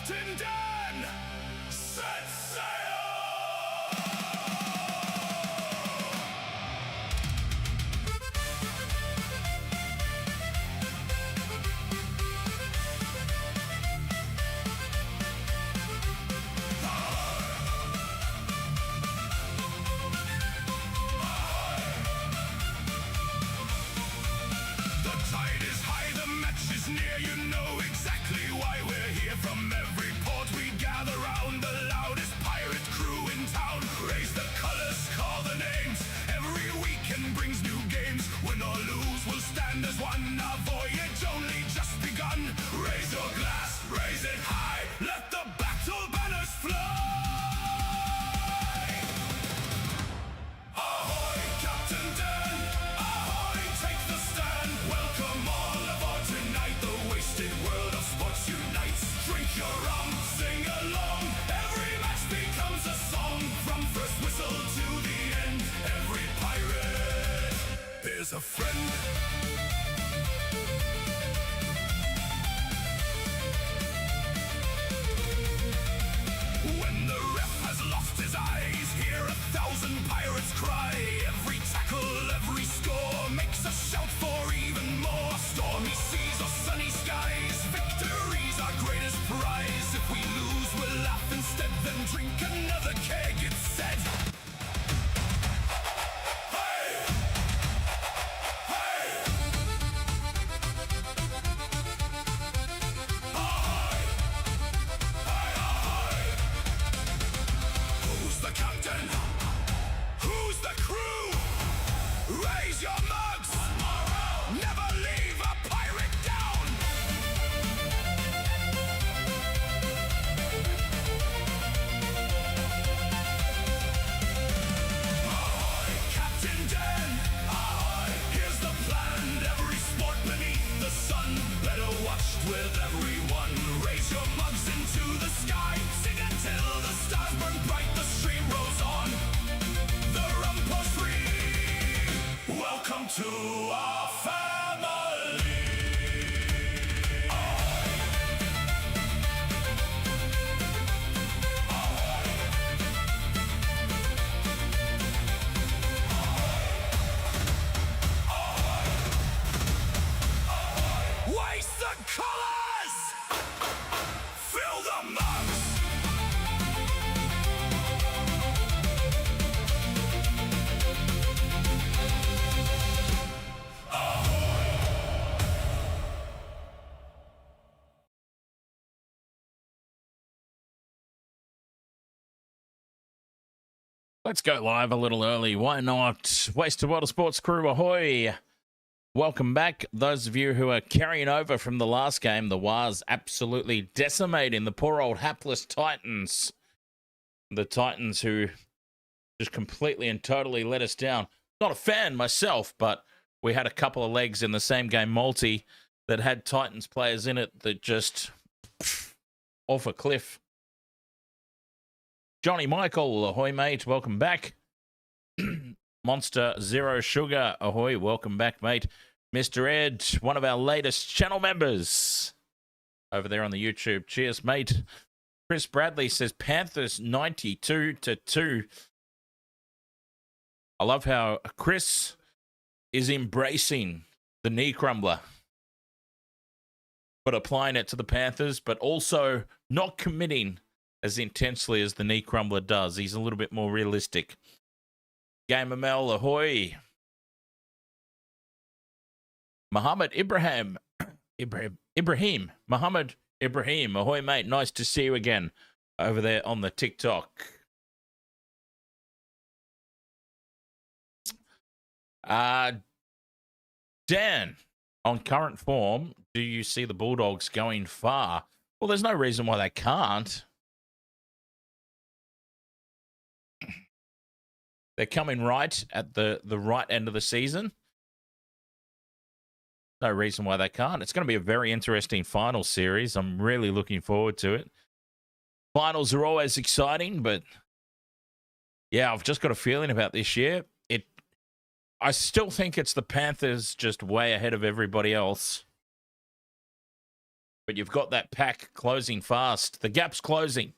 Captain Dan, set sail! The tide is high, the match is near, you know exactly why we're here. From every port we gather round, the loudest pirate crew in town. Raise the colors, call the names, every weekend brings new games. Win or lose, we'll stand as one, our voyage only just begun. Raise your glass, raise it high, let the battle banners fly. Ahoy, Captain Dan, ahoy, take the stand. Welcome all aboard tonight, the wasted world of sports unites. Drink your rum, sing along, every match becomes a song. From first whistle to the end, every pirate is a friend. When the ref has lost his eyes, hear 1,000 pirates cry. Every tackle, every score makes a shout for even more. Stormy seas or sunny skies, victory's our greatest prize. If we lose, we'll laugh instead, then drink another keg, it's said. Hey! Hey! Ahoy! Hey, ahoy! Who's the captain? Who's the crew? Raise your mugs! Never leave a pirate down! Ahoy, Captain Dan! Ahoy, here's the plan. Every sport beneath the sun, better watched with everyone. Raise your mugs into the sky, sing until the stars burn bright, the stream rolls on. The rum pours free. Welcome to our family. Waste the colors! Fill the mugs! Let's go live a little early. Why not? Wasted Water Sports crew, ahoy! Welcome back. Those of you who are carrying over from the last game, the Wars absolutely decimating the poor old hapless Titans. The Titans who just completely and totally let us down. Not a fan myself, but we had a couple of legs in the same game multi that had Titans players in it that just off a cliff. Johnny Michael, ahoy mate, welcome back. Monster Zero Sugar, ahoy, welcome back mate. Mr. Ed, one of our latest channel members over there on the YouTube. Cheers mate. Chris Bradley says Panthers 92-2. I love how Chris is embracing the knee crumbler, but applying it to the Panthers, but also not committing as intensely as the knee crumbler does. He's a little bit more realistic. Gamer Mel, ahoy. Muhammad Ibrahim, Muhammad Ibrahim, ahoy mate. Nice to see you again over there on the TikTok. Dan, on current form, do you see the Bulldogs going far? Well, there's no reason why they can't. They're coming right at the right end of the season. No reason why they can't. It's going to be a very interesting final series. I'm really looking forward to it. Finals are always exciting, but yeah, I've just got a feeling about this year. I still think it's the Panthers just way ahead of everybody else. but you've got that pack closing fast. The gap's closing.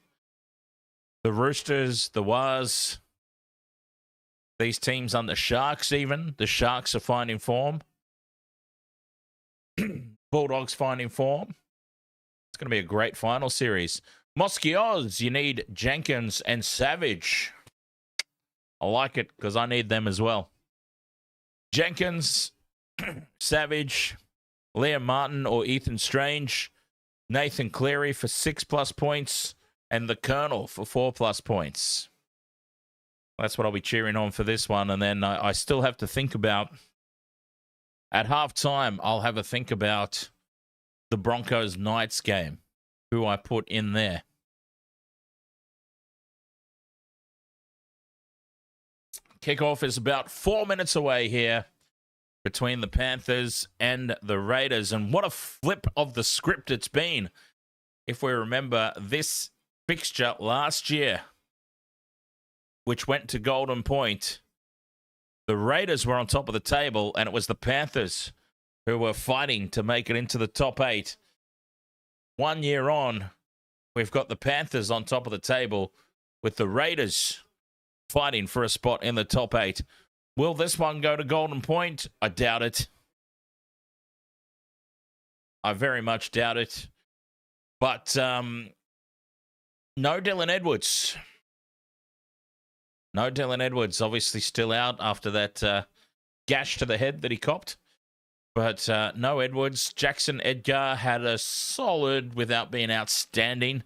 The Roosters, the Waz, these teams under Sharks even. The Sharks are finding form. Bulldogs finding form. It's going to be a great final series. Mosquitoes, you need Jenkins and Savage. I like it because I need them as well. Jenkins, Savage, Liam Martin or Ethan Strange, Nathan Cleary for 6+ points, and the Colonel for 4+ points. That's what I'll be cheering on for this one. And then I still have to think about, at halftime, I'll have a think about the Broncos Knights game, who I put in there. Kickoff is about 4 minutes away here between the Panthers and the Raiders. And what a flip of the script it's been. If we remember this fixture last year, which went to Golden Point, the Raiders were on top of the table, and it was the Panthers who were fighting to make it into the top 8. 1 year on, we've got the Panthers on top of the table with the Raiders fighting for a spot in the top 8. Will this one go to Golden Point? I doubt it. I very much doubt it. But no Dylan Edwards. No Dylan Edwards, obviously still out after that gash to the head that he copped. But no Edwards. Jackson Edgar had a solid, without being outstanding,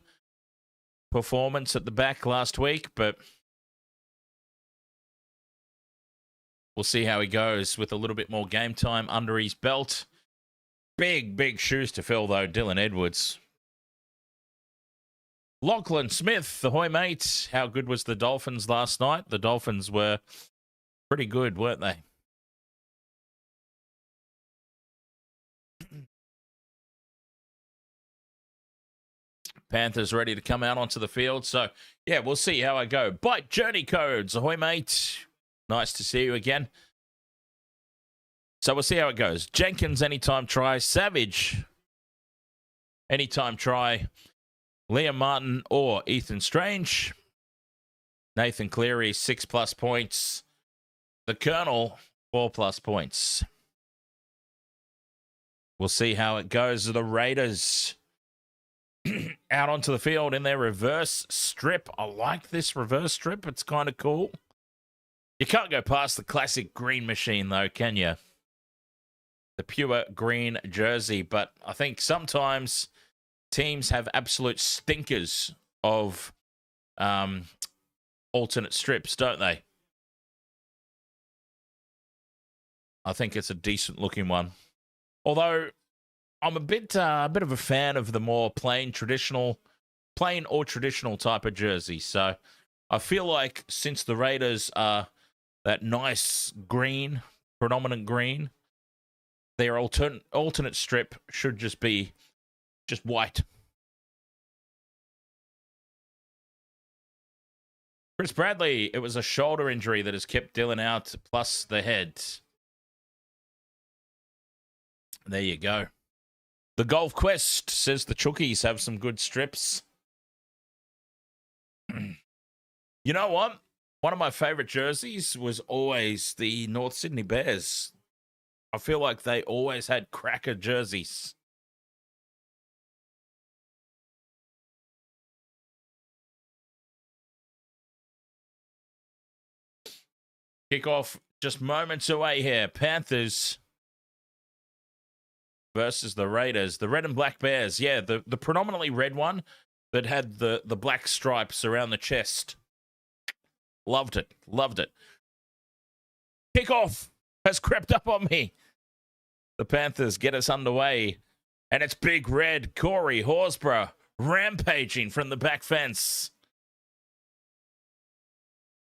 performance at the back last week. But we'll see how he goes with a little bit more game time under his belt. Big shoes to fill, though, Dylan Edwards. Lachlan Smith, the Hoy mate. How good was the Dolphins last night? The Dolphins were pretty good, weren't they? Panthers ready to come out onto the field. So, yeah, we'll see how I go. Bite Journey Codes, ahoy, mate. Nice to see you again. So we'll see how it goes. Jenkins, anytime try. Savage, anytime try. Liam Martin or Ethan Strange. Nathan Cleary, 6+ points. The Colonel, 4+ points. We'll see how it goes. The Raiders out onto the field in their reverse strip. I like this reverse strip. It's kind of cool. You can't go past the classic green machine, though, can you? The pure green jersey. But I think sometimes teams have absolute stinkers of alternate strips, don't they? I think it's a decent-looking one. Although I'm a bit of a fan of the more plain or traditional type of jersey. So I feel like since the Raiders are that nice green, predominant green, their alternate strip should just be just white. Chris Bradley, it was a shoulder injury that has kept Dylan out, plus the head. There you go. The Golf Quest says the Chookies have some good strips. You know what? One of my favorite jerseys was always the North Sydney Bears. I feel like they always had cracker jerseys. Kickoff just moments away here. Panthers versus the Raiders. The red and black Bears. Yeah, the predominantly red one that had the black stripes around the chest. Loved it. Loved it. Kickoff has crept up on me. The Panthers get us underway. And it's Big Red, Corey Horsburgh, rampaging from the back fence.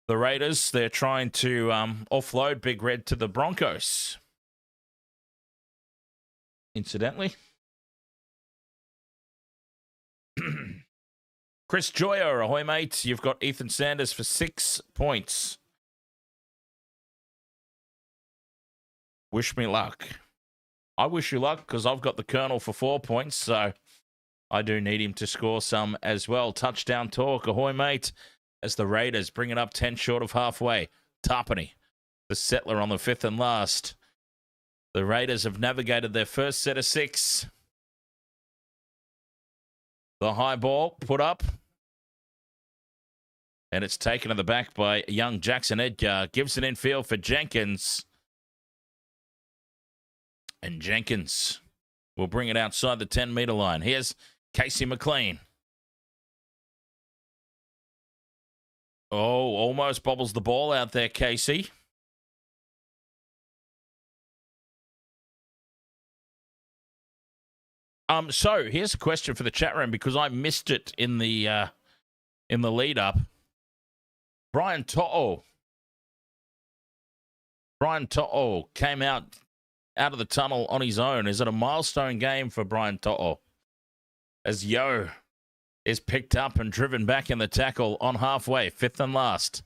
The Raiders, they're trying to offload Big Red to the Broncos. Incidentally. Chris Joyer, ahoy, mate. You've got Ethan Sanders for 6 points. Wish me luck. I wish you luck because I've got the Colonel for 4 points, so I do need him to score some as well. Touchdown talk. Ahoy, mate. As the Raiders bring it up 10 short of halfway. Tarpany, the settler on the fifth and last. The Raiders have navigated their first set of 6. The high ball put up. And it's taken to the back by young Jackson Edgar. Gives it in field for Jenkins. And Jenkins will bring it outside the 10-metre line. Here's Casey McLean. Oh, almost bobbles the ball out there, Casey. So here's a question for the chat room because I missed it in the lead up. Brian To'o came out of the tunnel on his own. Is it a milestone game for Brian To'o? As Yo is picked up and driven back in the tackle on halfway, fifth and last.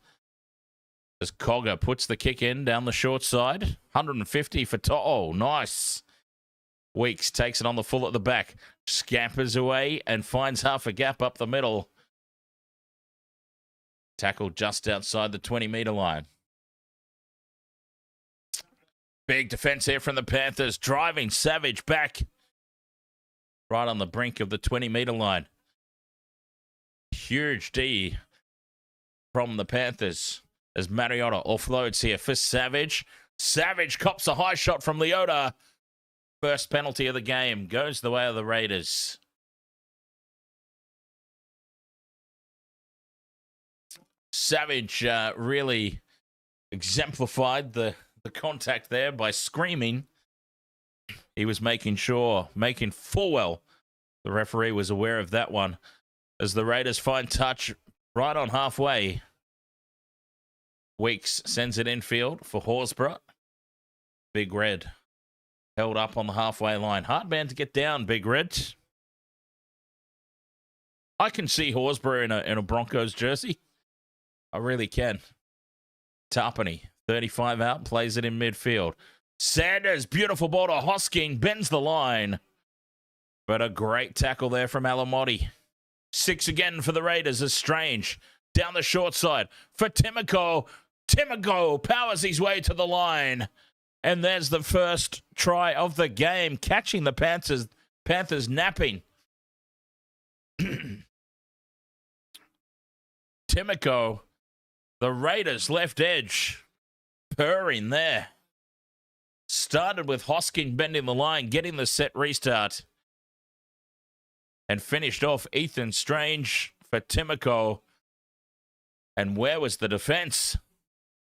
As Cogger puts the kick in down the short side. 150 for To'o. Nice. Weeks takes it on the full at the back. Scampers away and finds half a gap up the middle. Tackle just outside the 20-metre line. Big defense here from the Panthers. Driving Savage back. Right on the brink of the 20-metre line. Huge D from the Panthers. As Mariota offloads here for Savage. Savage cops a high shot from Leota. First penalty of the game goes the way of the Raiders. Savage really exemplified the contact there by screaming. He was making full well the referee was aware of that one. As the Raiders find touch right on halfway. Weeks sends it infield for Horsburgh. Big Red held up on the halfway line. Hard man to get down, Big Red. I can see Horsburgh in a Broncos jersey. I really can. Tarpany, 35 out, plays it in midfield. Sanders, beautiful ball to Hosking, bends the line. But a great tackle there from Alamotti. 6 again for the Raiders as Strange. Down the short side for Timoko. Timoko powers his way to the line. And there's the first try of the game, catching the Panthers napping. Timoko, the Raiders left edge, purring there. Started with Hosking bending the line, getting the set restart. And finished off Ethan Strange for Timoko. And where was the defense?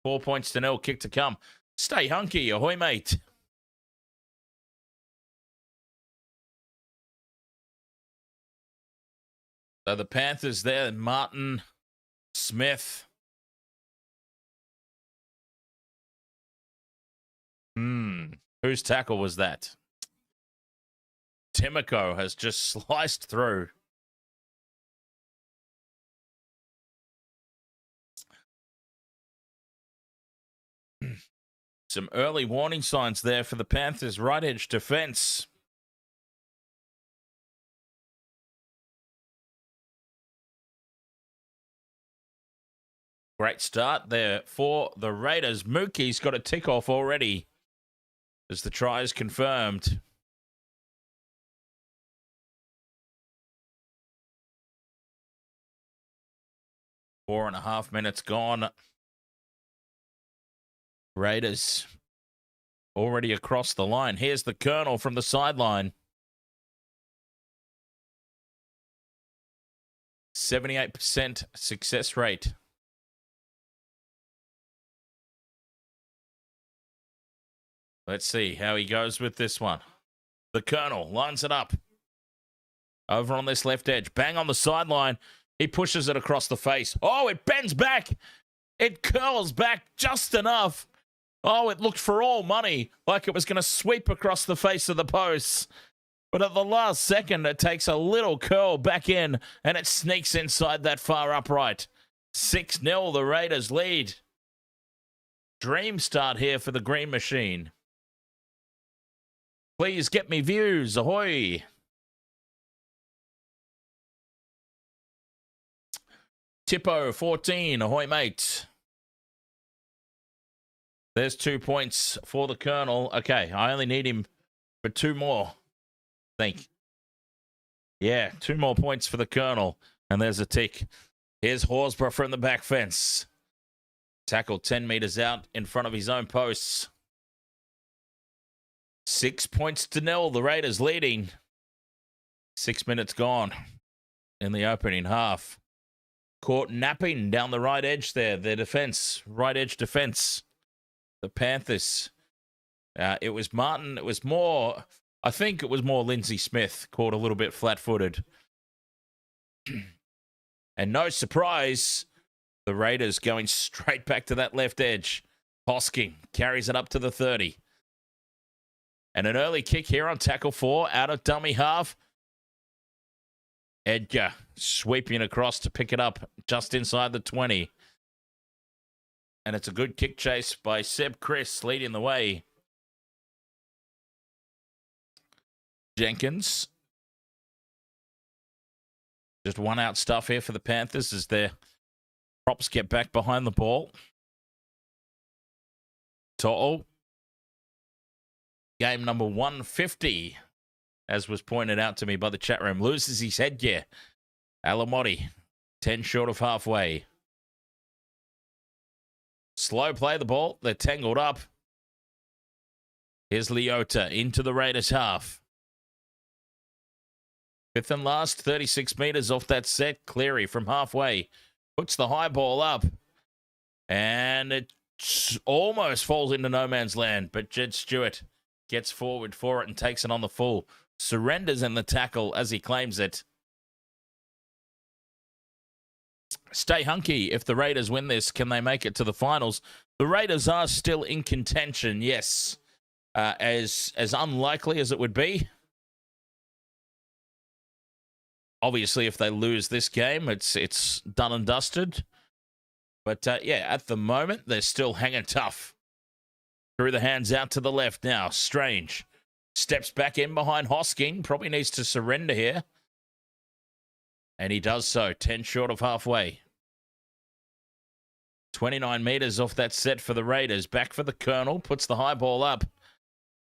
4 points to 0, kick to come. Stay hunky, ahoy, mate. So the Panthers there, Martin, Smith. Whose tackle was that? Timoko has just sliced through. Some early warning signs there for the Panthers' right edge defense. Great start there for the Raiders. Mookie's got a tick off already as the try is confirmed. Four and a half minutes gone. Raiders already across the line. Here's the Colonel from the sideline. 78% success rate. Let's see how he goes with this one. The Colonel lines it up. Over on this left edge. Bang on the sideline. He pushes it across the face. Oh, it bends back. It curls back just enough. Oh, it looked for all money like it was going to sweep across the face of the posts. But at the last second, it takes a little curl back in and it sneaks inside that far upright. 6-0, the Raiders lead. Dream start here for the Green Machine. Please get me views. Ahoy. Tippo, 14. Ahoy, mate. There's 2 points for the Colonel. Okay, I only need him for 2 more. I think. Yeah, 2 more points for the Colonel. And there's a tick. Here's Horsburgh from the back fence. Tackled 10 metres out in front of his own posts. 6 points to nil. The Raiders leading. 6 minutes gone in the opening half. Caught napping down the right edge there. Their defence. Right edge defence. The Panthers. It was Martin. It was more... I think it was more Lindsay Smith. Caught a little bit flat-footed. And no surprise, the Raiders going straight back to that left edge. Hosking carries it up to the 30. And an early kick here on tackle 4 out of dummy half. Edgar sweeping across to pick it up just inside the 20. And it's a good kick chase by Seb Chris leading the way. Jenkins. Just one out stuff here for the Panthers as their props get back behind the ball. To'o. Game number 150, as was pointed out to me by the chat room. Loses his headgear. Alamotti, 10 short of halfway. Slow play the ball. They're tangled up. Here's Leota into the Raiders half. 5th and last, 36 metres off that set. Cleary from halfway puts the high ball up. And it almost falls into no man's land. But Jed Stuart gets forward for it and takes it on the full. Surrenders in the tackle as he claims it. Stay hunky. If the Raiders win this, can they make it to the finals? The Raiders are still in contention, yes. As unlikely as it would be. Obviously, if they lose this game, it's done and dusted. But, yeah, at the moment, they're still hanging tough. Through the hands out to the left now. Strange. Steps back in behind Hosking. Probably needs to surrender here. And he does so. 10 short of halfway. 29 metres off that set for the Raiders. Back for the Colonel. Puts the high ball up.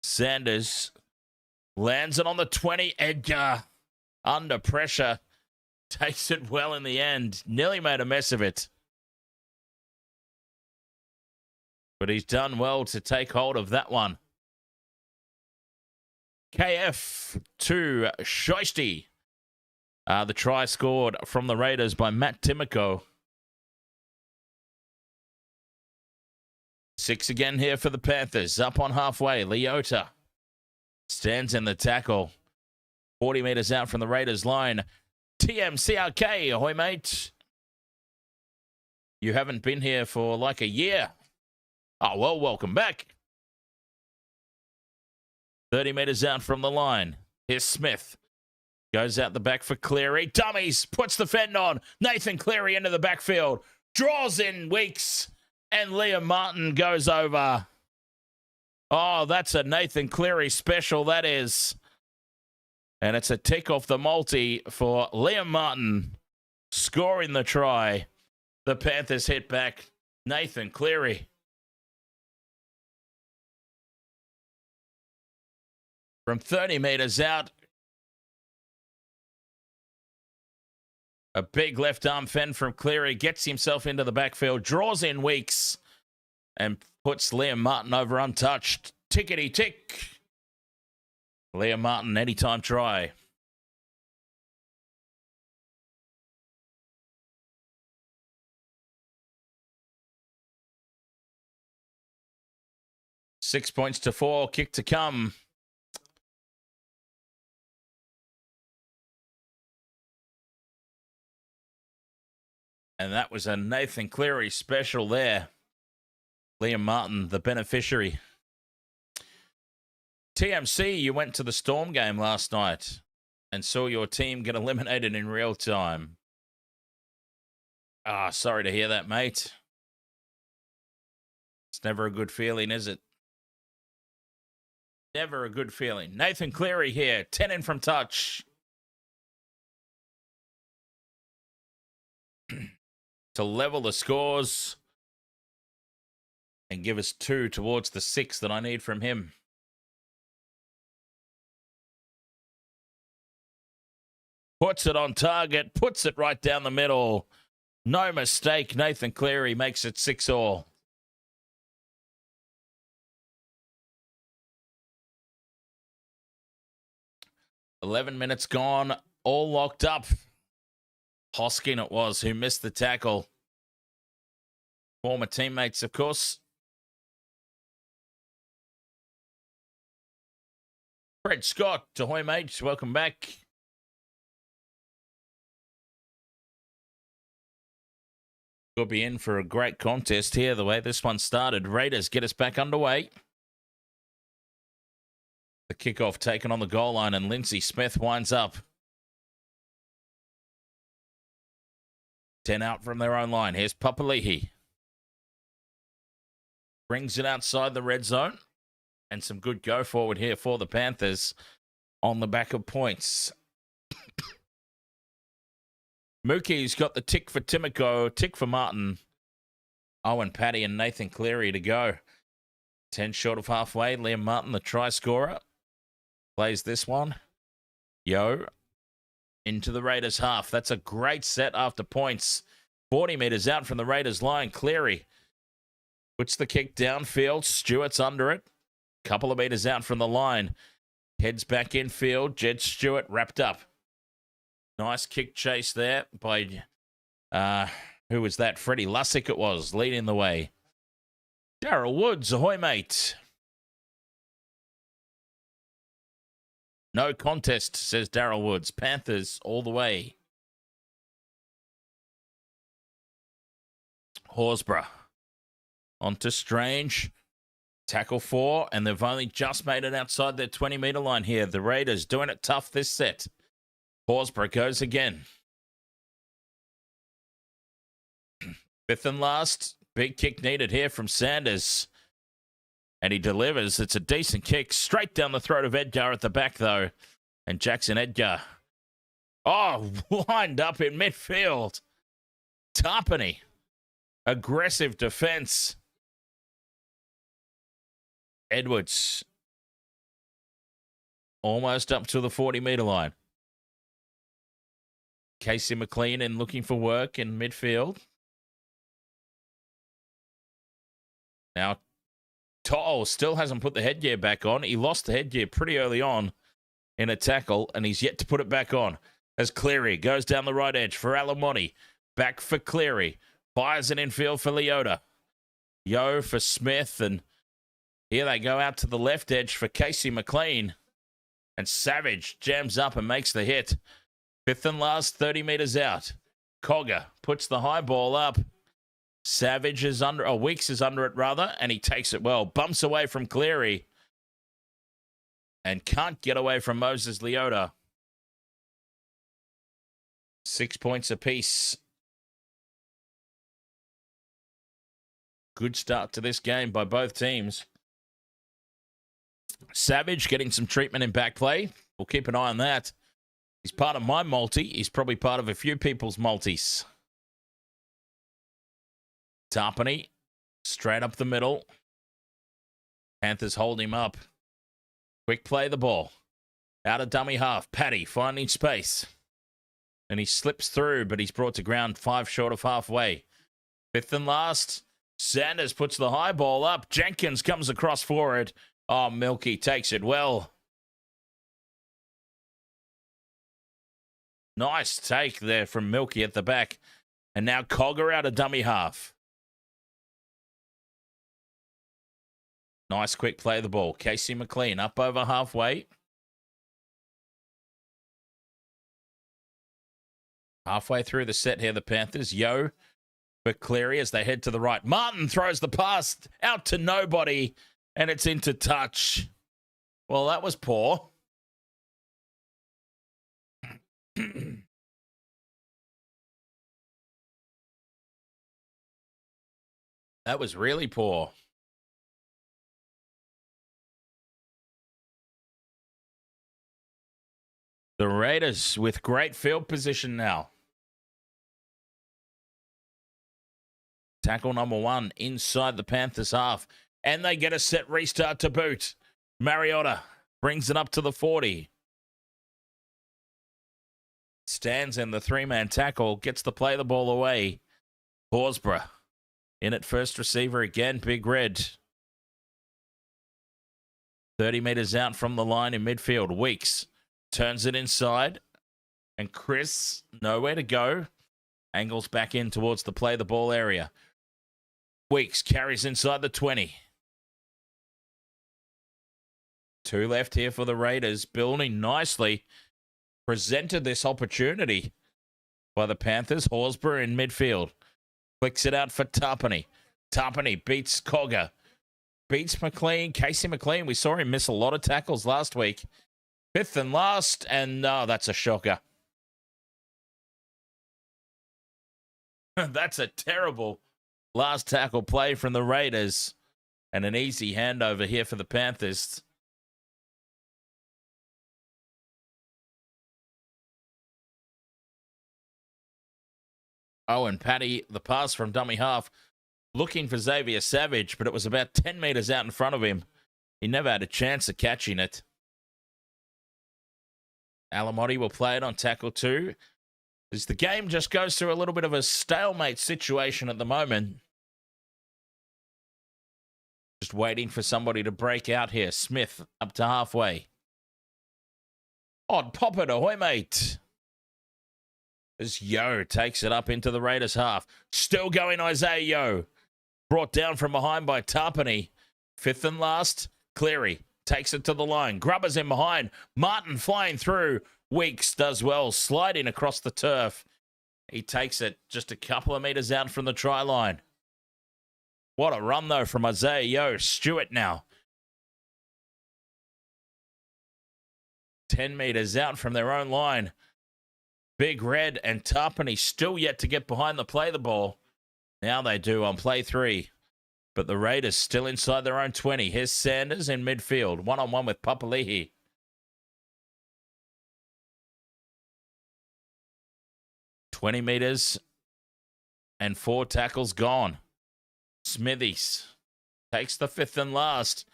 Sanders lands it on the 20. Edgar under pressure. Takes it well in the end. Nearly made a mess of it. But he's done well to take hold of that one. KF to Shoisty. The try scored from the Raiders by Matt Timoko. 6 again here for the Panthers. Up on halfway. Leota stands in the tackle. 40 metres out from the Raiders line. TMCRK. Ahoy, mate. You haven't been here for like a year. Oh, well, welcome back. 30 metres out from the line. Here's Smith. Goes out the back for Cleary. Dummies. Puts the fend on. Nathan Cleary into the backfield. Draws in Weeks. And Liam Martin goes over. Oh, that's a Nathan Cleary special, that is. And it's a tick off the multi for Liam Martin. Scoring the try. The Panthers hit back. Nathan Cleary. From 30 metres out. A big left arm fend from Cleary. Gets himself into the backfield. Draws in Weeks. And puts Liam Martin over untouched. Tickety tick. Liam Martin, anytime try. Six points to 4. Kick to come. And that was a Nathan Cleary special there. Liam Martin, the beneficiary. TMC, you went to the Storm game last night and saw your team get eliminated in real time. Ah, sorry to hear that, mate. It's never a good feeling, is it? Never a good feeling. Nathan Cleary here, 10 in from touch. to level the scores and give us 2 towards the 6 that I need from him. Puts it on target, puts it right down the middle. No mistake, Nathan Cleary makes it 6-all. "11 minutes gone, all locked up." Hoskin it was who missed the tackle. Former teammates, of course. Fred Scott, ahoy mate, welcome back. We'll be in for a great contest here, the way this one started. Raiders get us back underway. The kickoff taken on the goal line, and Lindsay Smith winds up. 10 out from their own line. Here's Papali'i. Brings it outside the red zone. And some good go forward here for the Panthers on the back of points. Mookie's got the tick for Timoko, tick for Martin, Owen Paddy and Nathan Cleary to go. 10 short of halfway. Liam Martin, the try scorer, plays this one. Yo, into the Raiders half. That's a great set after points. 40 metres out from the Raiders line. Cleary puts the kick downfield. Stuart's under it. Couple of metres out from the line. Heads back infield. Jed Stewart wrapped up. Nice kick chase there by, who was that? Freddie Lussick it was, leading the way. Darryl Woods, ahoy mate. No contest, says Darryl Woods. Panthers all the way. Horsburgh. On to Strange. Tackle 4, and they've only just made it outside their 20-metre line here. The Raiders doing it tough this set. Horsburgh goes again. 5th and last. Big kick needed here from Sanders. And he delivers. It's a decent kick. Straight down the throat of Edgar at the back, though. And Jackson Edgar. Oh, lined up in midfield. Tarpany. Aggressive defense. Edwards. Almost up to the 40-metre line. Casey McLean in looking for work in midfield. Now, Toll still hasn't put the headgear back on. He lost the headgear pretty early on in a tackle, and he's yet to put it back on. As Cleary goes down the right edge for Alamotti. Back for Cleary. Fires it infield for Leota. Yo for Smith, and here they go out to the left edge for Casey McLean. And Savage jams up and makes the hit. 5th and last, 30 metres out. Cogger puts the high ball up. Savage is under, Weeks is under it rather, and he takes it well. Bumps away from Cleary. And can't get away from Moses Leota. 6 points apiece. Good start to this game by both teams. Savage getting some treatment in back play. We'll keep an eye on that. He's part of my multi. He's probably part of a few people's multis. Tarpany, straight up the middle. Panthers hold him up. Quick play the ball. Out of dummy half. Paddy finding space. And he slips through, but he's brought to ground 5 short of halfway. 5th and last. Sanders puts the high ball up. Jenkins comes across for it. Oh, Milky takes it well. Nice take there from Milky at the back. And now Cogger out of dummy half. Nice quick play of the ball. Casey McLean up over halfway. Halfway through the set here, the Panthers. Yo for Cleary as they head to the right. Martin throws the pass out to nobody, and it's into touch. Well, that was poor. That was really poor. The Raiders with great field position now. Tackle number 1 inside the Panthers half. And they get a set restart to boot. Mariota brings it up to the 40. Stands in the 3-man tackle. Gets to play the ball away. Horsburgh in at first receiver again. Big Red. 30 metres out from the line in midfield. Weeks turns it inside. And Chris, nowhere to go. Angles back in towards the play the ball area. Weeks carries inside the 20. 2 left here for the Raiders. Building nicely. Presented this opportunity by the Panthers. Horsburgh in midfield. Flicks it out for Tarpany. Tarpany beats Cogger. Beats McLean. Casey McLean. We saw him miss a lot of tackles last week. 5th and last. And that's a shocker. That's a terrible last tackle play from the Raiders. And an easy handover here for the Panthers. Oh, and Paddy, the pass from dummy half, looking for Xavier Savage, but it was about 10 metres out in front of him. He never had a chance of catching it. Alamotti will play it on tackle 2. As the game just goes through a little bit of a stalemate situation at the moment. Just waiting for somebody to break out here. Smith up to halfway. Odd pop it ahoy, mate. As Yo takes it up into the Raiders half. Still going Isaiah Yo. Brought down from behind by Tarpany. 5th and last, Cleary takes it to the line. Grubber's in behind. Martin flying through. Weeks does well, sliding across the turf. He takes it just a couple of metres out from the try line. What a run, though, from Isaiah Yo. Stuart now. 10 metres out from their own line. Big Red and Tarpany still yet to get behind the play the ball. Now they do on play 3. But the Raiders still inside their own 20. Here's Sanders in midfield. One-on-one with Papali'i. 20 metres and 4 tackles gone. Smithies takes the 5th and last.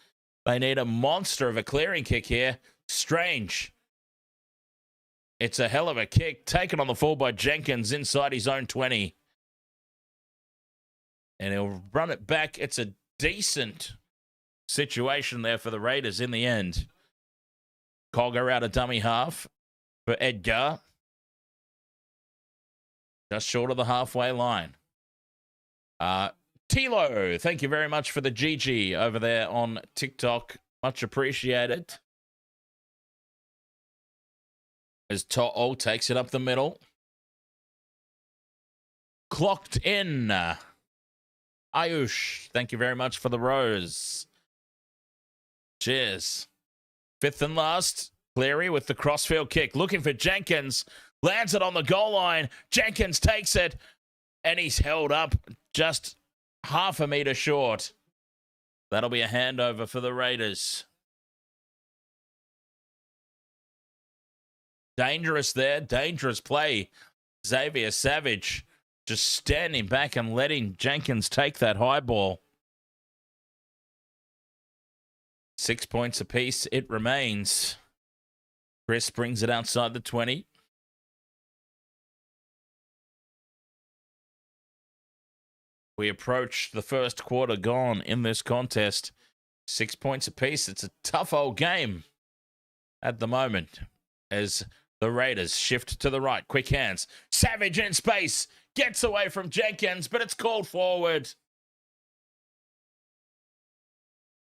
They need a monster of a clearing kick here. Strange. It's a hell of a kick. Taken on the full by Jenkins inside his own 20. And he'll run it back. It's a decent situation there for the Raiders in the end. Cogger out of dummy half for Edgar. Just short of the halfway line. Tilo, thank you very much for the GG over there on TikTok. Much appreciated. As To'o takes it up the middle. Clocked in. Ayush, thank you very much for the rose. Cheers. 5th and last. Cleary with the crossfield kick. Looking for Jenkins. Lands it on the goal line. Jenkins takes it. And he's held up just half a metre short. That'll be a handover for the Raiders. Dangerous there. Dangerous play. Xavier Savage just standing back and letting Jenkins take that high ball. 6 points apiece. It remains. Chris brings it outside the 20. We approach the first quarter gone in this contest. 6 points apiece. It's a tough old game at the moment as the Raiders shift to the right. Quick hands. Savage in space. Gets away from Jenkins, but it's called forward.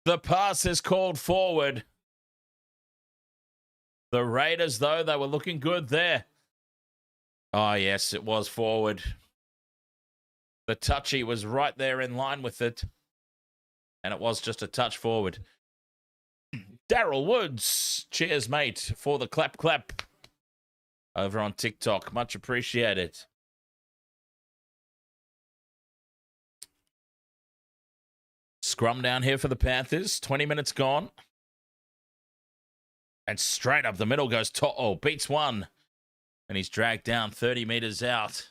The pass is called forward. The Raiders, though, they were looking good there. Oh, yes, it was forward. The touchy was right there in line with it. And it was just a touch forward. Daryl Woods. Cheers, mate, for the clap clap over on TikTok. Much appreciated. Scrum down here for the Panthers. 20 minutes gone. And straight up the middle goes To'o. Beats one. And he's dragged down 30 metres out.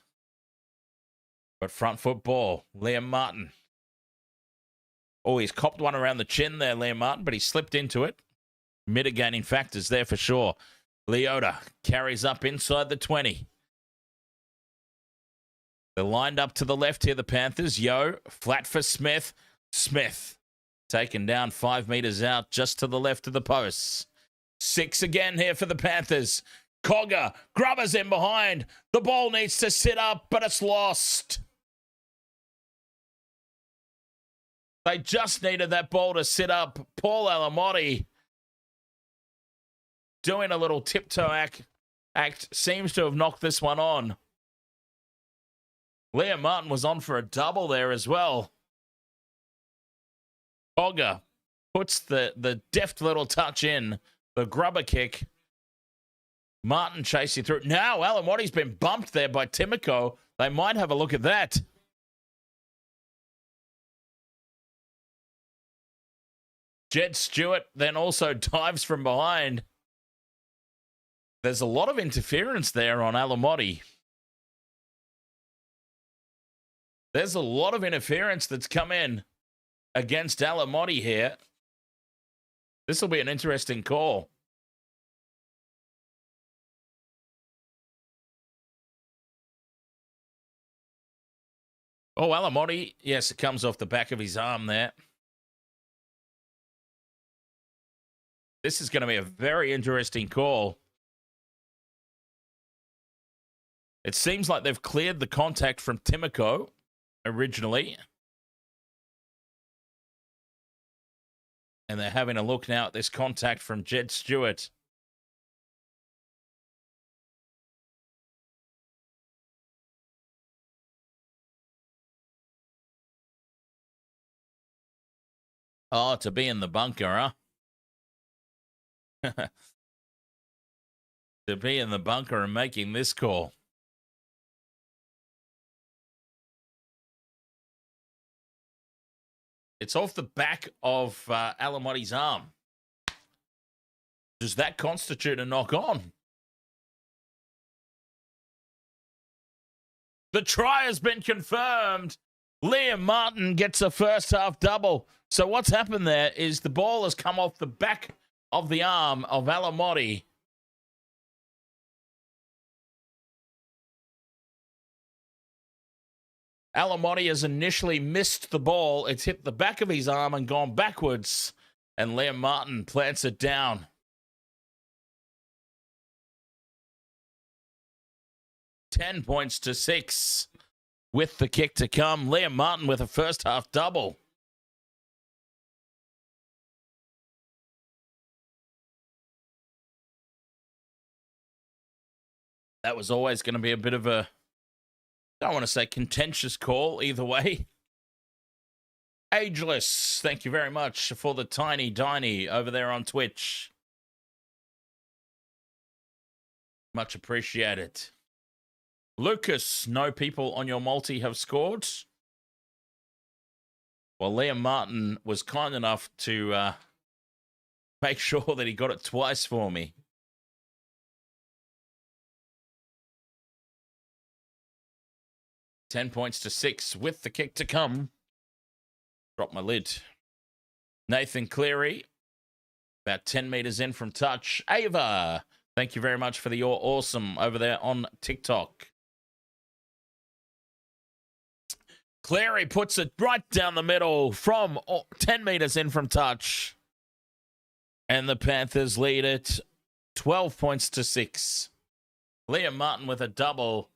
But front foot ball, Liam Martin. Oh, he's copped one around the chin there, Liam Martin, but he slipped into it. Mitigating factors there for sure. Leota carries up inside the 20. They're lined up to the left here, the Panthers. Yo, flat for Smith. Smith taken down 5 meters out just to the left of the posts. 6 again here for the Panthers. Cogger, Grubber's in behind. The ball needs to sit up, but it's lost. They just needed that ball to sit up. Paul Alamotti doing a little tiptoe act seems to have knocked this one on. Liam Martin was on for a double there as well. Cogger puts the deft little touch in, the grubber kick. Martin chasing through. Now Alamotti's been bumped there by Timoko. They might have a look at that. Jed Stuart then also dives from behind. There's a lot of interference there on Alamotti. There's a lot of interference that's come in against Alamotti here. This will be an interesting call. Oh, Alamotti. Yes, it comes off the back of his arm there. This is going to be a very interesting call. It seems like they've cleared the contact from Timoko originally. And they're having a look now at this contact from Jed Stewart. Oh, to be in the bunker, huh? To be in the bunker and making this call. It's off the back of Alamotti's arm. Does that constitute a knock on? The try has been confirmed. Liam Martin gets a first half double. So what's happened there is the ball has come off the back of the arm of Alamotti. Alamotti has initially missed the ball. It's hit the back of his arm and gone backwards. And Liam Martin plants it down. $10 points to 6 with the kick to come. Liam Martin with a first half double. That was always going to be a bit of a, I don't want to say contentious call either way. Ageless, thank you very much for the tiny diny over there on Twitch. Much appreciated. Lucas, no people on your multi have scored. Well, Liam Martin was kind enough to make sure that he got it twice for me. $10 points to 6 with the kick to come. Drop my lid. Nathan Cleary, about 10 meters in from touch. Ava, thank you very much for the You're Awesome over there on TikTok. Cleary puts it right down the middle from 10 meters in from touch. And the Panthers lead it 12 points to 6. Liam Martin with a double.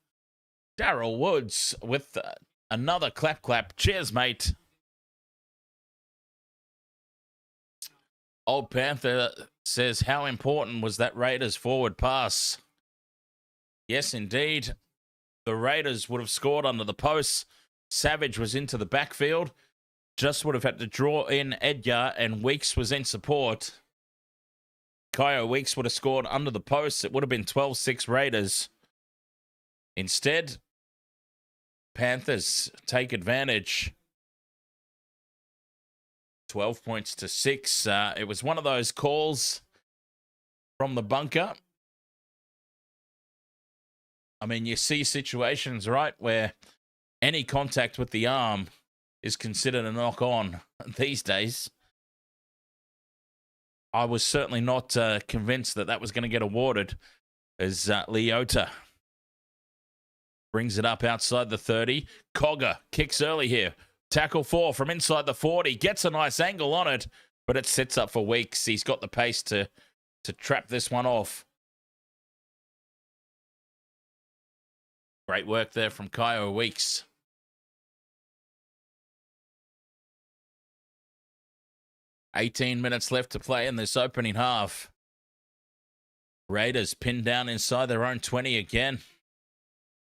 Daryl Woods with another clap. Cheers, mate. Old Panther says, how important was that Raiders forward pass? Yes, indeed. The Raiders would have scored under the posts. Savage was into the backfield. Just would have had to draw in Edgar, and Weeks was in support. Kyo Weeks would have scored under the posts. It would have been 12-6 Raiders. Instead, Panthers take advantage. 12 points to 6. It was one of those calls from the bunker. I mean, you see situations, right, where any contact with the arm is considered a knock-on these days. I was certainly not convinced that was going to get awarded, as Leota brings it up outside the 30. Cogger kicks early here. Tackle 4 from inside the 40. Gets a nice angle on it, but it sits up for Weeks. He's got the pace to trap this one off. Great work there from Kyo Weeks. "18 minutes left to play in this opening half. Raiders pinned down inside their own 20 again.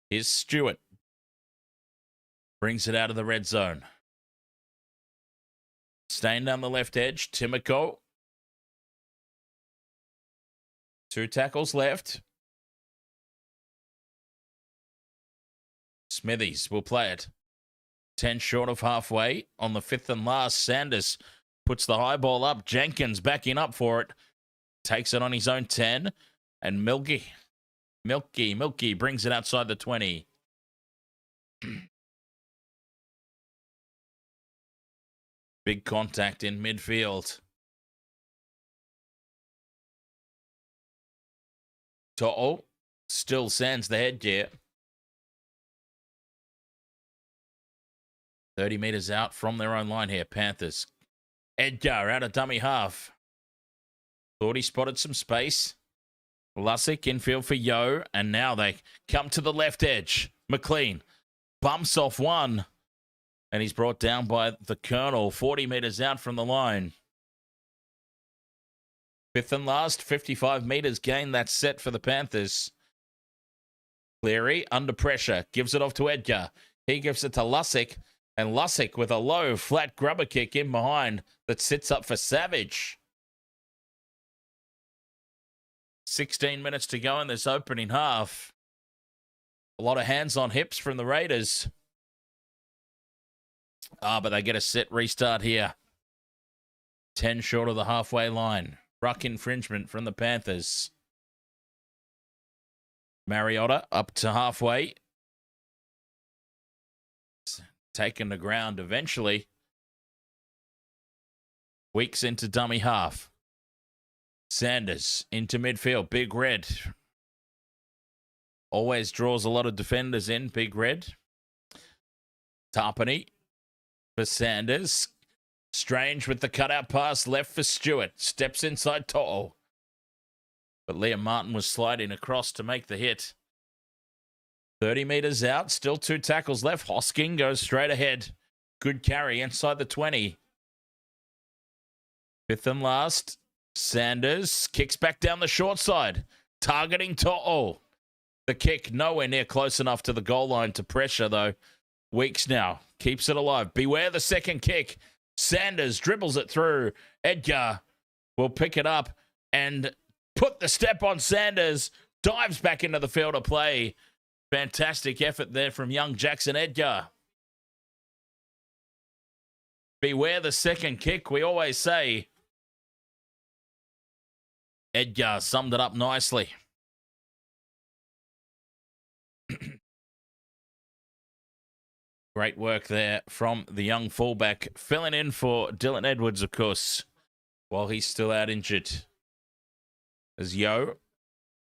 Here's Stuart. Brings it out of the red zone. Staying down the left edge, Timoko. 2 tackles left. Smithies will play it. 10 short of halfway on the 5th and last. Sanders puts the high ball up. Jenkins backing up for it. Takes it on his own 10. And Milky brings it outside the 20. Big contact in midfield. To'o still sands the headgear. 30 metres out from their own line here, Panthers. Edgar out of dummy half. Thought he spotted some space. Lussick infield for Yo, and now they come to the left edge. McLean bumps off one, and he's brought down by the Colonel, 40 metres out from the line. 5th and last, 55 metres gain. That's set for the Panthers. Cleary under pressure, gives it off to Edgar. He gives it to Lussick, and Lussick with a low, flat grubber kick in behind that sits up for Savage. 16 minutes to go in this opening half. A lot of hands on hips from the Raiders. But they get a set restart here. 10 short of the halfway line. Ruck infringement from the Panthers. Mariota up to halfway. Taken the ground eventually. Weeks into dummy half. Sanders into midfield. Big Red. Always draws a lot of defenders in. Big Red. Tarpany for Sanders. Strange with the cutout pass left for Stuart. Steps inside To'o. But Liam Martin was sliding across to make the hit. 30 metres out. Still 2 tackles left. Hosking goes straight ahead. Good carry inside the 20. 5th and last. Sanders kicks back down the short side. Targeting To'o. The kick nowhere near close enough to the goal line to pressure, though. Weeks now. Keeps it alive. Beware the second kick. Sanders dribbles it through. Edgar will pick it up and put the step on Sanders. Dives back into the field of play. Fantastic effort there from young Jackson Edgar. Beware the second kick, we always say. Edgar summed it up nicely. Great work there from the young fullback, filling in for Dylan Edwards, of course, while he's still out injured. As Yo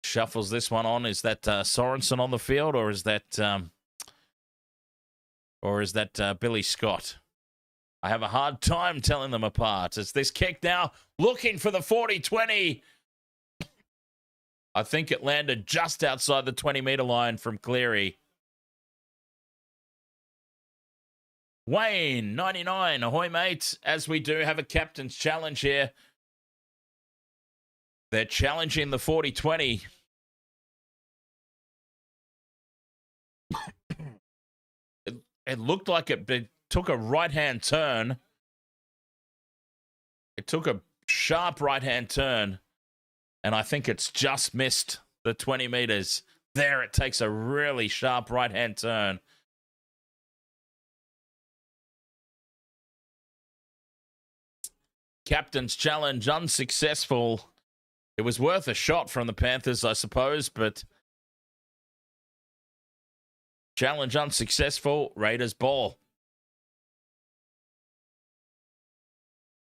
shuffles this one on, is that Sorensen on the field, or is that Billy Scott? I have a hard time telling them apart. It's this kick now, looking for the 40-20. I think it landed just outside the 20-metre line from Cleary. Wayne, 99. Ahoy, mate. As we do have a captain's challenge here. They're challenging the 40-20. It looked like it took a right-hand turn. It took a sharp right-hand turn. And I think it's just missed the 20 metres. There, it takes a really sharp right-hand turn. Captain's challenge unsuccessful. It was worth a shot from the Panthers, I suppose, but Challenge unsuccessful. Raiders ball.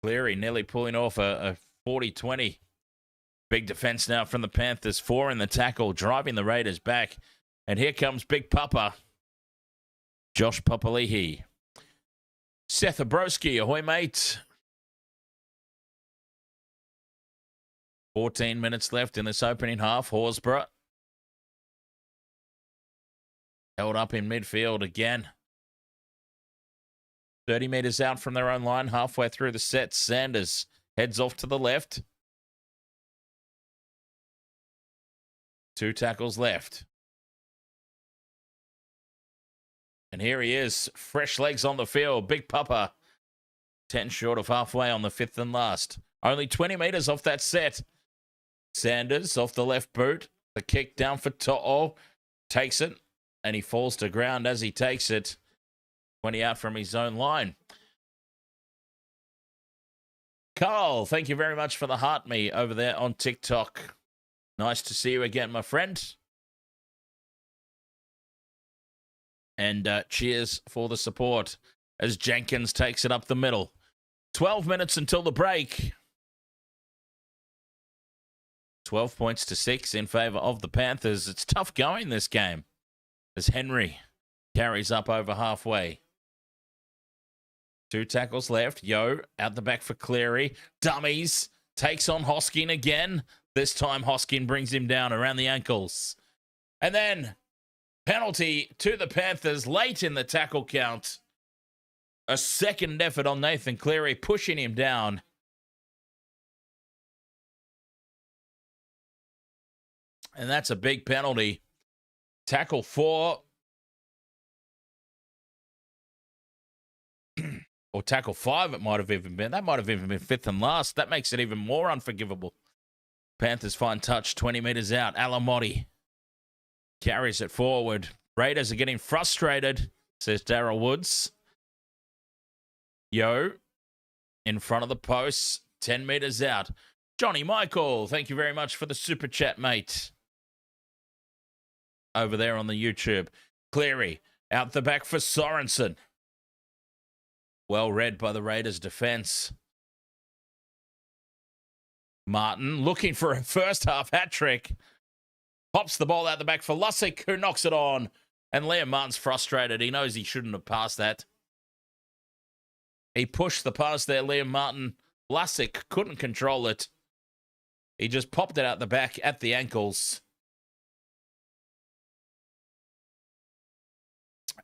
Cleary nearly pulling off a 40-20. Big defense now from the Panthers. 4 in the tackle, driving the Raiders back. And here comes Big Papa. Josh Papali'i. Seth Abrowski, ahoy, mate. 14 minutes left in this opening half. Horsburgh held up in midfield again. 30 metres out from their own line, halfway through the set. Sanders heads off to the left. 2 tackles left. And here he is, fresh legs on the field. Big Papa, 10 short of halfway on the 5th and last. Only 20 metres off that set. Sanders off the left boot. The kick down for To'o. Takes it, and he falls to ground as he takes it. 20 out from his own line. Carl, thank you very much for the heart me over there on TikTok. Nice to see you again, my friend. And cheers for the support as Jenkins takes it up the middle. 12 minutes until the break. 12 points to 6 in favour of the Panthers. It's tough going, this game, as Henry carries up over halfway. 2 tackles left. Yo out the back for Cleary. Dummies. Takes on Hoskin again. This time Hoskin brings him down around the ankles. And then penalty to the Panthers late in the tackle count. A second effort on Nathan Cleary, pushing him down. And that's a big penalty. Tackle 4. Or tackle 5 it might have even been. That might have even been 5th and last. That makes it even more unforgivable. Panthers fine touch, 20 metres out. Alamotti carries it forward. Raiders are getting frustrated, says Darryl Woods. Yo, in front of the posts, 10 metres out. Johnny Michael, thank you very much for the super chat, mate. Over there on the YouTube. Cleary, out the back for Sorensen. Well read by the Raiders' defence. Martin looking for a first half hat trick. Pops the ball out the back for Lussick, who knocks it on. And Liam Martin's frustrated. He knows he shouldn't have passed that. He pushed the pass there, Liam Martin. Lussick couldn't control it. He just popped it out the back at the ankles.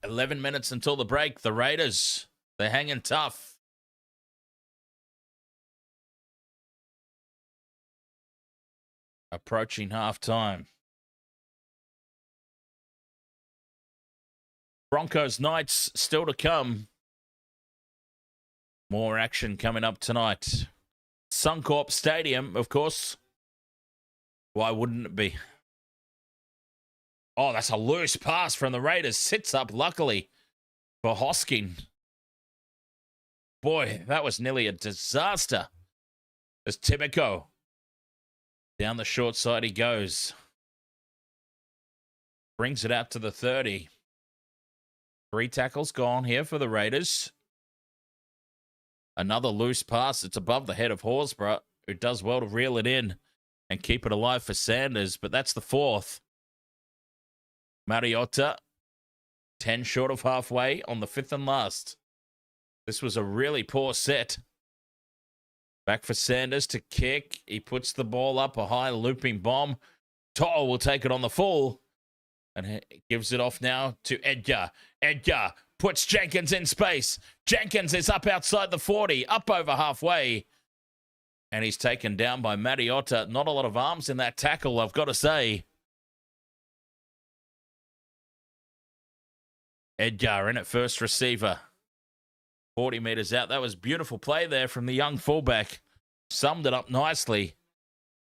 11 minutes until the break. The Raiders, they're hanging tough. Approaching halftime. Broncos Knights still to come. More action coming up tonight. Suncorp Stadium, of course. Why wouldn't it be? Oh, that's a loose pass from the Raiders. Sits up, luckily, for Hoskin. Boy, that was nearly a disaster. As Timoko. Down the short side he goes. Brings it out to the 30. 3 tackles gone here for the Raiders. Another loose pass. It's above the head of Horsburgh, who does well to reel it in and keep it alive for Sanders, but that's the 4th. Mariota, 10 short of halfway on the 5th and last. This was a really poor set. Back for Sanders to kick. He puts the ball up, a high looping bomb. To'o will take it on the full. And gives it off now to Edgar. Edgar puts Jenkins in space. Jenkins is up outside the 40, up over halfway. And he's taken down by Mariota. Not a lot of arms in that tackle, I've got to say. Edgar in at first receiver. 40 metres out. That was beautiful play there from the young fullback. Summed it up nicely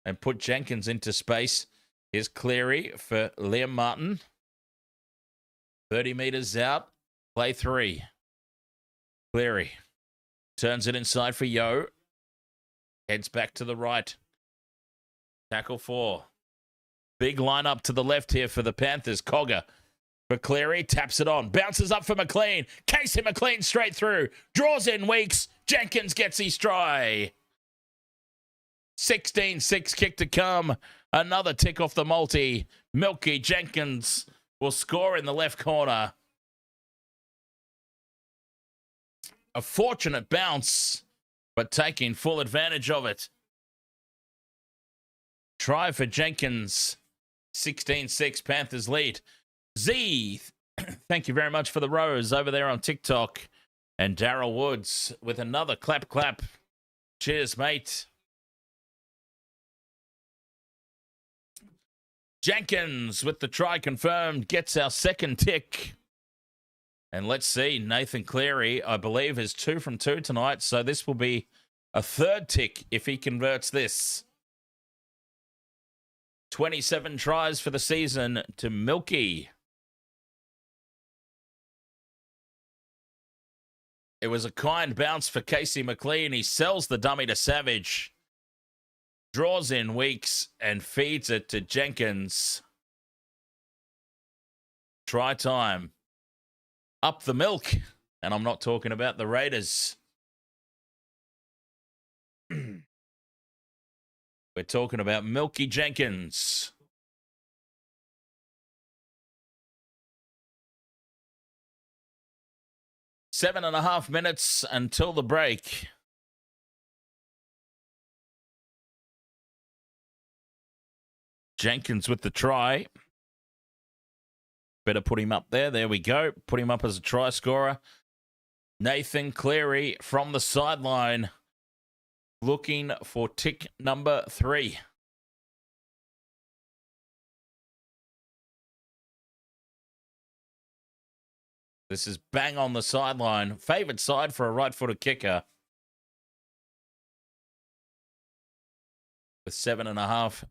and put Jenkins into space. Here's Cleary for Liam Martin. 30 metres out. Play 3. Cleary turns it inside for Yo. Heads back to the right. Tackle 4. Big line up to the left here for the Panthers. Cogger for Cleary. Taps it on. Bounces up for McLean. Casey McLean straight through. Draws in Weeks. Jenkins gets his try. 16-6 kick to come. Another tick off the multi. Mudgee Jenkins will score in the left corner. A fortunate bounce, but taking full advantage of it. Try for Jenkins. 16-6 Panthers lead. Z, thank you very much for the rose over there on TikTok. And Daryl Woods with another clap. Cheers, mate. Jenkins with the try confirmed gets our second tick. And let's see, Nathan Cleary, I believe, is 2 from 2 tonight. So this will be a third tick if he converts this. 27 tries for the season to Mudgee. It was a kind bounce for Casey McLean. He sells the dummy to Savage. Draws in Weeks and feeds it to Jenkins. Try time. Up the milk. And I'm not talking about the Raiders. We're talking about Mudgee Jenkins. Seven and a half minutes until the break. Jenkins with the try. Better put him up there. There we go. Put him up as a try scorer. Nathan Cleary from the sideline. Looking for tick number 3. This is bang on the sideline. Favoured side for a right-footed kicker. With 7.5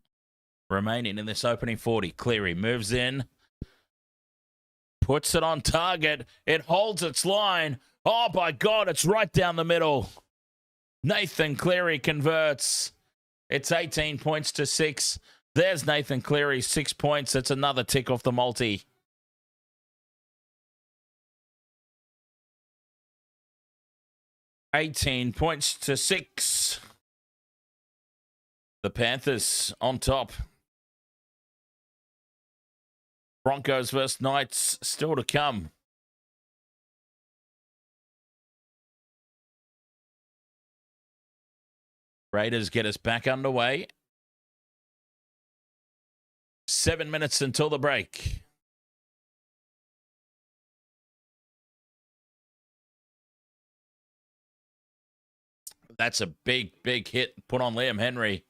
remaining in this opening 40. Cleary moves in. Puts it on target. It holds its line. Oh, by God, it's right down the middle. Nathan Cleary converts. It's 18 points to 6. There's Nathan Cleary, 6 points. It's another tick off the multi. $18 points to 6. The Panthers on top. Broncos versus Knights still to come. Raiders get us back underway. 7 minutes until the break. That's a big hit put on Liam Henry.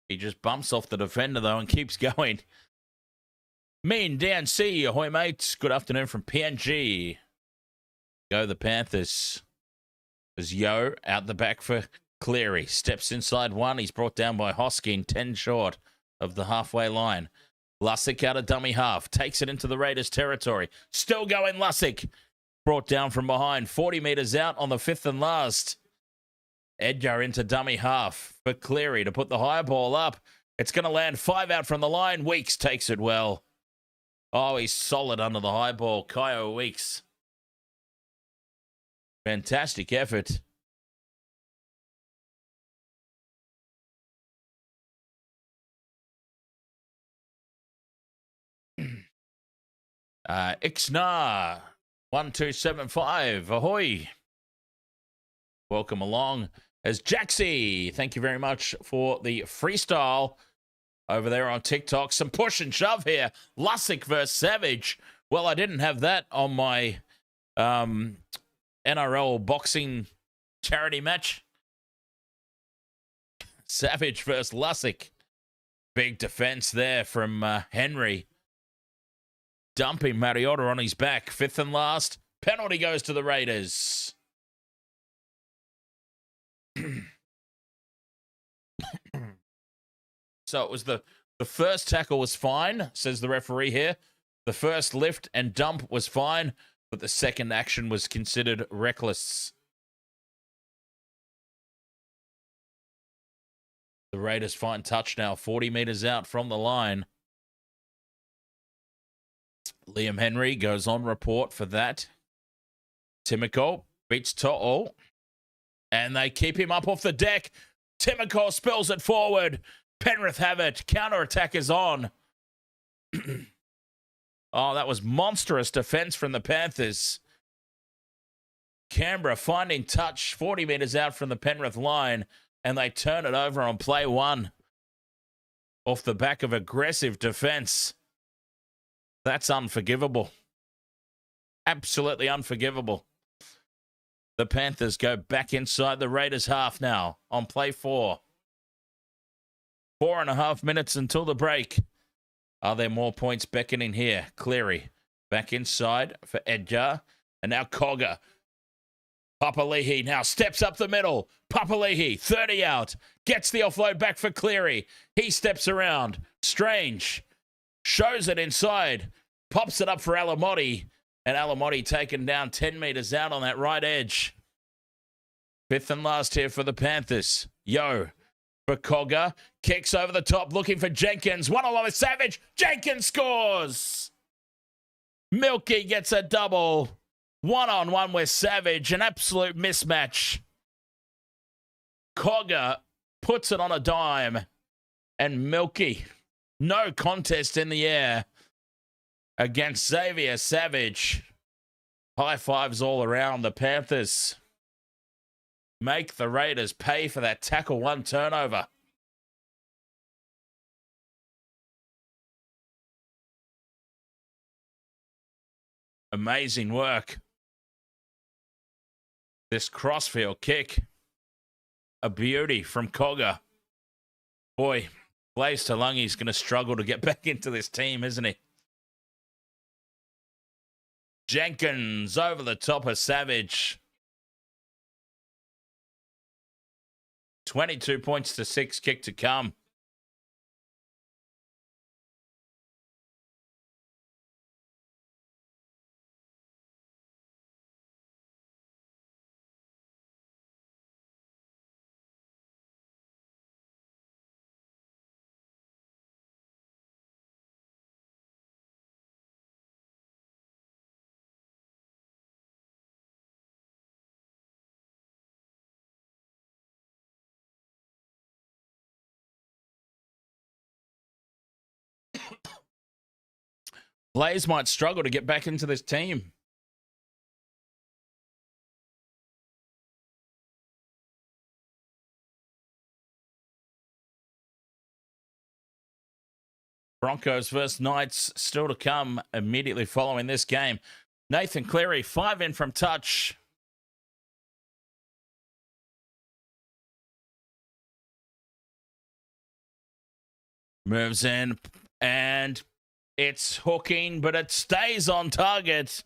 He just bumps off the defender, though, and keeps going. Me and Dan C. Ahoy, mates. Good afternoon from PNG. Go the Panthers. There's Yo out the back for Cleary. Steps inside one. He's brought down by Hosking, 10 short of the halfway line. Lussick out of dummy half. Takes it into the Raiders' territory. Still going Lussick. Brought down from behind. 40 metres out on the 5th and last. Edgar into dummy half for Cleary to put the high ball up. It's going to land 5 out from the line. Weeks takes it well. Oh, he's solid under the high ball. Kyo Weeks. Fantastic effort. Ixnar 1275. Ahoy. Welcome along. As Jaxie, thank you very much for the freestyle over there on TikTok. Some push and shove here. Lussick versus Savage. Well, I didn't have that on my NRL boxing charity match. Savage versus Lussick. Big defense there from Henry. Dumping Mariota on his back. 5th and last. Penalty goes to the Raiders. So it was the first tackle was fine, says the referee here. The first lift and dump was fine, but the second action was considered reckless. The Raiders find touch now, 40 metres out from the line. Liam Henry goes on report for that. Timoko beats To'o. And they keep him up off the deck. Timoko spills it forward. Penrith have it. Counter-attack is on. Oh, that was monstrous defense from the Panthers. Canberra finding touch 40 metres out from the Penrith line, and they turn it over on play one off the back of aggressive defense. That's unforgivable. Absolutely unforgivable. The Panthers go back inside the Raiders half now on play 4. 4.5 minutes until the break. Are there more points beckoning here? Cleary back inside for Edgar. And now Cogger. Papali'i now steps up the middle. Papali'i, 30 out. Gets the offload back for Cleary. He steps around. Strange. Shows it inside. Pops it up for Alamotti. And Alamotti taken down 10 metres out on that right edge. 5th and last here for the Panthers. Yo. For Cogger. Kicks over the top looking for Jenkins. 1-on-1 with Savage. Jenkins scores. Milky gets a double. 1-on-1 with Savage. An absolute mismatch. Cogger puts it on a dime. And Milky, no contest in the air against Xavier Savage. High fives all around. The Panthers make the Raiders pay for that tackle 1 turnover. Amazing work. This crossfield kick. A beauty from Cogger. Boy, Blaze Talungi's going to struggle to get back into this team, isn't he? Jenkins over the top of Savage. 22 points to 6, kick to come. Blaze might struggle to get back into this team. Broncos versus Knights still to come immediately following this game. Nathan Cleary, 5 in from touch. Moves in and it's hooking, but it stays on target.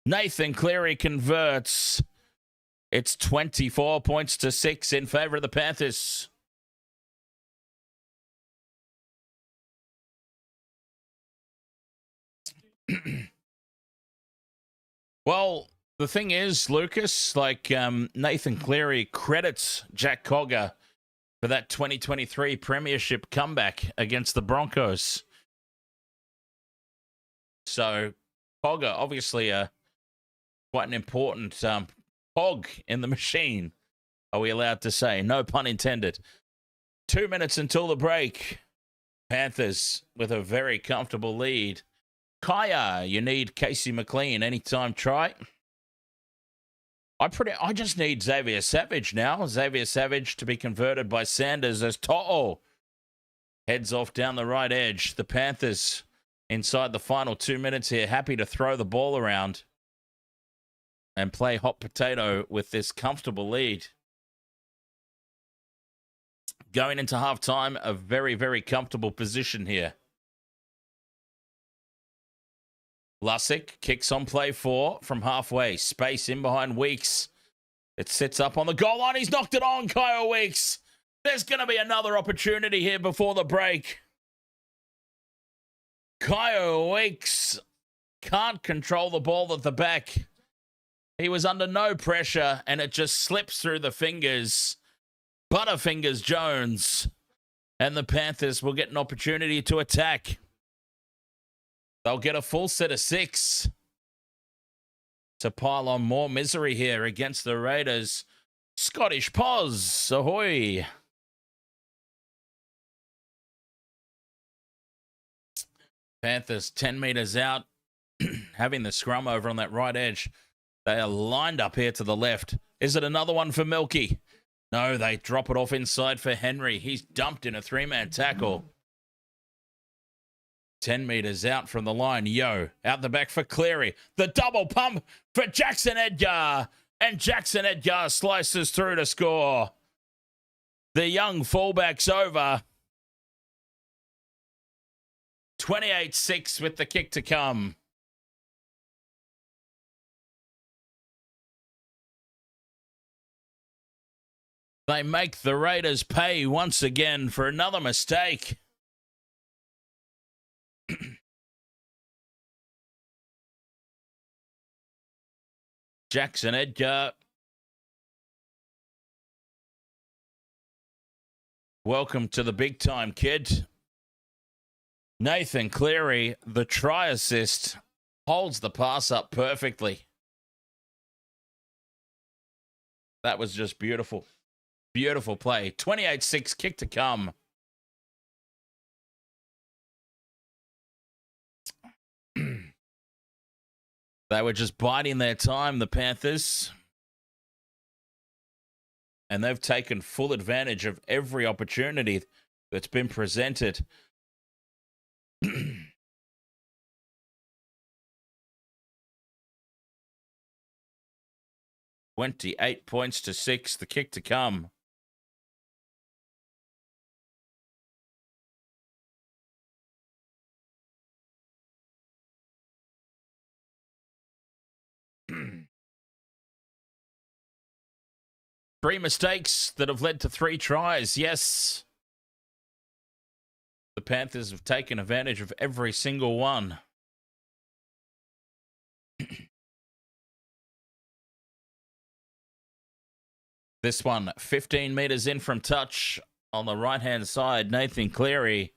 Nathan Cleary converts. It's 24 points to 6 in favor of the Panthers. Well, the thing is, Lucas, like Nathan Cleary credits Jack Cogger for that 2023 premiership comeback against the Broncos. So, Cogger, obviously quite an important cog in the machine, are we allowed to say? No pun intended. 2 minutes until the break. Panthers with a very comfortable lead. Kaya, you need Casey McLean anytime try. I just need Xavier Savage now. Xavier Savage to be converted by Sanders as To'o heads off down the right edge. The Panthers inside the final 2 minutes here, happy to throw the ball around and play hot potato with this comfortable lead. Going into halftime, a very, very comfortable position here. Lussick kicks on play 4 from halfway. Space in behind Weeks. It sits up on the goal line. He's knocked it on, Kyle Weeks. There's going to be another opportunity here before the break. Kyle Weeks can't control the ball at the back. He was under no pressure, and it just slips through the fingers. Butterfingers Jones. And the Panthers will get an opportunity to attack. They'll get a full set of 6 to pile on more misery here against the Raiders. Scottish Pos, ahoy. Panthers 10 metres out, having the scrum over on that right edge. They are lined up here to the left. Is it another one for Milky? No, they drop it off inside for Henry. He's dumped in a 3-man tackle. 10 metres out from the line. Yo, out the back for Cleary. The double pump for Jackson Edgar. And Jackson Edgar slices through to score. The young fullback's over. 28-6 with the kick to come. They make the Raiders pay once again for another mistake. Jackson Edgar. Welcome to the big time, kid. Nathan Cleary, the try assist, holds the pass up perfectly. That was just beautiful. Beautiful play. 28-6, kick to come. They were just biding their time, the Panthers. And they've taken full advantage of every opportunity that's been presented. 28 points to 6, the kick to come. Three mistakes that have led to 3 tries. Yes. The Panthers have taken advantage of every single one. This one, 15 metres in from touch on the right-hand side. Nathan Cleary.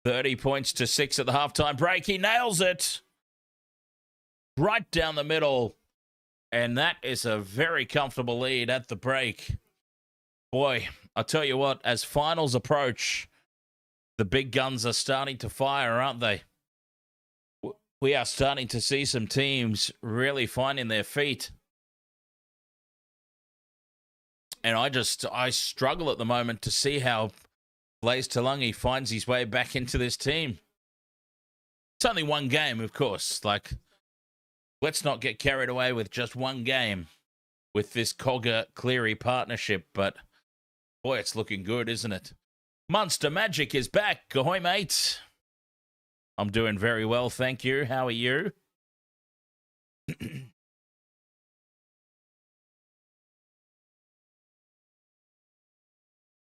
30 points to 6 at the halftime break. He nails it. Right down the middle. And that is a very comfortable lead at the break. Boy, I'll tell you what, as finals approach, the big guns are starting to fire, aren't they? We are starting to see some teams really finding their feet. And I struggle at the moment to see how Blaze Talangi finds his way back into this team. It's only one game, of course. Like, let's not get carried away with just one game with this Cogger-Cleary partnership. But, boy, it's looking good, isn't it? Monster Magic is back. Ahoy, mate. I'm doing very well, thank you. How are you?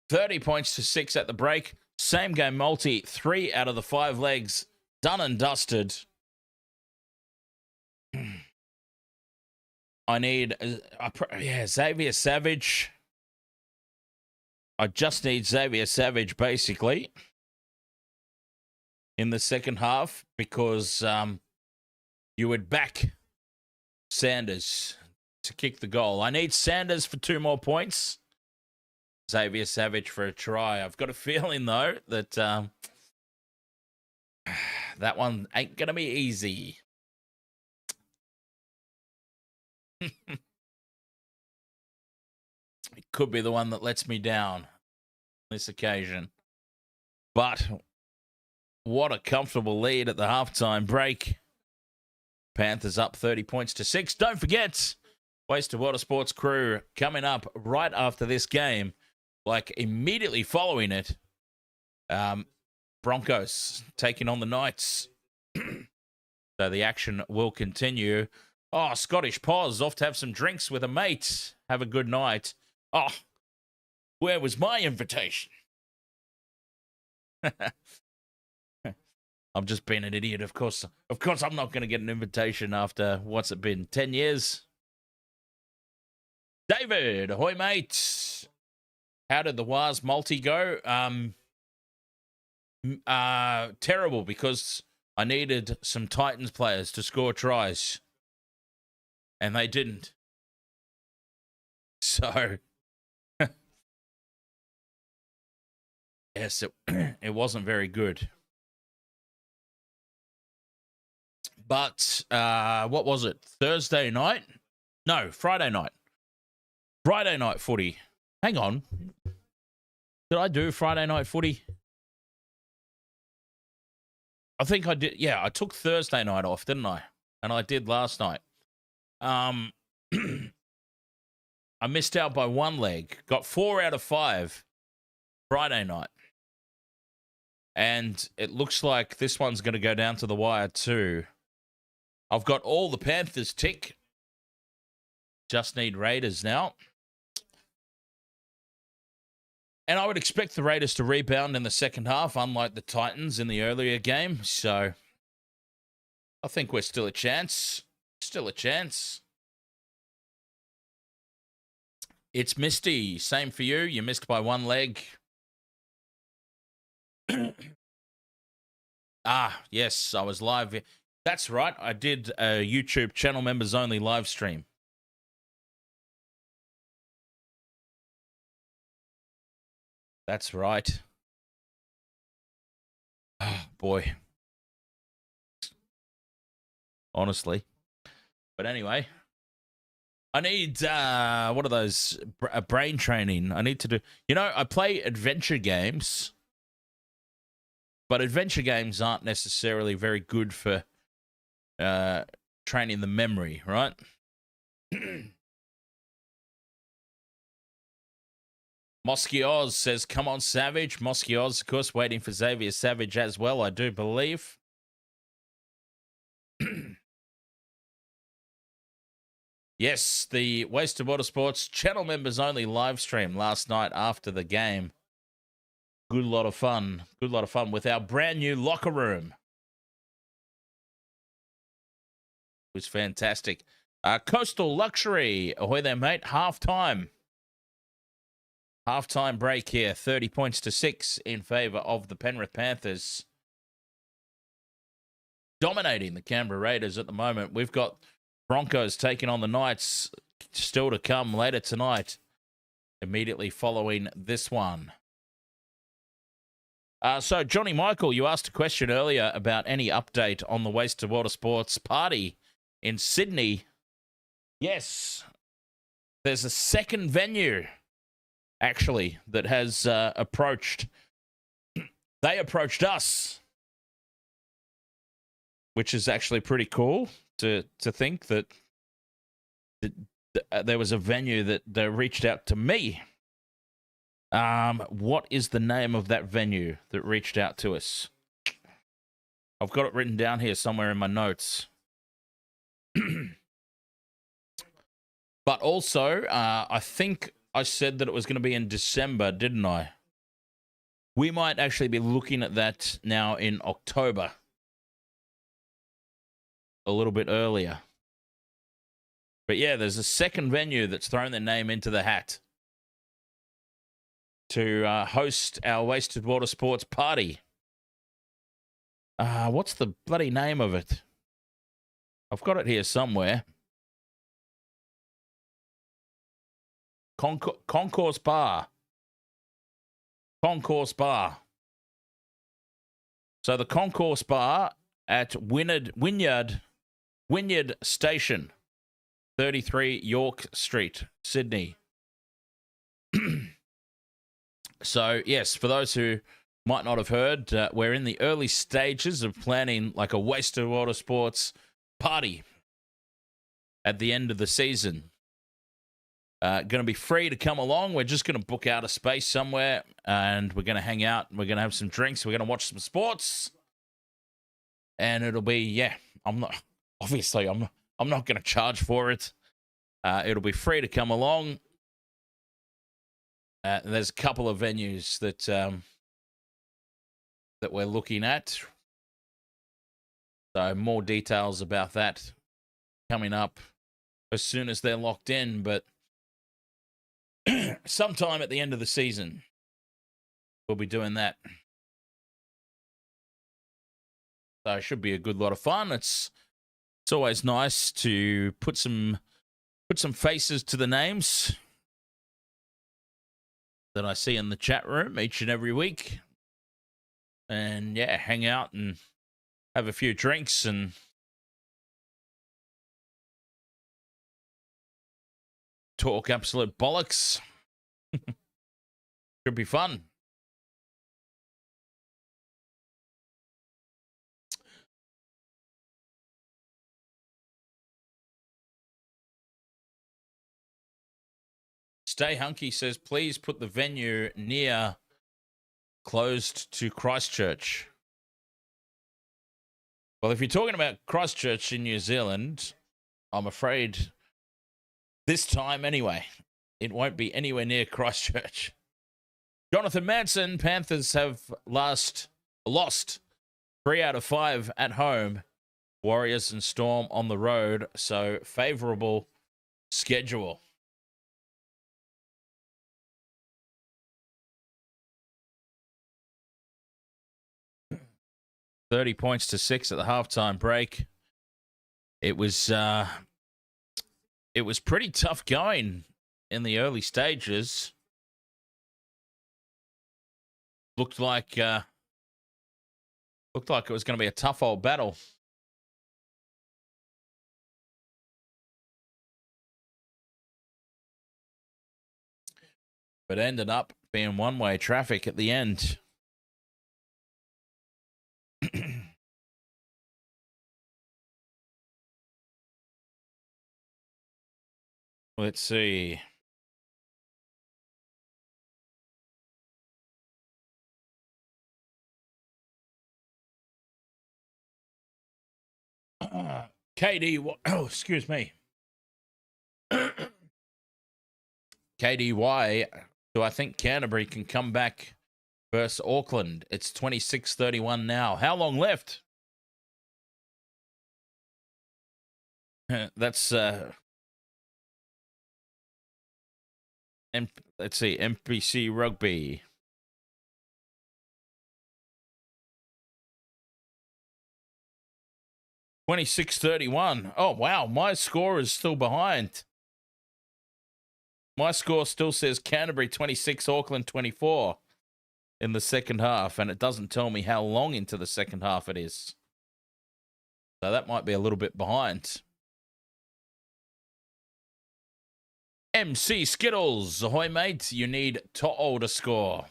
30 points to 6 at the break. Same game multi. 3 out of the 5 legs. Done and dusted. I need... Xavier Savage. I just need Xavier Savage, basically, in the second half, because you would back Sanders to kick the goal. I need Sanders for 2 more points. Xavier Savage for a try. I've got a feeling, though, that that one ain't going to be easy. It could be the one that lets me down this occasion. But what a comfortable lead at the halftime break. Panthers up 30 points to 6. Don't forget, Waste of Water Sports crew coming up right after this game. Like, immediately following it, Broncos taking on the Knights. So the action will continue. Oh, Scottish Pos off to have some drinks with a mate. Have a good night. Oh, where was my invitation? I'm just being an idiot, of course. Of course, I'm not going to get an invitation after, what's it been, 10 years? David, ahoy, mate. How did the Waz multi go? Terrible, because I needed some Titans players to score tries, and they didn't. So, yes, it wasn't very good. But what was it? Thursday night? No, Friday night. Friday night footy. Hang on. Did I do Friday night footy? I think I did. Yeah, I took Thursday night off, didn't I? And I did last night. I missed out by one leg. Got 4 out of 5 Friday night. And it looks like this one's going to go down to the wire too. I've got all the Panthers tick. Just need Raiders now. And I would expect the Raiders to rebound in the second half, unlike the Titans in the earlier game. So I think we're still a chance. Still a chance. It's Misty. Same for you. You missed by one leg. Yes, I was live. That's right. I did a YouTube channel members only live stream. That's right. Oh, boy. Honestly. But anyway, I need, what are those? Brain training. I need to do, I play adventure games, but adventure games aren't necessarily very good for training the memory, right? Mosky Oz says, come on, Savage. Mosky Oz, of course, waiting for Xavier Savage as well, I do believe. Yes, the Wasted Water Sports channel members only live stream last night after the game. Good lot of fun. Good lot of fun with our brand new locker room. It was fantastic. Coastal Luxury. Ahoy there, mate. Halftime. Halftime break here. 30 points to 6 in favour of the Penrith Panthers. Dominating the Canberra Raiders at the moment. We've got Broncos taking on the Knights still to come later tonight, immediately following this one. So, Johnny Michael, you asked a question earlier about any update on the Wasted Water Sports party in Sydney. Yes, there's a second venue, actually, that has approached. They approached us, which is actually pretty cool to think that there was a venue that reached out to me. What is the name of that venue that reached out to us? I've got it written down here somewhere in my notes. But also, I think I said that it was going to be in December, didn't I? We might actually be looking at that now in October. A little bit earlier. But yeah, there's a second venue that's thrown their name into the hat to host our Wasted Water Sports party. What's the bloody name of it? I've got it here somewhere. Concourse Bar. Concourse Bar. So the Concourse Bar at Wynyard Station, 33 York Street, Sydney. So, yes, for those who might not have heard, we're in the early stages of planning like a Wasted Water Sports party at the end of the season. Going to be free to come along. We're just going to book out a space somewhere and we're going to hang out. We're going to have some drinks. We're going to watch some sports. And it'll be, I'm not going to charge for it. It'll be free to come along. There's a couple of venues that we're looking at. So more details about that coming up as soon as they're locked in. But sometime at the end of the season, we'll be doing that. So it should be a good lot of fun. It's always nice to put some faces to the names that I see in the chat room each and every week. And yeah, hang out and have a few drinks and talk absolute bollocks. Should be fun. Stay Hunky says, please put the venue near closed to Christchurch. Well, if you're talking about Christchurch in New Zealand, I'm afraid this time anyway, it won't be anywhere near Christchurch. Jonathan Manson, Panthers have lost 3 out of 5 at home. Warriors and Storm on the road, so favourable schedule. $30 points to 6 at the halftime break. It was pretty tough going in the early stages. Looked like it was going to be a tough old battle. But ended up being one-way traffic at the end. Let's see. KD, oh, excuse me. KDY, do I think Canterbury can come back versus Auckland? It's 26-31 now. How long left? That's let's see, MPC Rugby. $26-31. Oh, wow. My score is still behind. My score still says Canterbury 26, Auckland 24 in the second half, and it doesn't tell me how long into the second half it is. So that might be a little bit behind. MC Skittles. Ahoy, mate. You need To'o to score.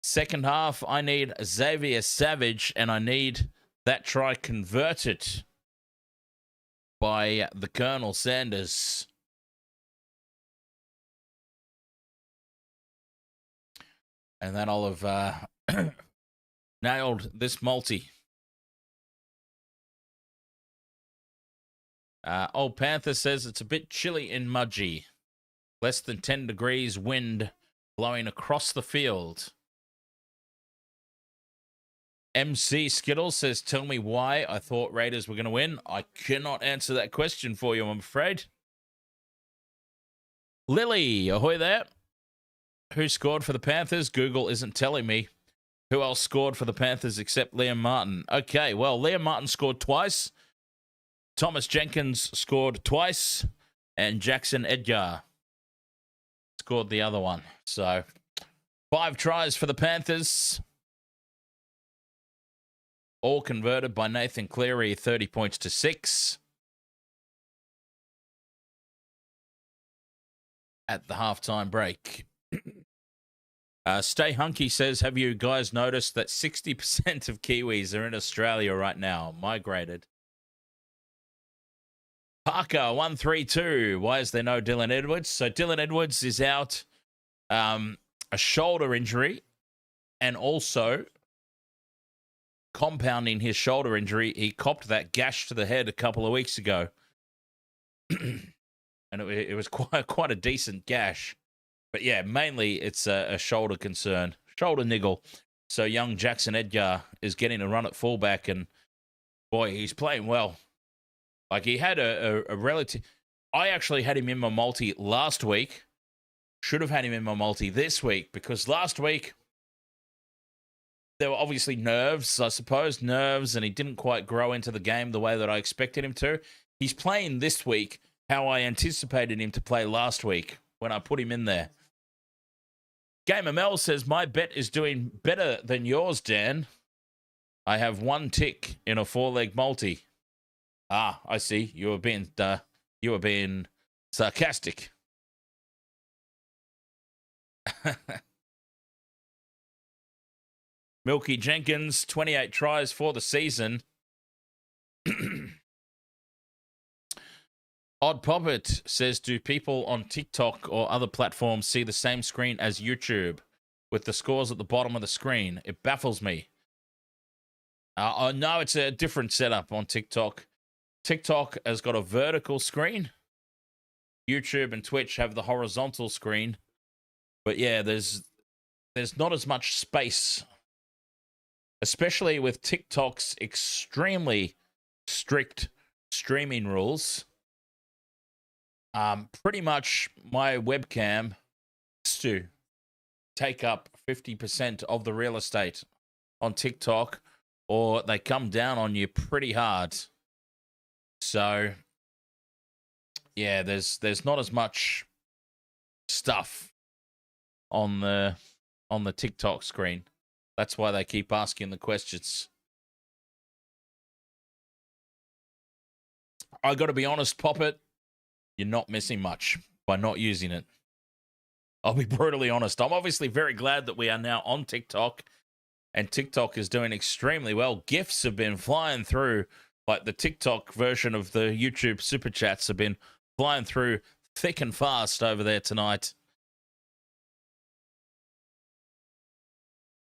Second half, I need Xavier Savage, and I need that try converted by the Colonel Sanders. And then I'll have nailed this multi. Old Panther says it's a bit chilly in Mudgee. Less than 10 degrees, wind blowing across the field. MC Skittles says, tell me why I thought Raiders were going to win. I cannot answer that question for you, I'm afraid. Lily, ahoy there. Who scored for the Panthers? Google isn't telling me. Who else scored for the Panthers except Liam Martin? Okay, well, Liam Martin scored twice. Thomas Jenkins scored twice. And Jackson Edgar scored the other one. So, 5 tries for the Panthers. All converted by Nathan Cleary, 30 points to 6. At the halftime break. Stay Hunky says, have you guys noticed that 60% of Kiwis are in Australia right now, migrated? Parker, 132. Why is there no Dylan Edwards? So Dylan Edwards is out, a shoulder injury, and also compounding his shoulder injury, he copped that gash to the head a couple of weeks ago. And it was quite a decent gash. But yeah, mainly it's a shoulder concern, shoulder niggle. So young Jackson Edgar is getting a run at fullback, and boy, he's playing well. Like, he had a relative... I actually had him in my multi last week. Should have had him in my multi this week, because last week there were obviously nerves, I suppose, and he didn't quite grow into the game the way that I expected him to. He's playing this week how I anticipated him to play last week when I put him in there. Gamer Mel says, my bet is doing better than yours, Dan. I have 1 tick in a 4-leg multi. Ah, I see. You were being sarcastic. Milky Jenkins, 28 tries for the season. Odd Poppet says, do people on TikTok or other platforms see the same screen as YouTube with the scores at the bottom of the screen? It baffles me. No, it's a different setup on TikTok. TikTok has got a vertical screen. YouTube and Twitch have the horizontal screen. But yeah, there's not as much space, especially with TikTok's extremely strict streaming rules. Pretty much my webcam has to take up 50% of the real estate on TikTok, or they come down on you pretty hard. So yeah, there's not as much stuff on the TikTok screen. That's why they keep asking the questions. I got to be honest, Poppet, you're not missing much by not using it. I'll be brutally honest. I'm obviously very glad that we are now on TikTok, and TikTok is doing extremely well. GIFs have been flying through, like the TikTok version of the YouTube Super Chats have been flying through thick and fast over there tonight.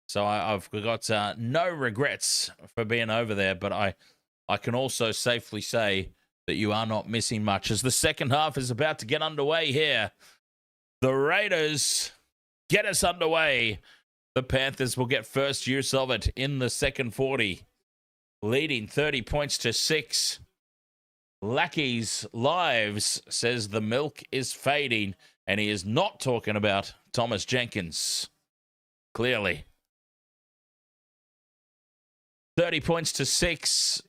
So I've got no regrets for being over there, but I can also safely say that you are not missing much as the second half is about to get underway here. The Raiders get us underway. The Panthers will get first use of it in the second 40, leading 30 points to 6. Lackey's Lives says the milk is fading, and he is not talking about Thomas Jenkins. Clearly. 30 points to 6.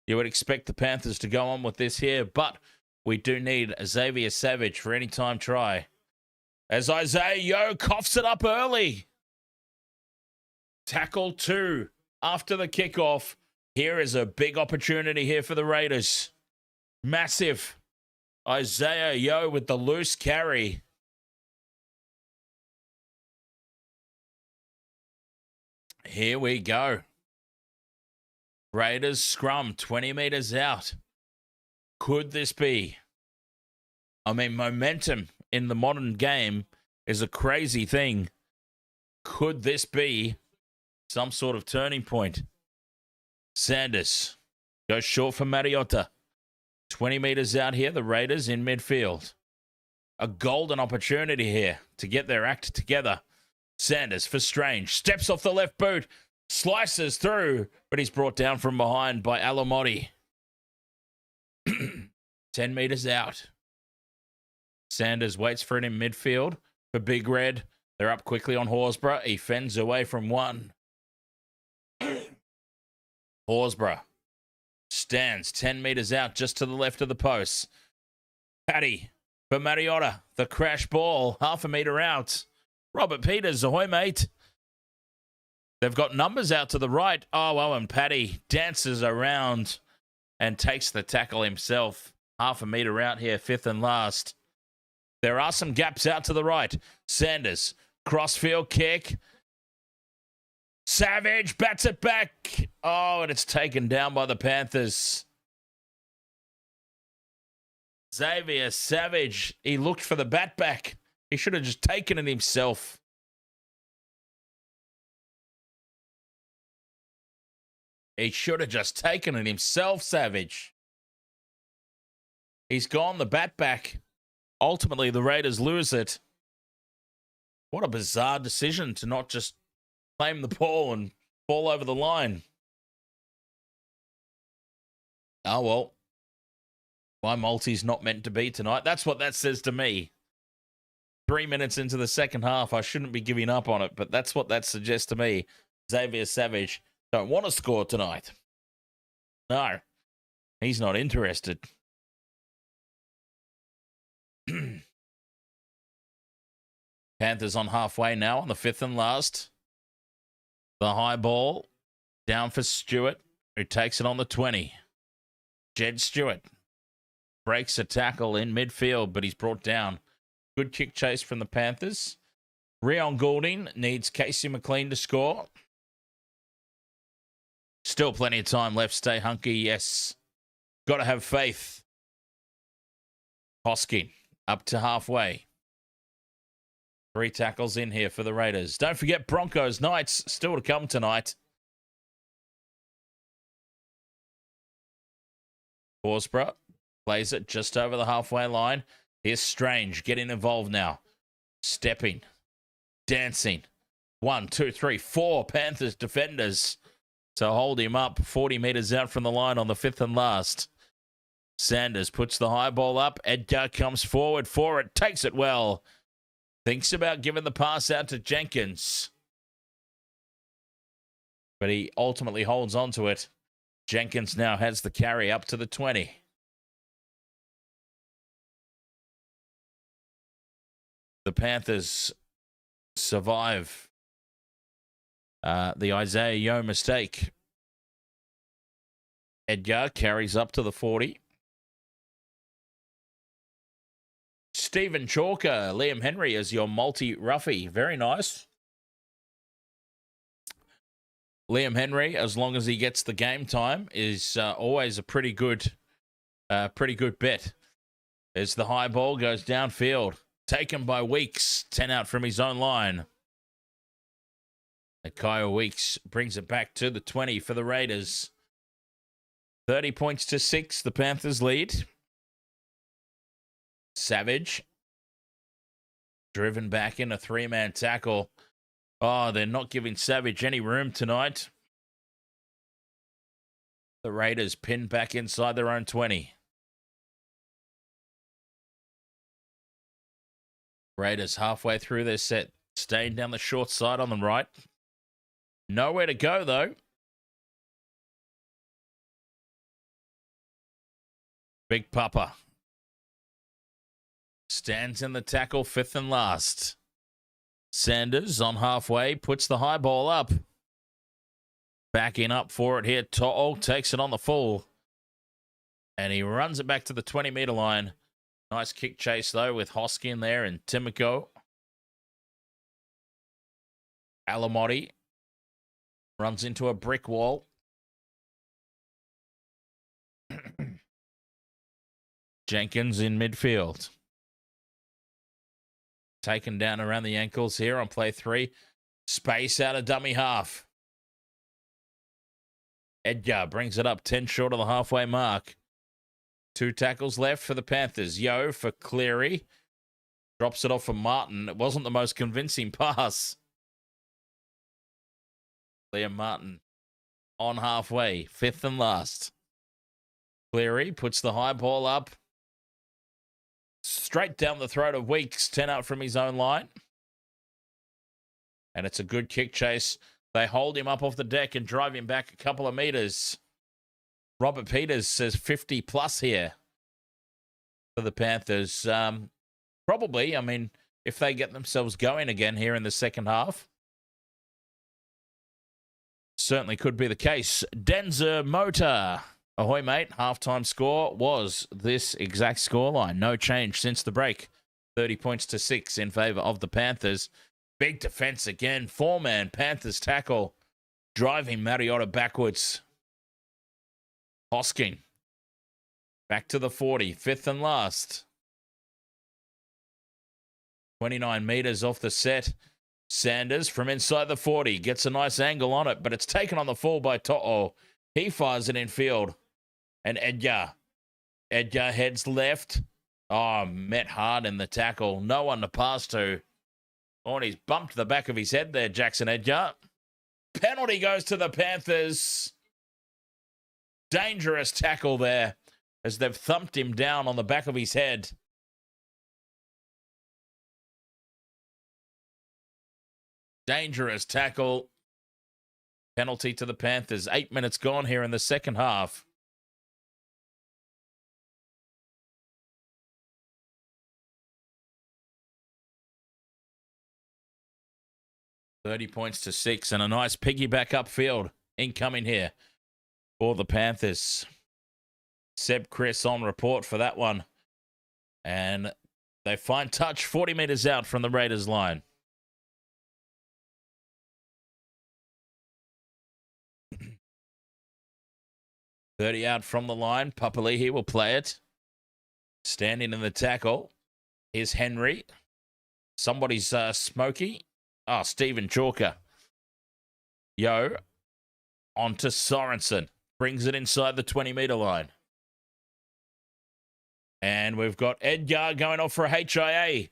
You would expect the Panthers to go on with this here, but we do need Xavier Savage for any time try. As Isaiah Yeo coughs it up early. Tackle 2 after the kickoff. Here is a big opportunity here for the Raiders. Massive. Isaiah Yeo with the loose carry. Here we go. Raiders scrum 20 meters out. Could this be? I mean, momentum in the modern game is a crazy thing. Could this be some sort of turning point? Sanders goes short for Mariota. 20 meters out here, the Raiders in midfield. A golden opportunity here to get their act together. Sanders for Strange. Steps off the left boot. Slices through, but he's brought down from behind by Alamotti. 10 meters out. Sanders waits for it in midfield for Big Red. They're up quickly on Horsburgh. He fends away from one. Horsburgh stands 10 meters out just to the left of the post. Paddy for Mariota. The crash ball, half a meter out. Robert Peters, ahoy, mate. They've got numbers out to the right. Oh, and Paddy dances around and takes the tackle himself. Half a meter out here, fifth and last. There are some gaps out to the right. Sanders, crossfield kick. Savage bats it back. Oh, and it's taken down by the Panthers. Xavier Savage, he looked for the bat back. He should have just taken it himself. He should have just taken it himself, Savage. He's gone the bat back. Ultimately, the Raiders lose it. What a bizarre decision to not just claim the ball and fall over the line. Oh, well. My multi's not meant to be tonight. That's what that says to me. 3 minutes into the second half, I shouldn't be giving up on it, but that's what that suggests to me. Xavier Savage don't want to score tonight. No, he's not interested. Panthers on halfway now on the 5th and last. The high ball down for Stuart, who takes it on the 20. Jed Stuart breaks a tackle in midfield, but he's brought down. Good kick chase from the Panthers. Rion Goulding needs Casey McLean to score. Still plenty of time left. Stay hunky, yes. Got to have faith. Hosking up to halfway. 3 tackles in here for the Raiders. Don't forget Broncos Knights still to come tonight. Horsburgh plays it just over the halfway line. Here's Strange getting involved now. Stepping. Dancing. 1, 2, 3, 4 Panthers defenders to hold him up 40 metres out from the line on the 5th and last. Sanders puts the high ball up. Edgar comes forward for it. Takes it well. Thinks about giving the pass out to Jenkins. But he ultimately holds on to it. Jenkins now has the carry up to the 20. The Panthers survive the Isaiah Yeo mistake. Edgar carries up to the 40. Stephen Chalker, Liam Henry as your multi-roughie. Very nice. Liam Henry, as long as he gets the game time, is always a pretty good bet. As the high ball goes downfield. Taken by Weeks. 10 out from his own line. And Kyle Weeks brings it back to the 20 for the Raiders. 30 points to 6. The Panthers lead. Savage. Driven back in a 3-man tackle. Oh, they're not giving Savage any room tonight. The Raiders pinned back inside their own 20. Raiders halfway through their set. Staying down the short side on the right. Nowhere to go, though. Big Papa stands in the tackle, 5th and last. Sanders on halfway, puts the high ball up. Backing up for it here. To'o takes it on the full. And he runs it back to the 20-meter line. Nice kick chase, though, with Hoskin there and Timoko. Alamotti runs into a brick wall. Jenkins in midfield. Taken down around the ankles here on play 3. Space out of dummy half. Edgar brings it up 10 short of the halfway mark. 2 tackles left for the Panthers. Yo for Cleary. Drops it off for Martin. It wasn't the most convincing pass. Liam Martin on halfway. 5th and last. Cleary puts the high ball up. Straight down the throat of Weeks. 10 out from his own line. And it's a good kick chase. They hold him up off the deck and drive him back a couple of meters. Robert Peters says 50 plus here for the Panthers. Probably, I mean, if they get themselves going again here in the second half. Certainly could be the case. Denzer Motor. Ahoy, mate. Halftime score was this exact scoreline. No change since the break. 30 points to 6 in favor of the Panthers. Big defense again. 4-man Panthers tackle. Driving Mariota backwards. Hosking. Back to the 40. 5th and last. 29 meters off the set. Sanders from inside the 40. Gets a nice angle on it, but it's taken on the full by To'o. He fires it in field. And Edgar. Edgar heads left. Oh, met hard in the tackle. No one to pass to. Oh, and he's bumped the back of his head there, Jackson Edgar. Penalty goes to the Panthers. Dangerous tackle there as they've thumped him down on the back of his head. Dangerous tackle. Penalty to the Panthers. 8 minutes gone here in the second half. $30-6 and a nice piggyback upfield incoming here for the Panthers. Seb Chris on report for that one. And they find touch 40 meters out from the Raiders line. $30 out from the line. Papali'i will play it. Standing in the tackle is Henry. Somebody's Smokey. Stephen Chalker. Yo. On to Sorensen. Brings it inside the 20-meter line. And we've got Edgar going off for a HIA.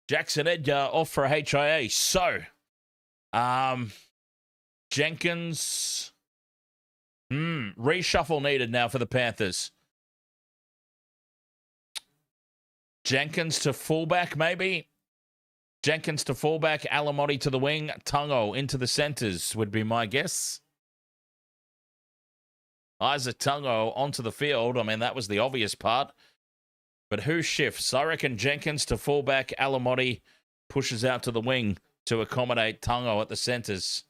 Jackson Edgar off for a HIA. So, Jenkins. Reshuffle needed now for the Panthers. Jenkins to fullback, maybe. Jenkins to fullback, Alamotti to the wing, Tungo into the centres would be my guess. Isaac Tungo onto the field. I mean, that was the obvious part. But who shifts? I reckon Jenkins to fullback, Alamotti pushes out to the wing to accommodate Tungo at the centres.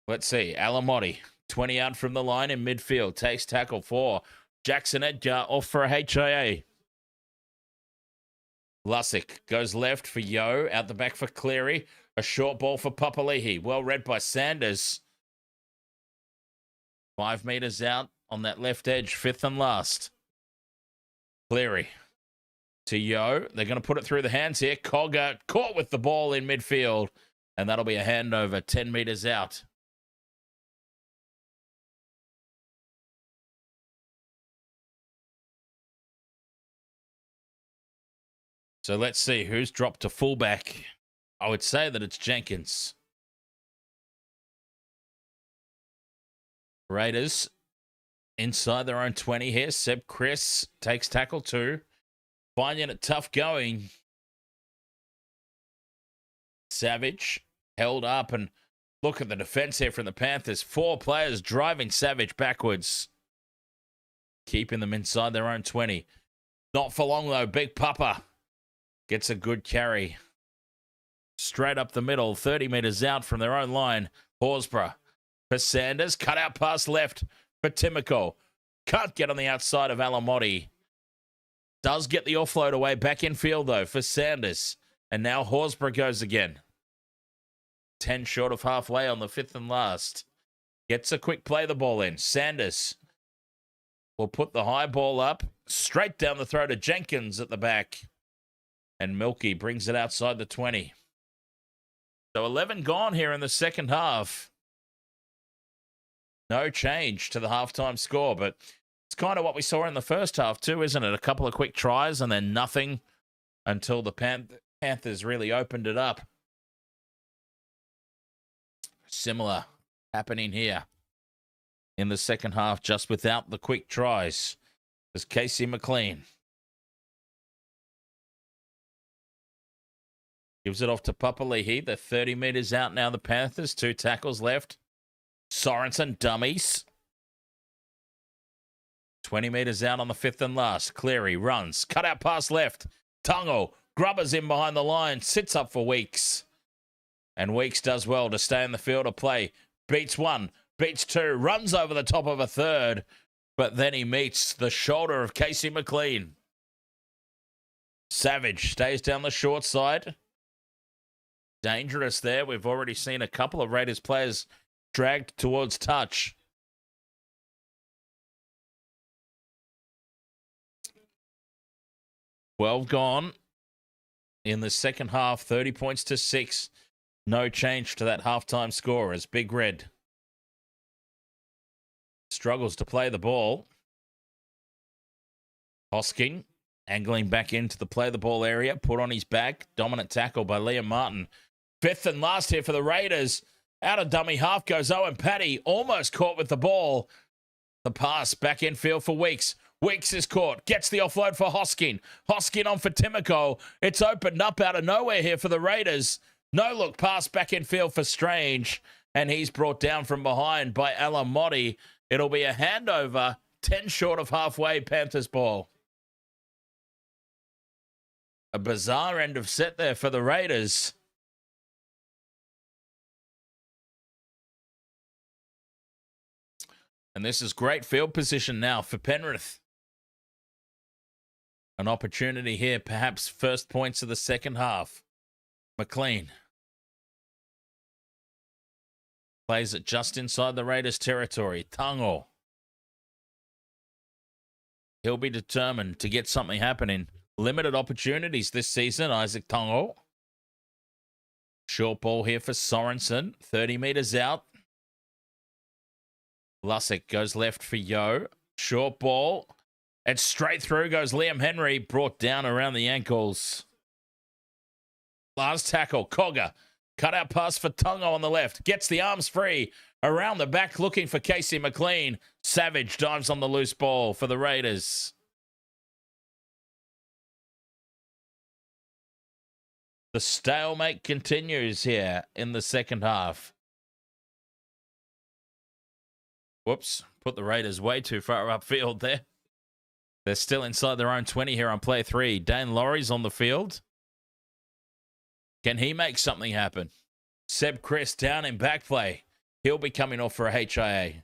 Let's see. Alamotti, 20 out from the line in midfield. Takes tackle 4. Jackson Edgar off for a HIA. Lussick goes left for Yo. Out the back for Cleary. A short ball for Papali'i. Well read by Sanders. 5 meters out on that left edge. 5th and last. Cleary to Yo. They're going to put it through the hands here. Cogger caught with the ball in midfield. And that'll be a handover 10 meters out. So let's see who's dropped to fullback. I would say that it's Jenkins. Raiders inside their own 20 here. Seb Chris takes tackle 2. Finding it tough going. Savage held up, and look at the defense here from the Panthers. 4 players driving Savage backwards. Keeping them inside their own 20. Not for long though. Big Papa gets a good carry. Straight up the middle. 30 meters out from their own line. Horsburgh for Sanders. Cut out pass left for Timoko. Can't get on the outside of Alamotti. Does get the offload away. Back in field, though, for Sanders. And now Horsburgh goes again. 10 short of halfway on the 5th and last. Gets a quick play the ball in. Sanders will put the high ball up. Straight down the throat of Jenkins at the back. And Milky brings it outside the 20. So 11 gone here in the second half. No change to the halftime score, but it's kind of what we saw in the first half too, isn't it? A couple of quick tries and then nothing until the Panthers really opened it up. Similar happening here in the second half, just without the quick tries. There's Casey McLean. Gives it off to Papali'i. They're 30 meters out now, the Panthers. 2 tackles left. Sorensen, dummies. 20 meters out on the 5th and last. Cleary runs. Cut out pass left. Tungo grubbers in behind the line. Sits up for Weeks. And Weeks does well to stay in the field of play. Beats 1. Beats 2. Runs over the top of a 3rd. But then he meets the shoulder of Casey McLean. Savage stays down the short side. Dangerous there. We've already seen a couple of Raiders players dragged towards touch. Well gone in the second half. 30-6. No change to that halftime score as Big Red struggles to play the ball. Hosking angling back into the play the ball area. Put on his back. Dominant tackle by Liam Martin. 5th and last here for the Raiders. Out of dummy half goes Owen Paddy. Almost caught with the ball. The pass back in field for Weeks. Weeks is caught. Gets the offload for Hoskin. Hoskin on for Timoko. It's opened up out of nowhere here for the Raiders. No look pass back in field for Strange, and he's brought down from behind by Alamotti. It'll be a handover, 10 short of halfway, Panthers ball. A bizarre end of set there for the Raiders. And this is great field position now for Penrith. An opportunity here, perhaps first points of the second half. McLean plays it just inside the Raiders' territory. Tungo. He'll be determined to get something happening. Limited opportunities this season, Isaac Tungo. Short ball here for Sorensen. 30 metres out. Lussick goes left for Yo. Short ball. And straight through goes Liam Henry, brought down around the ankles. Last tackle, Cogger. Cut out pass for Tungo on the left. Gets the arms free. Around the back looking for Casey McLean. Savage dives on the loose ball for the Raiders. The stalemate continues here in the second half. Whoops, put the Raiders way too far upfield there. They're still inside their own 20 here on play 3. Dane Laurie's on the field. Can he make something happen? Seb Chris down in back play. He'll be coming off for a HIA.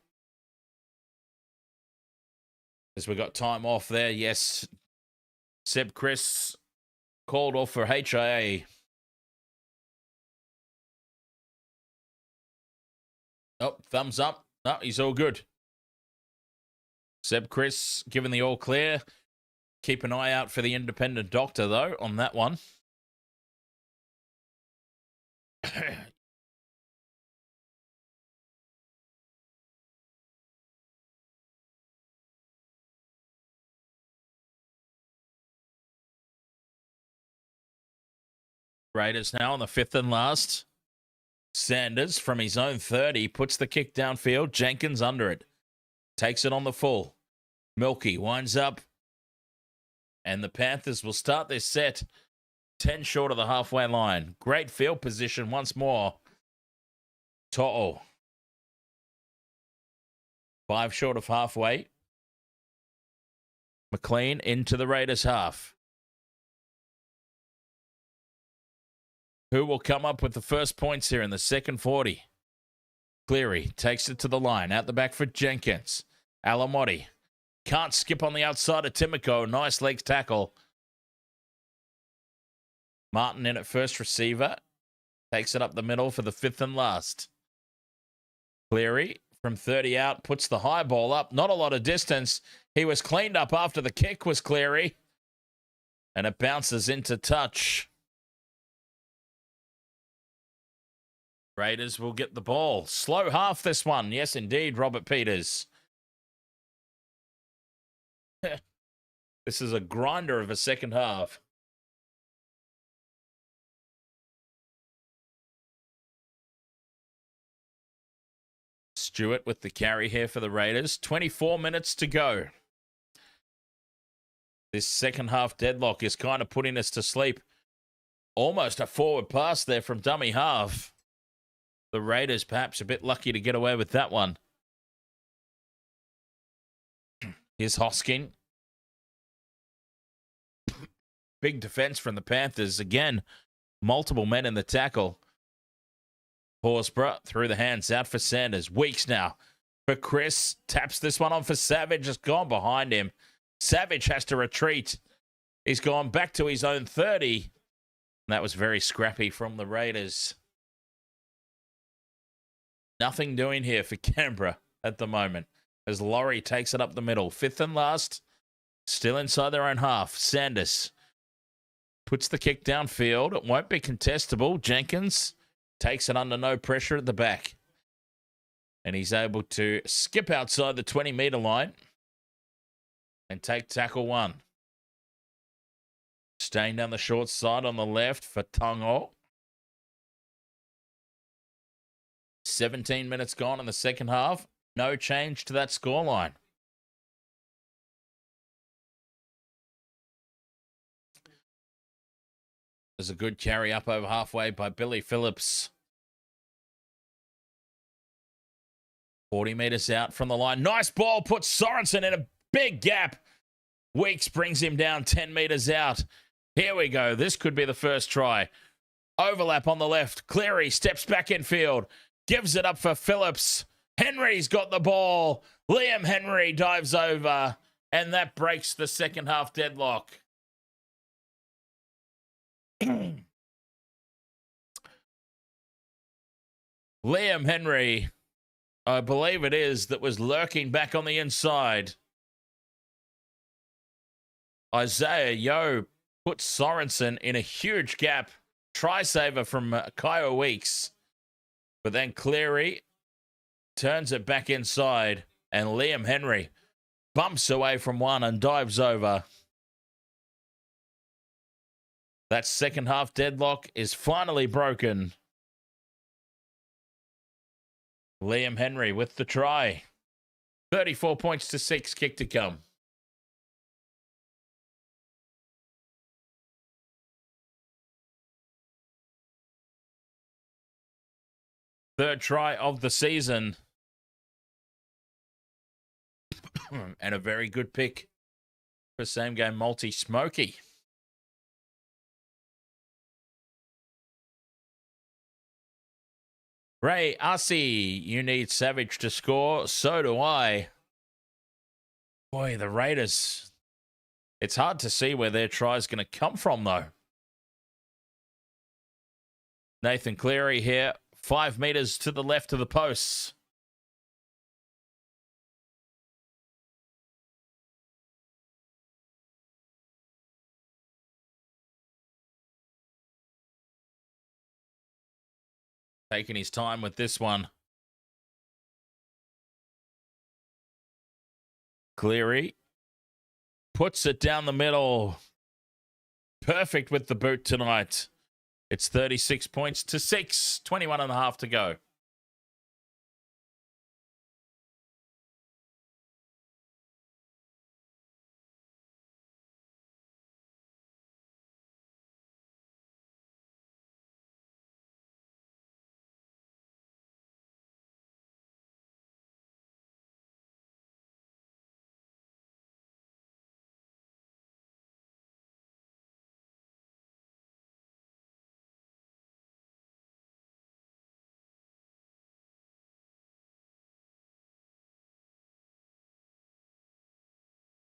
As we got time off there, yes. Seb Chris called off for HIA. Oh, thumbs up. No, he's all good. Seb Chris given the all clear. Keep an eye out for the independent doctor, though, on that one. Raiders now on the fifth and last. Sanders from his own 30 puts the kick downfield. Jenkins under it. Takes it on the full. Milky winds up. And the Panthers will start this set 10 short of the halfway line. Great field position once more. To'o. 5 short of halfway. McLean into the Raiders half. Who will come up with the first points here in the second 40? Cleary takes it to the line. Out the back for Jenkins. Alamotti. Can't skip on the outside of Timoko. Nice legs tackle. Martin in at first receiver. Takes it up the middle for the fifth and last. Cleary from 30 out. Puts the high ball up. Not a lot of distance. He was cleaned up after the kick was Cleary. And it bounces into touch. Raiders will get the ball. Slow half this one. Yes, indeed, Robert Peters. This is a grinder of a second half. Stuart with the carry here for the Raiders. 24 minutes to go. This second half deadlock is kind of putting us to sleep. Almost a forward pass there from dummy half. The Raiders perhaps a bit lucky to get away with that one. Here's Hosking. Big defense from the Panthers. Again, multiple men in the tackle. Horsburgh through the hands out for Sanders. Weeks now for Chris. Taps this one on for Savage. Has gone behind him. Savage has to retreat. He's gone back to his own 30. That was very scrappy from the Raiders. Nothing doing here for Canberra at the moment as Laurie takes it up the middle. Fifth and last. Still inside their own half. Sanders puts the kick downfield. It won't be contestable. Jenkins takes it under no pressure at the back. And he's able to skip outside the 20-meter line and take tackle one. Staying down the short side on the left for Tungo. 17 minutes gone in the second half. No change to that scoreline. There's a good carry up over halfway by Billy Phillips. 40 metres out from the line. Nice ball. Puts Sorensen in a big gap. Weeks brings him down 10 metres out. Here we go. This could be the first try. Overlap on the left. Cleary steps back in field. Gives it up for Phillips. Henry's got the ball. Liam Henry dives over. And that breaks the second half deadlock. Liam Henry, I believe it is, that was lurking back on the inside. Isaiah Yeo puts Sorensen in a huge gap. Try saver from Kyle Weeks. But then Cleary turns it back inside. And Liam Henry bumps away from one and dives over. That second half deadlock is finally broken. Liam Henry with the try. 34 points to 6, kick to come. Third try of the season. And a very good pick for same game multi Smokey. Ray Ussie, you need Savage to score. So do I. Boy, the Raiders. It's hard to see where their try is going to come from, though. Nathan Cleary here. 5 metres to the left of the posts. Taking his time with this one. Cleary puts it down the middle. Perfect with the boot tonight. It's 36 points to 6. 21 and a half to go.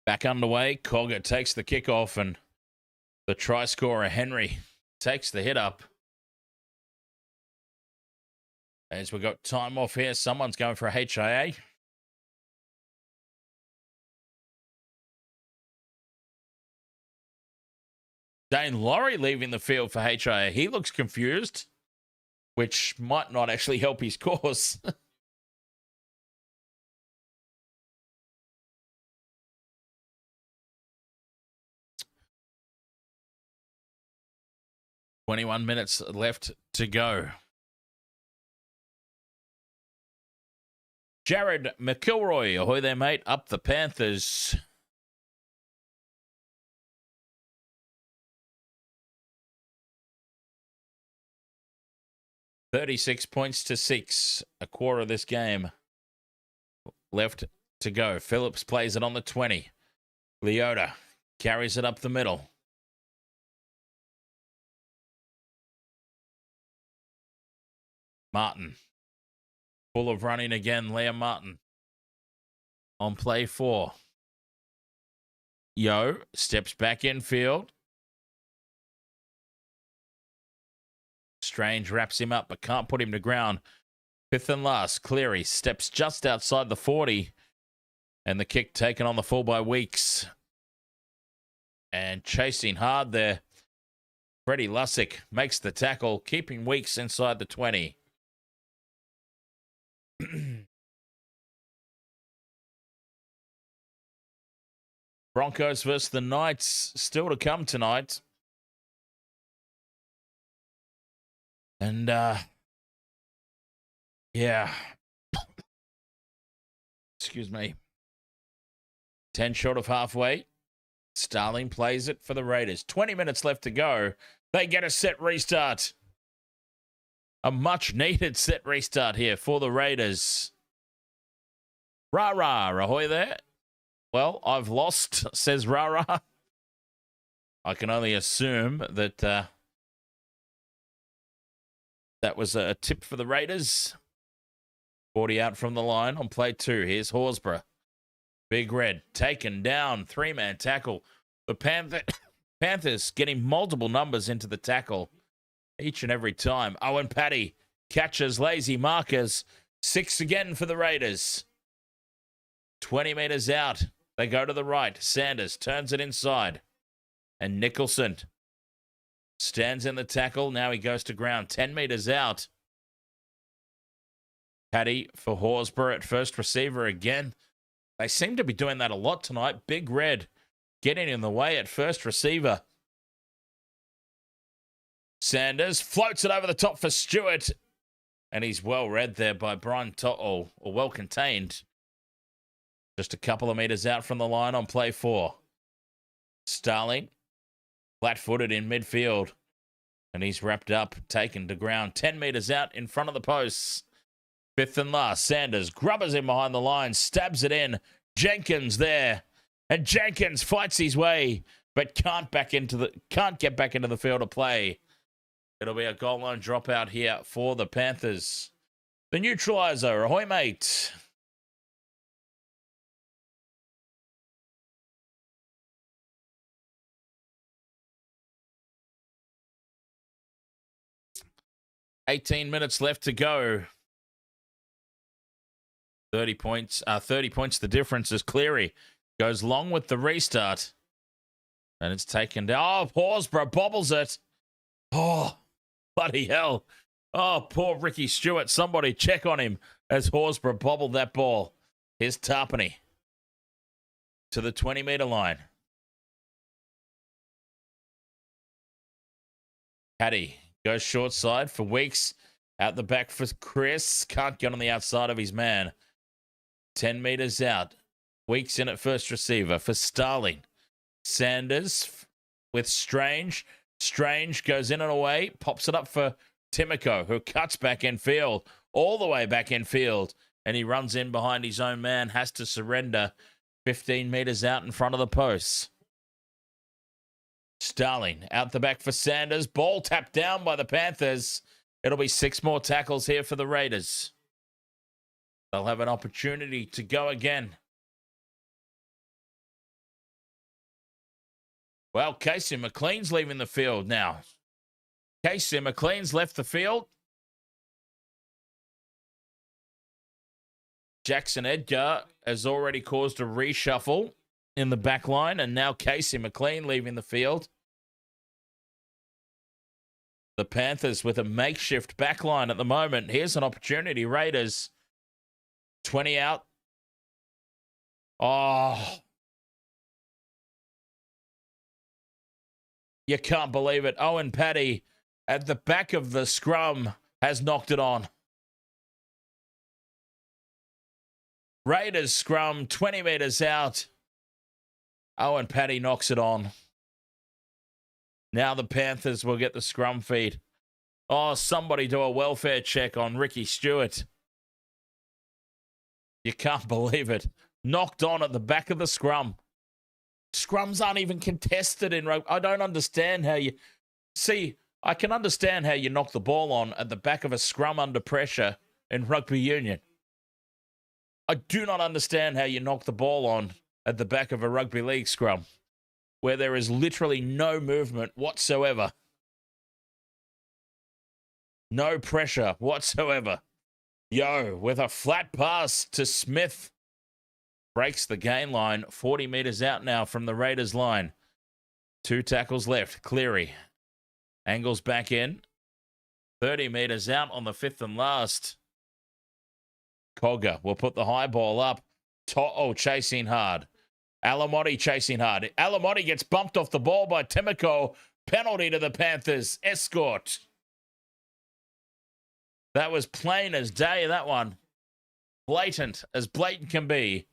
Back underway. Cogger takes the kickoff and the try scorer, Henry, takes the hit up. As we've got time off here, someone's going for a HIA. Dane Laurie leaving the field for HIA. He looks confused, which might not actually help his cause. 21 minutes left to go. Jared McIlroy, ahoy there, mate. Up the Panthers. $36 points to 6. A quarter of this game left to go. Phillips plays it on the 20. Leota carries it up the middle. Martin. Full of running again, Liam Martin. On play 4. Yo steps back in field. Strange wraps him up but can't put him to ground. Fifth and last, Cleary steps just outside the 40. And the kick taken on the full by Weeks. And chasing hard there. Freddie Lussick makes the tackle, keeping Weeks inside the 20. Broncos versus the Knights still to come tonight. And, yeah. Excuse me. 10 short of halfway. Starling plays it for the Raiders. 20 minutes left to go. They get a set restart. A much-needed set restart here for the Raiders. Rah-rah, ahoy there. Well, I've lost, says Rah-rah. I can only assume that that was a tip for the Raiders. 40 out from the line on play 2. Here's Horsburgh. Big Red taken down. 3-man tackle. The Panthers getting multiple numbers into the tackle each and every time. Owen Paddy catches lazy markers. 6 again for the Raiders. 20 metres out. They go to the right. Sanders turns it inside. And Nicholson stands in the tackle. Now he goes to ground. 10 metres out. Paddy for Horsburgh at first receiver again. They seem to be doing that a lot tonight. Big Red getting in the way at first receiver. Sanders floats it over the top for Stuart. And he's well read there by Brian or well contained. Just a couple of metres out from the line on play 4. Starling, flat-footed in midfield. And he's wrapped up, taken to ground. 10 metres out in front of the posts. 5th and last. Sanders grubbers in behind the line, stabs it in. Jenkins there. And Jenkins fights his way, but can't get back into the field of play. It'll be a goal line dropout here for the Panthers. The neutraliser, ahoy mate. $18 minutes left to go. 30 points the difference as Cleary goes long with the restart. And it's taken down. Oh, Horsburgh bobbles it. Oh, bloody hell. Oh, poor Ricky Stuart. Somebody check on him as Horsburgh bobbled that ball. Here's Tarpany to the 20-metre line. Paddy goes short side for Weeks. Out the back for Chris. Can't get on the outside of his man. 10 metres out. Weeks in at first receiver for Starling. Sanders with Strange. Strange goes in and away. Pops it up for Timoko, who cuts back in field. All the way back in field. And he runs in behind his own man. Has to surrender. 15 metres out in front of the posts. Starling out the back for Sanders. Ball tapped down by the Panthers. It'll be 6 more tackles here for the Raiders. They'll have an opportunity to go again. Well, Casey McLean's leaving the field now. Casey McLean's left the field. Jackson Edgar has already caused a reshuffle in the back line, and now Casey McLean leaving the field. The Panthers with a makeshift back line at the moment. Here's an opportunity. Raiders, 20 out. Oh. You can't believe it. Owen Paddy at the back of the scrum has knocked it on. Raiders scrum, 20 metres out. Owen Paddy knocks it on. Now the Panthers will get the scrum feed. Oh, somebody do a welfare check on Ricky Stuart. You can't believe it. Knocked on at the back of the scrum. Scrums aren't even contested in rugby. I don't understand how you... See, I can understand how you knock the ball on at the back of a scrum under pressure in rugby union. I do not understand how you knock the ball on at the back of a rugby league scrum where there is literally no movement whatsoever. No pressure whatsoever. Yo, with a flat pass to Smith. Breaks the gain line. 40 metres out now from the Raiders line. 2 tackles left. Cleary angles back in. 30 metres out on the 5th and last. Cogger will put the high ball up. Chasing hard. Alamotti chasing hard. Alamotti gets bumped off the ball by Timoko. Penalty to the Panthers. Escort. That was plain as day, that one. Blatant as blatant can be.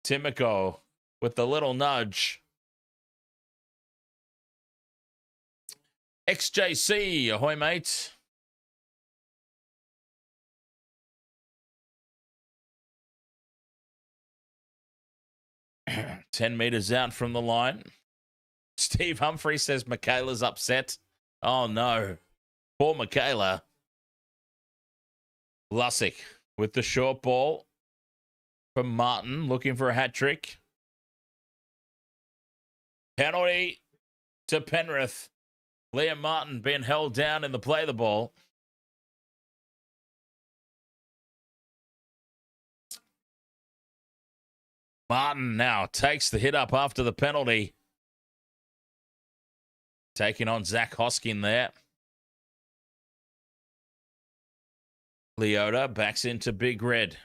Timoko with the little nudge. XJC, ahoy, mate. $10 meters out from the line. Steve Humphrey says Michaela's upset. Oh, no. Poor Michaela. Lussick with the short ball from Martin, looking for a hat trick. Penalty to Penrith. Liam Martin being held down in the play of the ball. Martin now takes the hit up after the penalty. Taking on Zach Hoskin there. Leota backs into Big Red.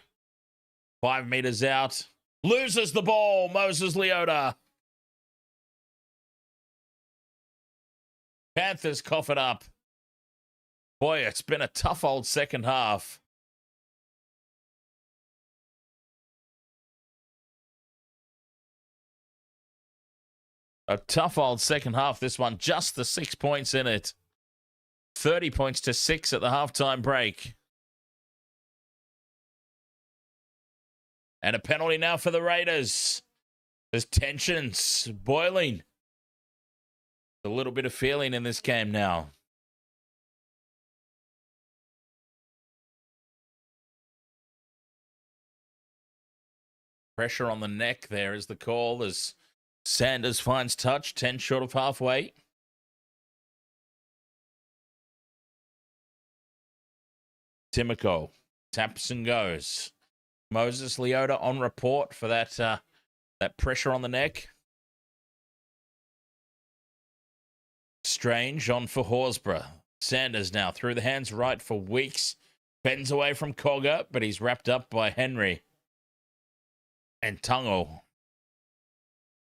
5 meters out. Loses the ball. Moses Leota. Panthers cough it up. Boy, it's been a tough old second half. A tough old second half, this one. Just the 6 points in it. 30 points to 6 at the halftime break. And a penalty now for the Raiders. There's tensions boiling. A little bit of feeling in this game now. Pressure on the neck there is the call as Sanders finds touch, 10 short of halfway. Timoko taps and goes. Moses Leota on report for that pressure on the neck. Strange on for Horsburgh. Sanders now through the hands right for Weeks. Bends away from Cogger, but he's wrapped up by Henry. And Tungo.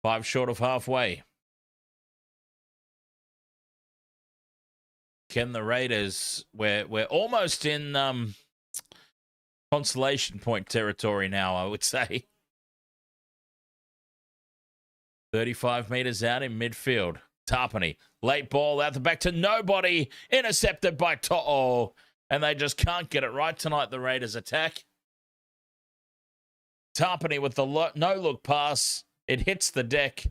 5 short of halfway. Can the Raiders, we're almost in consolation point territory now, I would say. 35 meters out in midfield. Tarpany, late ball out the back to nobody. Intercepted by To'o. And they just can't get it right tonight, the Raiders attack. Tarpany with the no-look pass. It hits the deck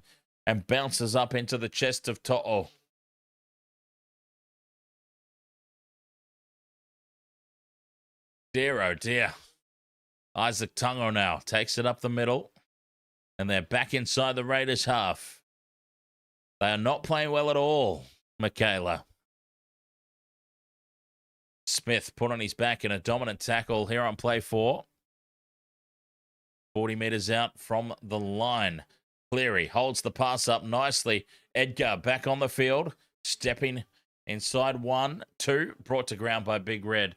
and bounces up into the chest of To'o. Dear, oh dear. Isaac Tungo now takes it up the middle. And they're back inside the Raiders' half. They are not playing well at all, Michaela. Smith put on his back in a dominant tackle here on play 4. 40 meters out from the line. Cleary holds the pass up nicely. Edgar back on the field. Stepping inside 1, 2. Brought to ground by Big Red.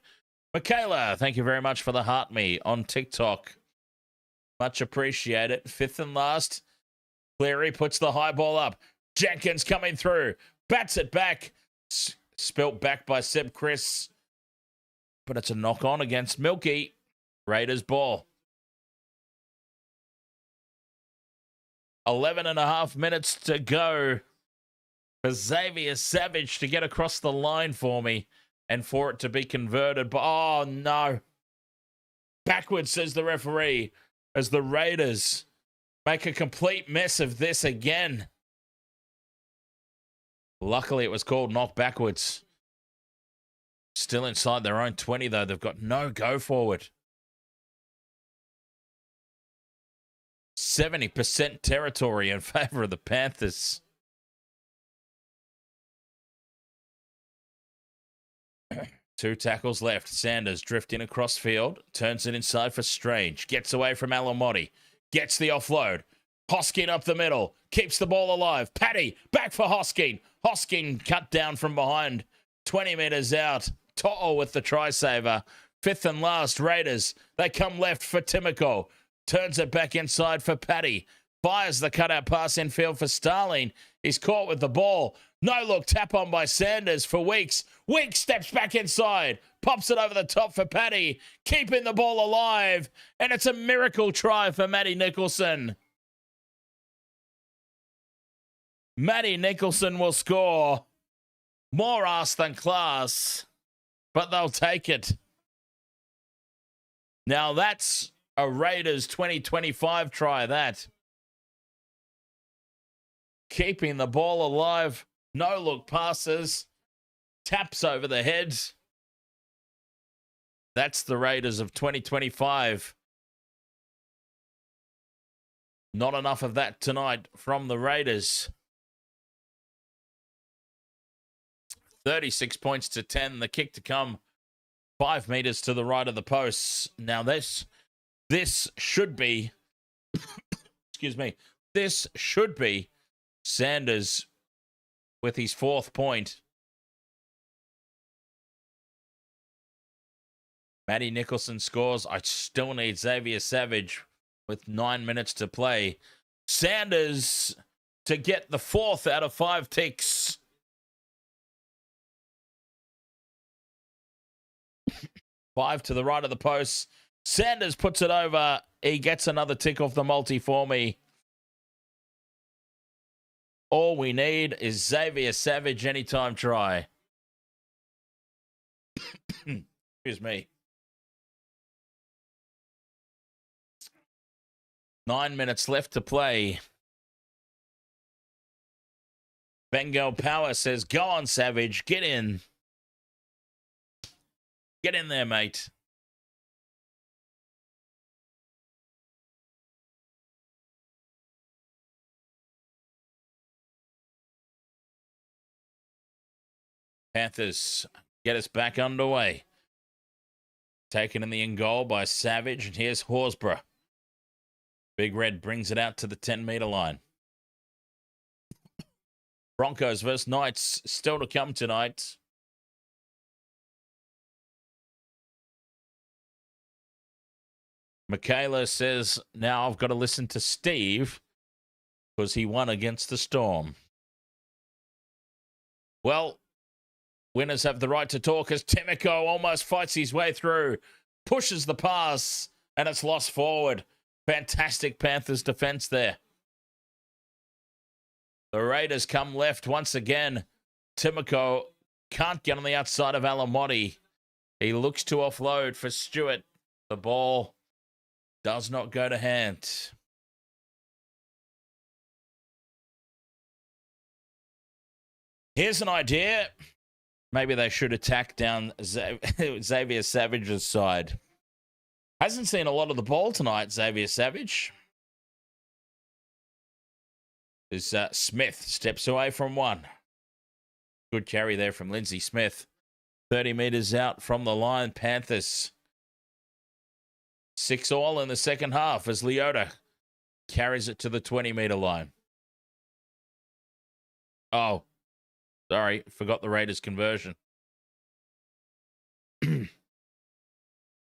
Michaela, thank you very much for the heart me on TikTok. Much appreciated. 5th and last. Cleary puts the high ball up. Jenkins coming through. Bats it back. Spilt back by Seb Chris. But it's a knock on against Milky. Raiders ball. 11 and a half minutes to go for Xavier Savage to get across the line for me and for it to be converted. But, oh, no. Backwards, says the referee, as the Raiders make a complete mess of this again. Luckily, it was called knock backwards. Still inside their own 20, though. They've got no go forward. 70% territory in favor of the Panthers. Two tackles left. Sanders drifting across field. Turns it inside for Strange. Gets away from Alamotti. Gets the offload. Hoskin up the middle. Keeps the ball alive. Paddy back for Hoskin. Hoskin cut down from behind. 20 meters out. To'o with the try saver. 5th and last. Raiders. They come left for Timoko. Turns it back inside for Paddy. Fires the cutout pass infield for Starling. He's caught with the ball. No look, tap on by Sanders for Weeks. Weeks steps back inside. Pops it over the top for Paddy. Keeping the ball alive. And it's a miracle try for Matty Nicholson. Matty Nicholson will score. More ass than class, but they'll take it. Now that's a Raiders 2025 try, that. Keeping the ball alive. No look passes. Taps over the heads. That's the Raiders of 2025. Not enough of that tonight from the Raiders. 36 points to 10. The kick to come 5 meters to the right of the posts. Now this should be, excuse me, this should be Sanders with his 4th point. Matty Nicholson scores. I still need Xavier Savage with 9 minutes to play. Sanders to get the 4th out of 5 ticks. Five to the right of the post. Sanders puts it over. He gets another tick off the multi for me. All we need is Xavier Savage anytime try. Excuse me. 9 minutes left to play. Bengal Power says, go on, Savage. Get in. Get in there, mate. Panthers get us back underway. Taken in the end goal by Savage. And here's Horsburgh. Big Red brings it out to the 10-meter line. Broncos versus Knights still to come tonight. Michaela says, now I've got to listen to Steve because he won against the Storm. Well, winners have the right to talk as Timoko almost fights his way through, pushes the pass, and it's lost forward. Fantastic Panthers defense there. The Raiders come left once again. Timoko can't get on the outside of Alamotti. He looks to offload for Stuart. The ball does not go to hand. Here's an idea. Maybe they should attack down Xavier Savage's side. Hasn't seen a lot of the ball tonight, Xavier Savage. As Smith steps away from one. Good carry there from Lindsay Smith. 30 meters out from the line, Panthers. 6-all in the second half as Leota carries it to the 20-meter line. Oh, sorry, forgot the Raiders conversion.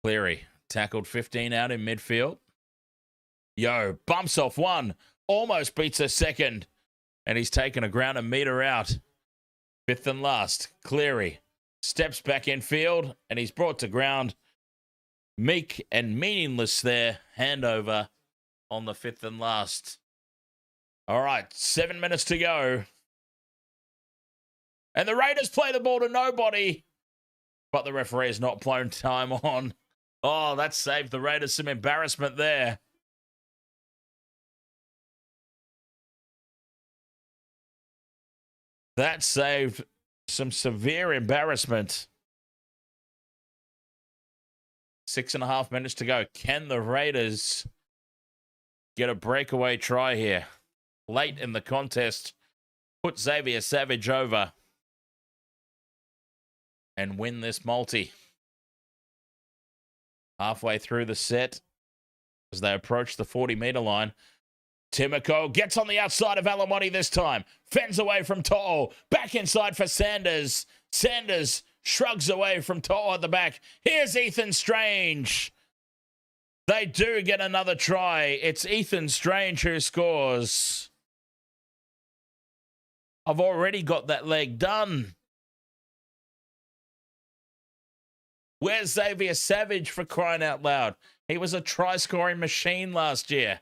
Cleary tackled 15 out in midfield. Yo, bumps off one, almost beats a second, and he's taken a ground and meter out. 5th and last, Cleary steps back in field, and he's brought to ground. Meek and meaningless there. Handover on the 5th and last. All right, 7 minutes to go. And the Raiders play the ball to nobody. But the referee has not blown time on. Oh, that saved the Raiders some embarrassment there. That saved some severe embarrassment. 6.5 minutes to go. Can the Raiders get a breakaway try here? Late in the contest, put Xavier Savage over and win this multi. Halfway through the set, as they approach the 40-meter line, Timoko gets on the outside of Alamotti this time. Fends away from To'o. Back inside for Sanders. Sanders shrugs away from To'o at the back. Here's Ethan Strange. They do get another try. It's Ethan Strange who scores. I've already got that leg done. Where's Xavier Savage, for crying out loud? He was a try-scoring machine last year.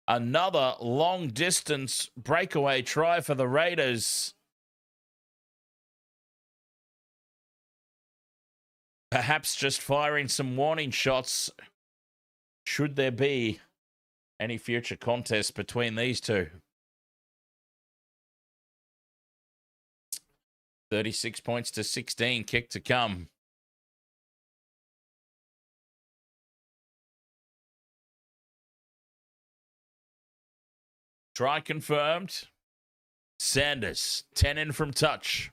Another long-distance breakaway try for the Raiders. Perhaps just firing some warning shots should there be any future contest between these two. 36 points to 16, kick to come. Try confirmed. Sanders, 10 in from touch.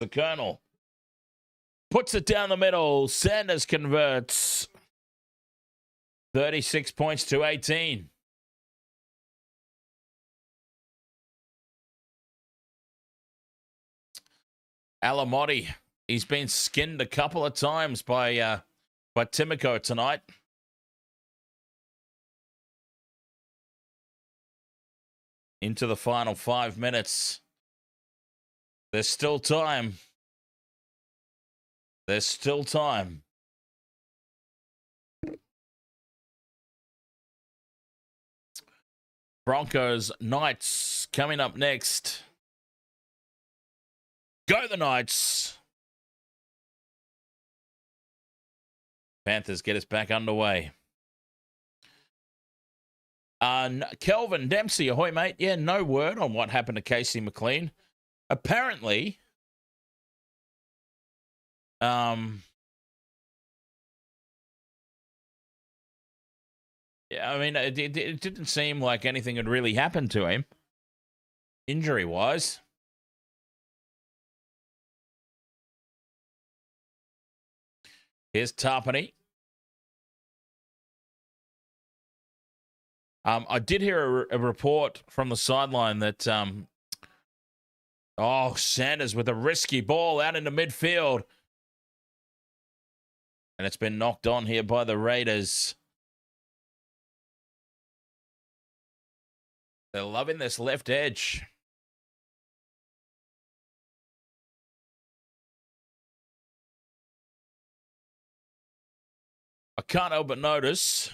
The Colonel puts it down the middle. Sanders converts. 36 points to 18. Alamotti, he's been skinned a couple of times by Timoko tonight. Into the final 5 minutes. There's still time. There's still time. Broncos, Knights coming up next. Go the Knights. Panthers get us back underway. Kelvin Dempsey, ahoy, mate. Yeah, no word on what happened to Casey McLean. Apparently, yeah, I mean, it didn't seem like anything had really happened to him, injury-wise. Here's Tarpany. I did hear a report from the sideline that, Sanders with a risky ball out into midfield. And it's been knocked on here by the Raiders. They're loving this left edge. I can't help but notice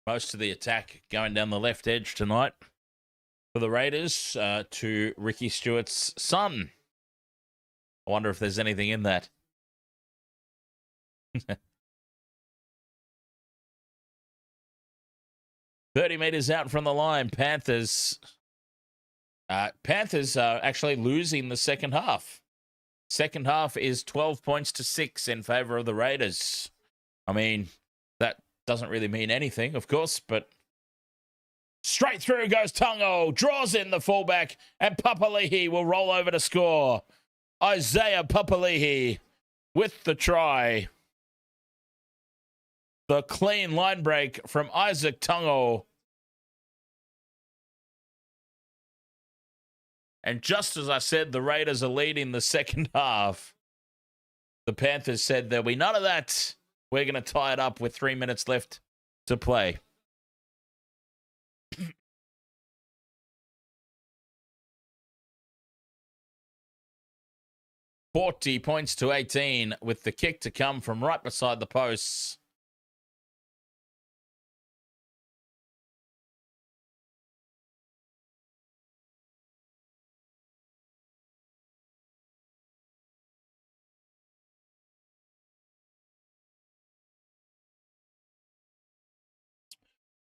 most of the attack going down the left edge tonight for the Raiders to Ricky Stuart's son. I wonder if there's anything in that. 30 meters out from the line, Panthers. Panthers are actually losing the second half. Second half is 12 points to 6 in favor of the Raiders. I mean, that doesn't really mean anything, of course, but straight through goes Tungo, draws in the fullback, and Papali'i will roll over to score. Isaiah Papali'i with the try. The clean line break from Isaac Tungo. And just as I said, the Raiders are leading the second half. The Panthers said there'll be none of that. We're going to tie it up with 3 minutes left to play. $40 points to 18 with the kick to come from right beside the posts.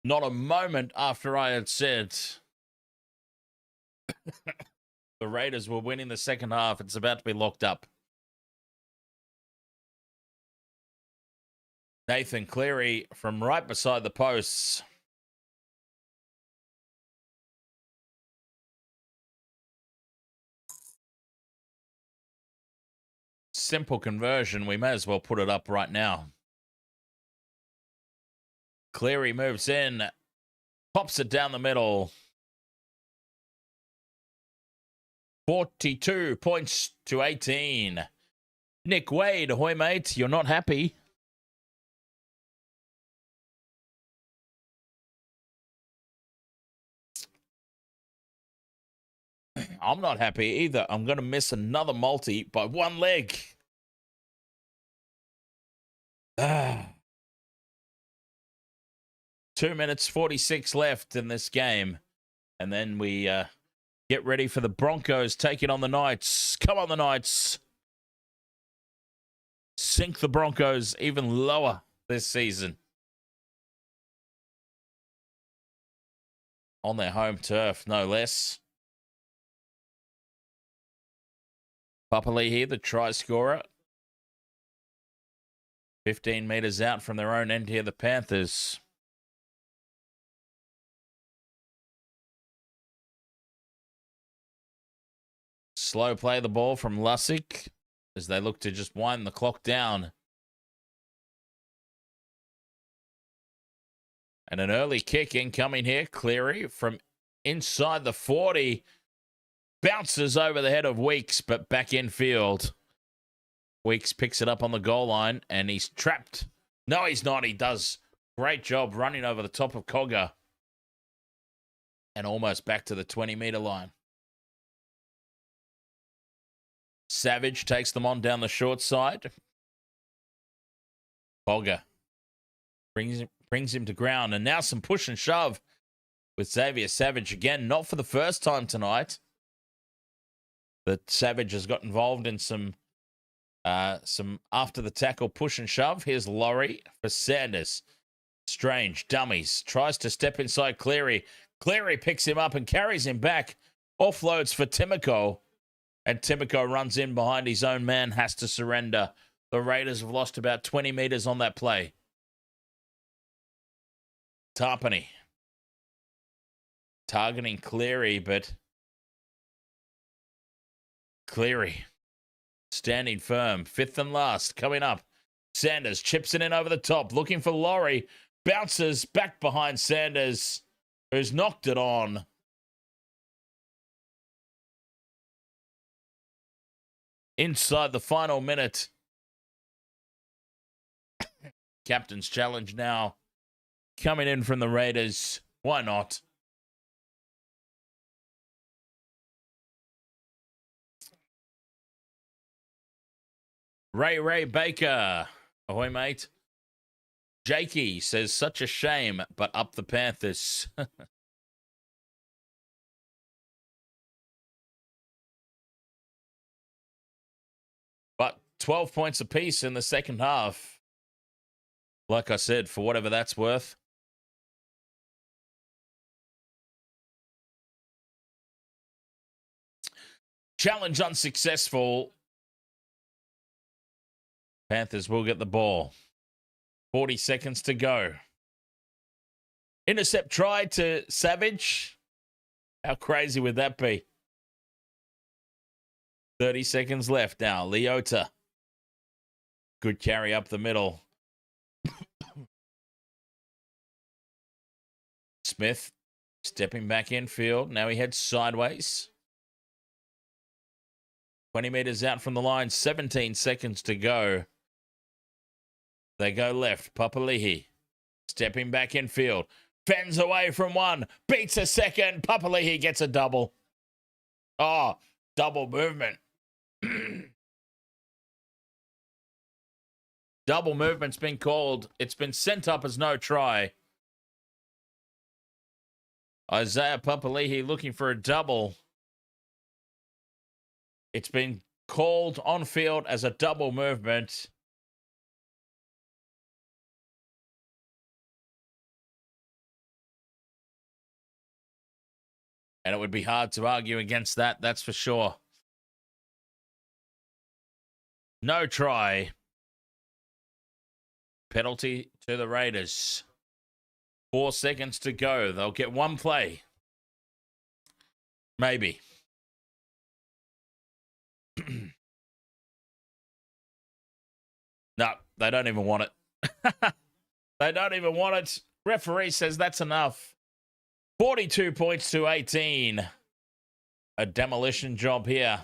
Not a moment after I had said the Raiders were winning the second half, it's about to be locked up. Nathan Cleary from right beside the posts. Simple conversion. We may as well put it up right now. Cleary moves in, pops it down the middle. 42 points to 18. Nick Wade, ahoy, mate. You're not happy. I'm not happy either. I'm going to miss another multi by one leg. 2 minutes 46 left in this game. And then we get ready for the Broncos taking on the Knights. Come on, the Knights. Sink the Broncos even lower this season. On their home turf, no less. Papali'i, the try scorer. 15 metres out from their own end here, the Panthers. Slow play the ball from Lussick as they look to just wind the clock down. And an early kick incoming here. Cleary from inside the 40. Bounces over the head of Weeks, but back in field. Weeks picks it up on the goal line, and he's trapped. No, he's not. He does great job running over the top of Cogger. And almost back to the 20-metre line. Savage takes them on down the short side. Cogger brings him to ground. And now some push and shove with Xavier Savage again. Not for the first time tonight. That Savage has got involved in some after the tackle push and shove. Here's Laurie for Sanders. Strange, dummies. Tries to step inside Cleary. Cleary picks him up and carries him back. Offloads for Timoko. And Timoko runs in behind his own man, has to surrender. The Raiders have lost about 20 metres on that play. Tarpany. Targeting Cleary, but Cleary standing firm. Fifth and last coming up. Sanders chips it in over the top, looking for Laurie. Bounces back behind Sanders, who's knocked it on. Inside the final minute. Captain's challenge now. Coming in from the Raiders. Why not? Ray Baker. Ahoy, mate. Jakey says, such a shame, but up the Panthers. But 12 points apiece in the second half. Like I said, for whatever that's worth. Challenge unsuccessful. Panthers will get the ball. 40 seconds to go. Intercept try to Savage. How crazy would that be? 30 seconds left now. Leota. Good carry up the middle. Smith stepping back infield. Now he heads sideways. 20 metres out from the line. 17 seconds to go. They go left. Papali'i stepping back infield. Fends away from one. Beats a second. Papali'i gets a double. Oh, double movement. Double movement's been called. It's been sent up as no try. Isaiah Papali'i looking for a double. It's been called on field as a double movement. And it would be hard to argue against that, that's for sure. No try. Penalty to the Raiders. 4 seconds to go. They'll get one play. Maybe. No, they don't even want it. They don't even want it. Referee says that's enough. 42 points to 18. A demolition job here.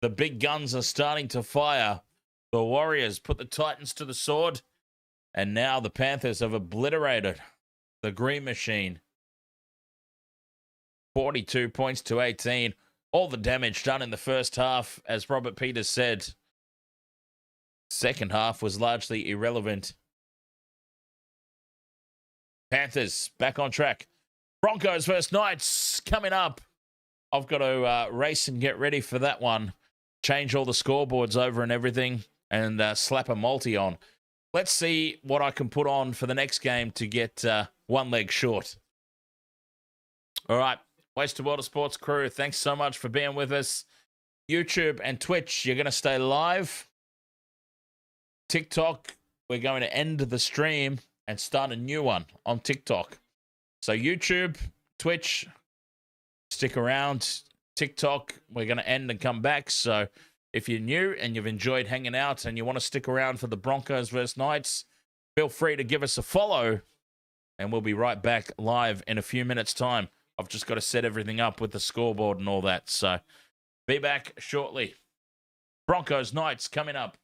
The big guns are starting to fire. The Warriors put the Titans to the sword. And now the Panthers have obliterated the Green Machine. 42 points to 18. all the damage done in the first half, as Robert Peters said. Second half was largely irrelevant. Panthers back on track. Broncos versus Knights coming up. I've got to race and get ready for that one. Change all the scoreboards over and everything and slap a multi on. Let's see what I can put on for the next game to get one leg short. All right. Waste of Water Sports crew, thanks so much for being with us. YouTube and Twitch, you're going to stay live. TikTok, we're going to end the stream and start a new one on TikTok. So YouTube, Twitch, stick around. TikTok, we're going to end and come back. So if you're new and you've enjoyed hanging out and you want to stick around for the Broncos versus Knights, feel free to give us a follow and we'll be right back live in a few minutes' time. I've just got to set everything up with the scoreboard and all that. So be back shortly. Broncos Knights coming up.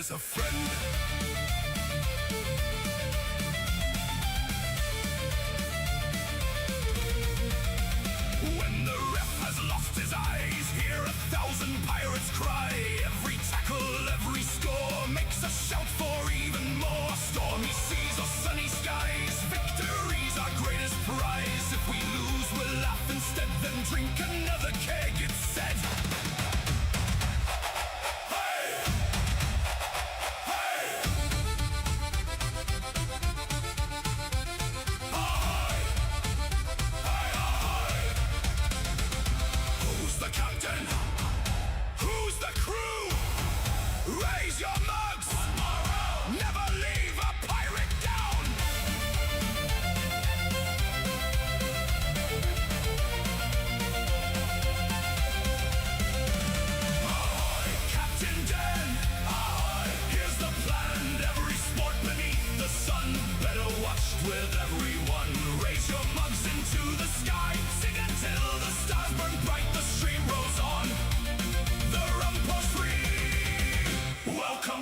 A friend. When the ref has lost his eyes, hear 1,000 pirates cry. Every tackle, every score makes a shout for even more. Stormy seas or sunny skies, victory's our greatest prize. If we lose, we'll laugh instead, then drink another keg, it's said. Hey!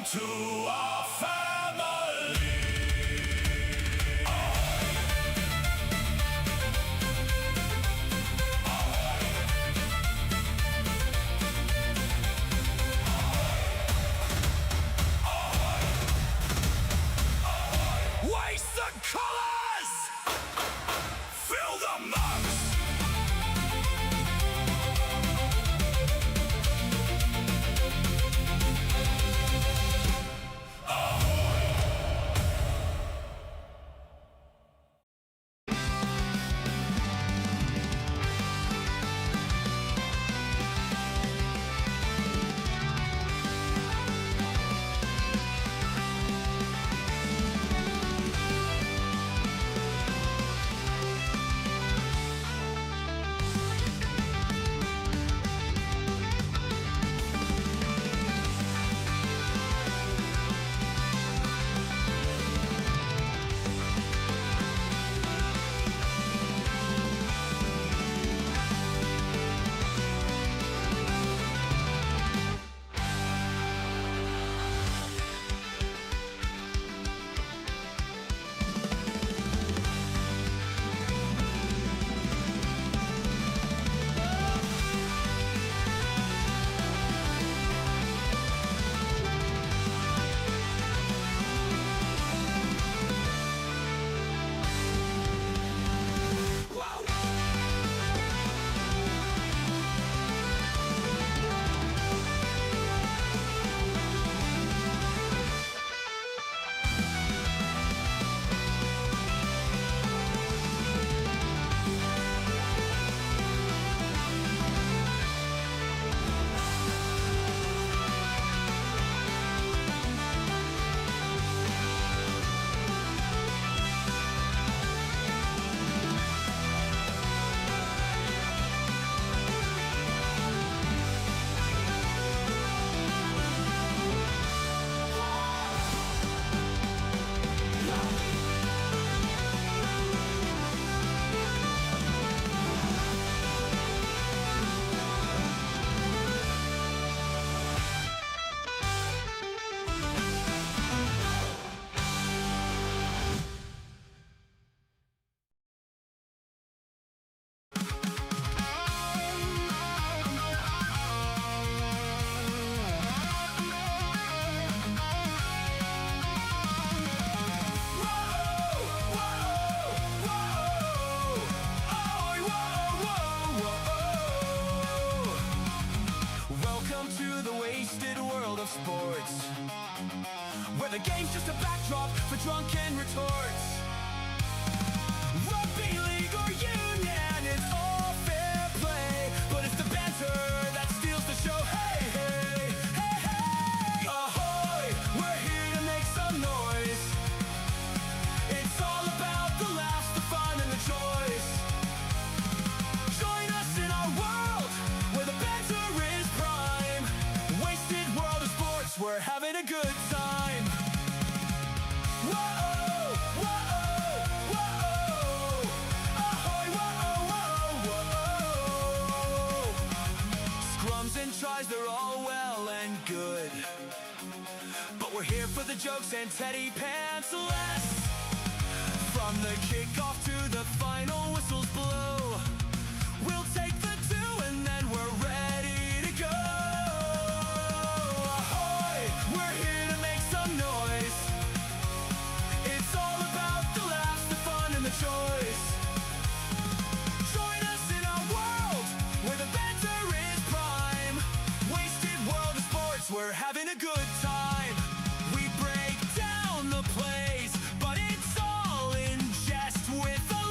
Welcome to our family. Waste the colors! Fill the mugs! Sports, where the game's just a backdrop for drunken retorts. Rugby league or union, it's all fair play, but it's the banter that steals the show. Hey, hey, hey, hey, ahoy, we're here to make some noise. It's all about the laughs, the fun, and the choice. Join us in our world, where the banter is prime. Wasted world of sports, we're having a good time. Whoa, whoa, whoa, ahoy, whoa, whoa, whoa. Scrums and tries, they're all well and good, but we're here for the jokes and teddy pants less. From the kickoff to the final whistles blow, we'll take the two and then we're ready to go. Ahoy, we're here to make some noise. It's all about the laughs, the fun, and the choice. Join us in our world, where the banter is prime. Wasted world of sports, we're having a good time. We break down the plays, but it's all in jest with the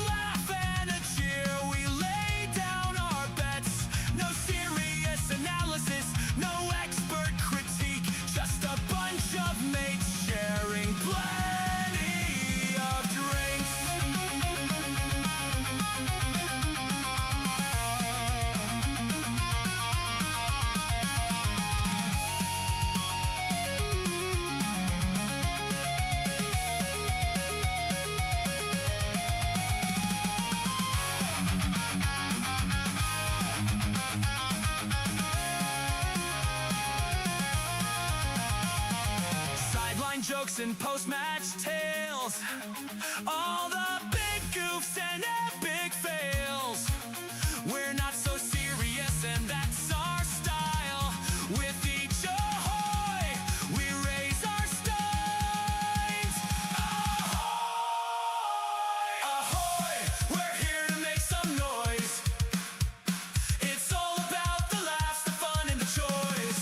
jokes and post-match tales. All the big goofs and epic fails. We're not so serious and that's our style. With each ahoy, we raise our steins. Ahoy! Ahoy! We're here to make some noise. It's all about the laughs, the fun, and the joys.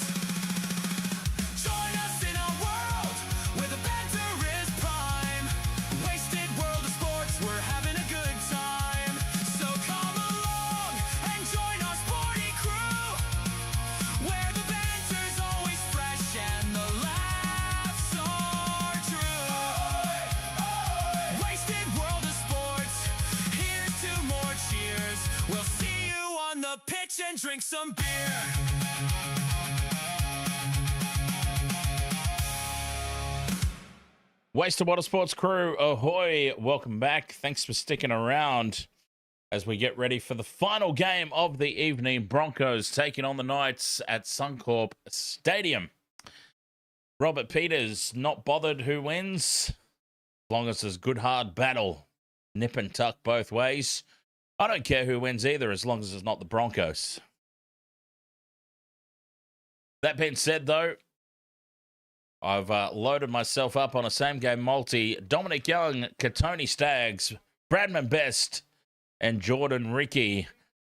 Join us in a world where the banter is prime. Wasted world of sports, we're having a good time. So come along and join our sporty crew, where the banter's always fresh and the laughs are true. Wasted world of sports, here's to more cheers. We'll see you on the pitch and drink some beer. Waste of Water Sports crew, ahoy. Welcome back. Thanks for sticking around as we get ready for the final game of the evening. Broncos taking on the Knights at Suncorp Stadium. Robert Peters, not bothered who wins, as long as there's good hard battle. Nip and tuck both ways. I don't care who wins either, as long as it's not the Broncos. That being said, though, I've loaded myself up on a same-game multi. Dominic Young, Katoni Staggs, Bradman Best, and Jordan Ricky,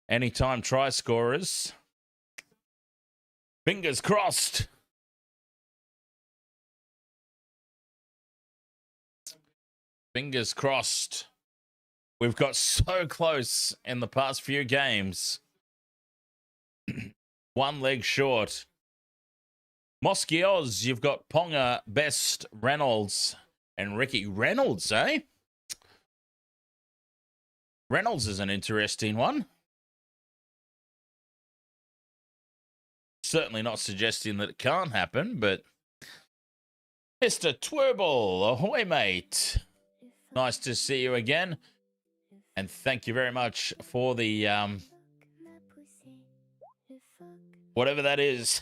anytime try scorers. Fingers crossed. Fingers crossed. We've got so close in the past few games. One leg short. Mosky Oz, you've got Ponga, Best, Reynolds, and Ricky. Reynolds, eh? Reynolds is an interesting one. Certainly not suggesting that it can't happen, but Mr. Twerble, ahoy, mate. Nice to see you again. And thank you very much for the, whatever that is.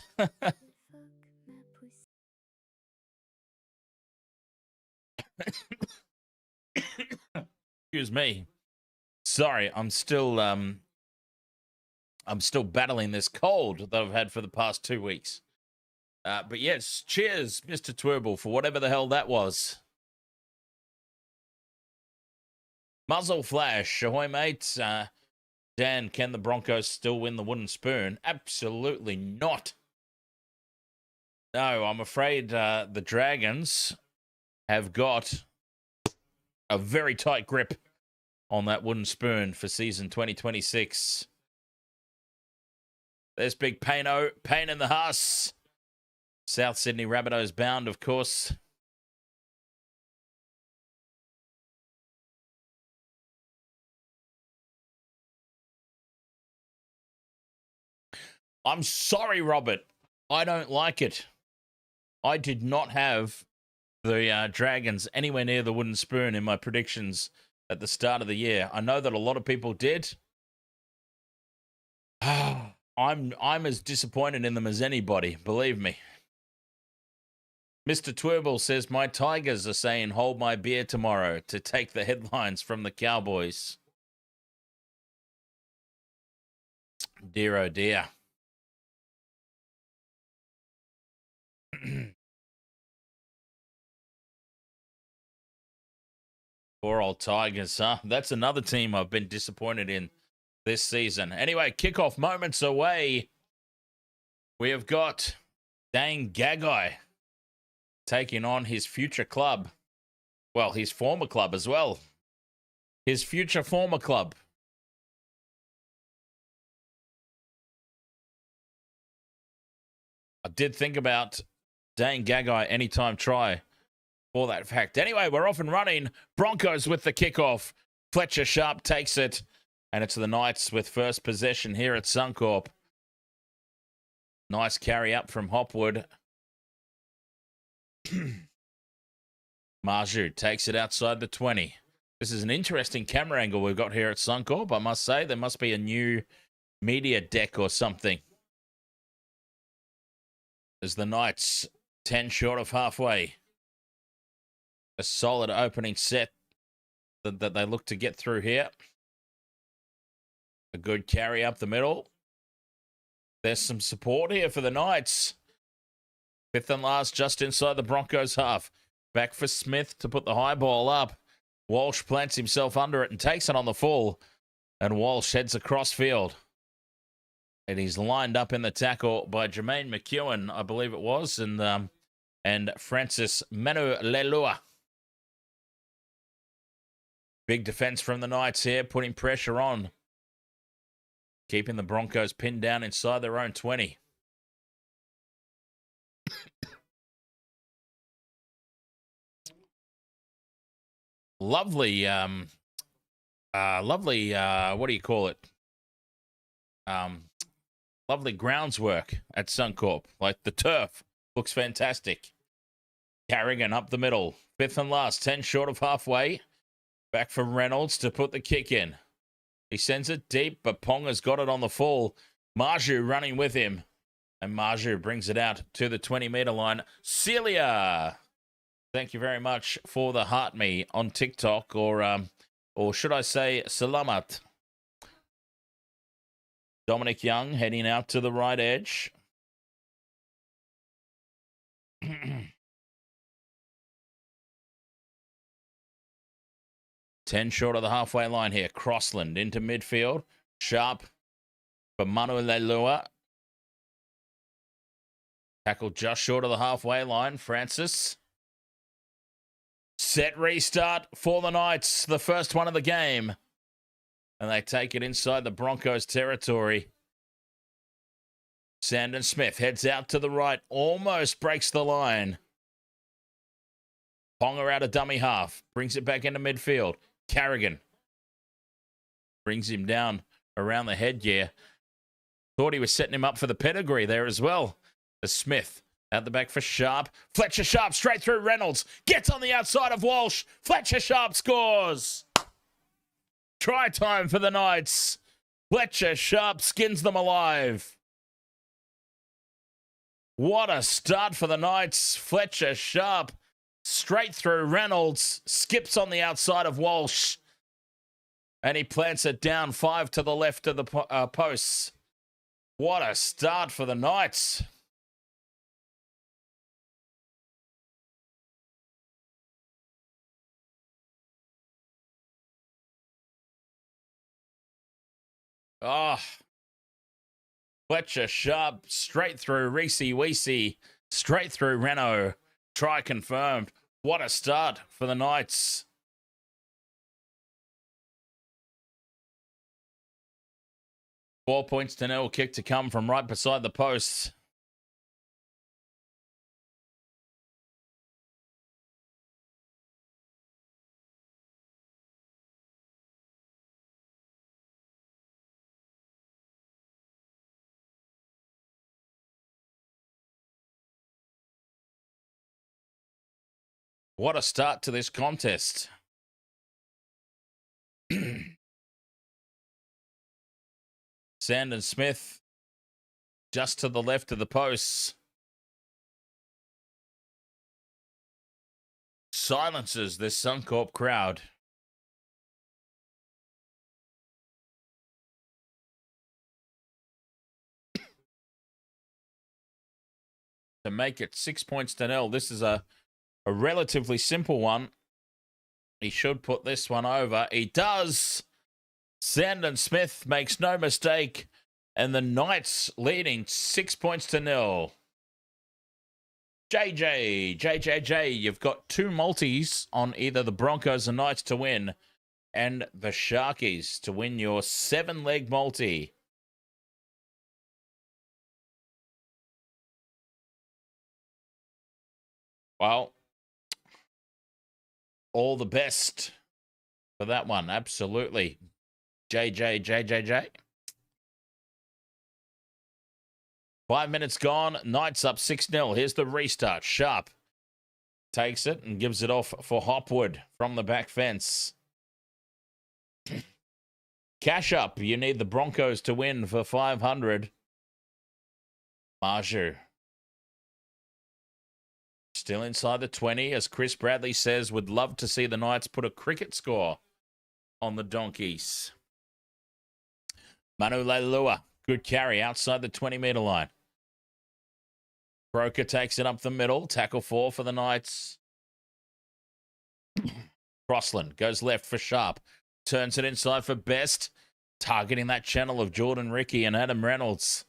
Excuse me. Sorry, I'm still battling this cold that I've had for the past 2 weeks. But yes, cheers, Mr. Twerble, for whatever the hell that was. Muzzle Flash, ahoy, mate. Dan, can the Broncos still win the wooden spoon? Absolutely not. No, I'm afraid the Dragons have got a very tight grip on that wooden spoon for season 2026. There's Big Paino, pain in the Huss. South Sydney Rabbitohs bound, of course. I'm sorry, Robert. I don't like it. I did not have the Dragons anywhere near the wooden spoon in my predictions at the start of the year. I know that a lot of people did. I'm as disappointed in them as anybody, believe me. Mr. Twerble says, my Tigers are saying hold my beer tomorrow to take the headlines from the Cowboys. Dear, oh dear. Poor old Tigers, huh? That's another team I've been disappointed in this season. Anyway, kickoff moments away. We have got Dane Gagai taking on his future club. Well, his former club as well. His future former club. I did think about Dane Gagai anytime try for that fact. Anyway, we're off and running. Broncos with the kickoff. Fletcher Sharp takes it. And it's the Knights with first possession here at Suncorp. Nice carry up from Hopwood. Marju takes it outside the 20. This is an interesting camera angle we've got here at Suncorp, I must say. There must be a new media deck or something. As the Knights 10 short of halfway. A solid opening set that they look to get through here. A good carry up the middle. There's some support here for the Knights. Fifth and last, just inside the Broncos half. Back for Smith to put the high ball up. Walsh plants himself under it and takes it on the full. And Walsh heads across field. And he's lined up in the tackle by Jermaine McEwen, I believe it was, and Francis Manu Leilua. Big defense from the Knights here, putting pressure on. Keeping the Broncos pinned down inside their own 20. Lovely, what do you call it? Lovely groundswork at Suncorp. Like the turf looks fantastic. Carrigan up the middle. Fifth and last, 10 short of halfway. Back for Reynolds to put the kick in. He sends it deep, but Ponga's got it on the full. Mudgee running with him. And Mudgee brings it out to the 20-meter line. Celia! Thank you very much for the heart me on TikTok, or should I say Salamat. Dominic Young heading out to the right edge. 10 short of the halfway line here. Crossland into midfield. Sharp for Manu Leilua. Tackle just short of the halfway line. Francis. Set restart for the Knights. The first one of the game. And they take it inside the Broncos territory. Sandon Smith heads out to the right. Almost breaks the line. Ponga out of dummy half. Brings it back into midfield. Carrigan brings him down around the headgear. Thought he was setting him up for the pedigree there as well. As Smith out the back for Sharp. Fletcher Sharp straight through Reynolds. Gets on the outside of Walsh. Fletcher Sharp scores. Try time for the Knights. Fletcher Sharp skins them alive. What a start for the Knights. Fletcher Sharp straight through Reynolds. Skips on the outside of Walsh. And he plants it down 5 to the left of the posts. What a start for the Knights. Oh, Fletcher Sharp straight through Reese Weesey, straight through Renault. Try confirmed. What a start for the Knights. Four points to nil. Kick to come from right beside the posts. What a start to this contest. Sandon Smith just to the left of the posts. Silences this Suncorp crowd. To make it 6 points to nil. This is a relatively simple one. He should put this one over. He does. Sandon Smith makes no mistake. And the Knights leading 6 points to nil. JJ, you've got 2 multis on either the Broncos or Knights to win. And the Sharkies to win your 7-leg multi. Well, all the best for that one. Absolutely. JJ. 5 minutes gone. Knights up 6-0. Here's the restart. Sharp takes it and gives it off for Hopwood from the back fence. Cash up. You need the Broncos to win for 500. Mudgee Still inside the 20, as Chris Bradley says, would love to see the Knights put a cricket score on the Donkeys. Manu Leilua, good carry outside the 20-metre line. Broker takes it up the middle. Tackle 4 for the Knights. Crossland goes left for Sharp. Turns it inside for Best. Targeting that channel of Jordan Ricky and Adam Reynolds.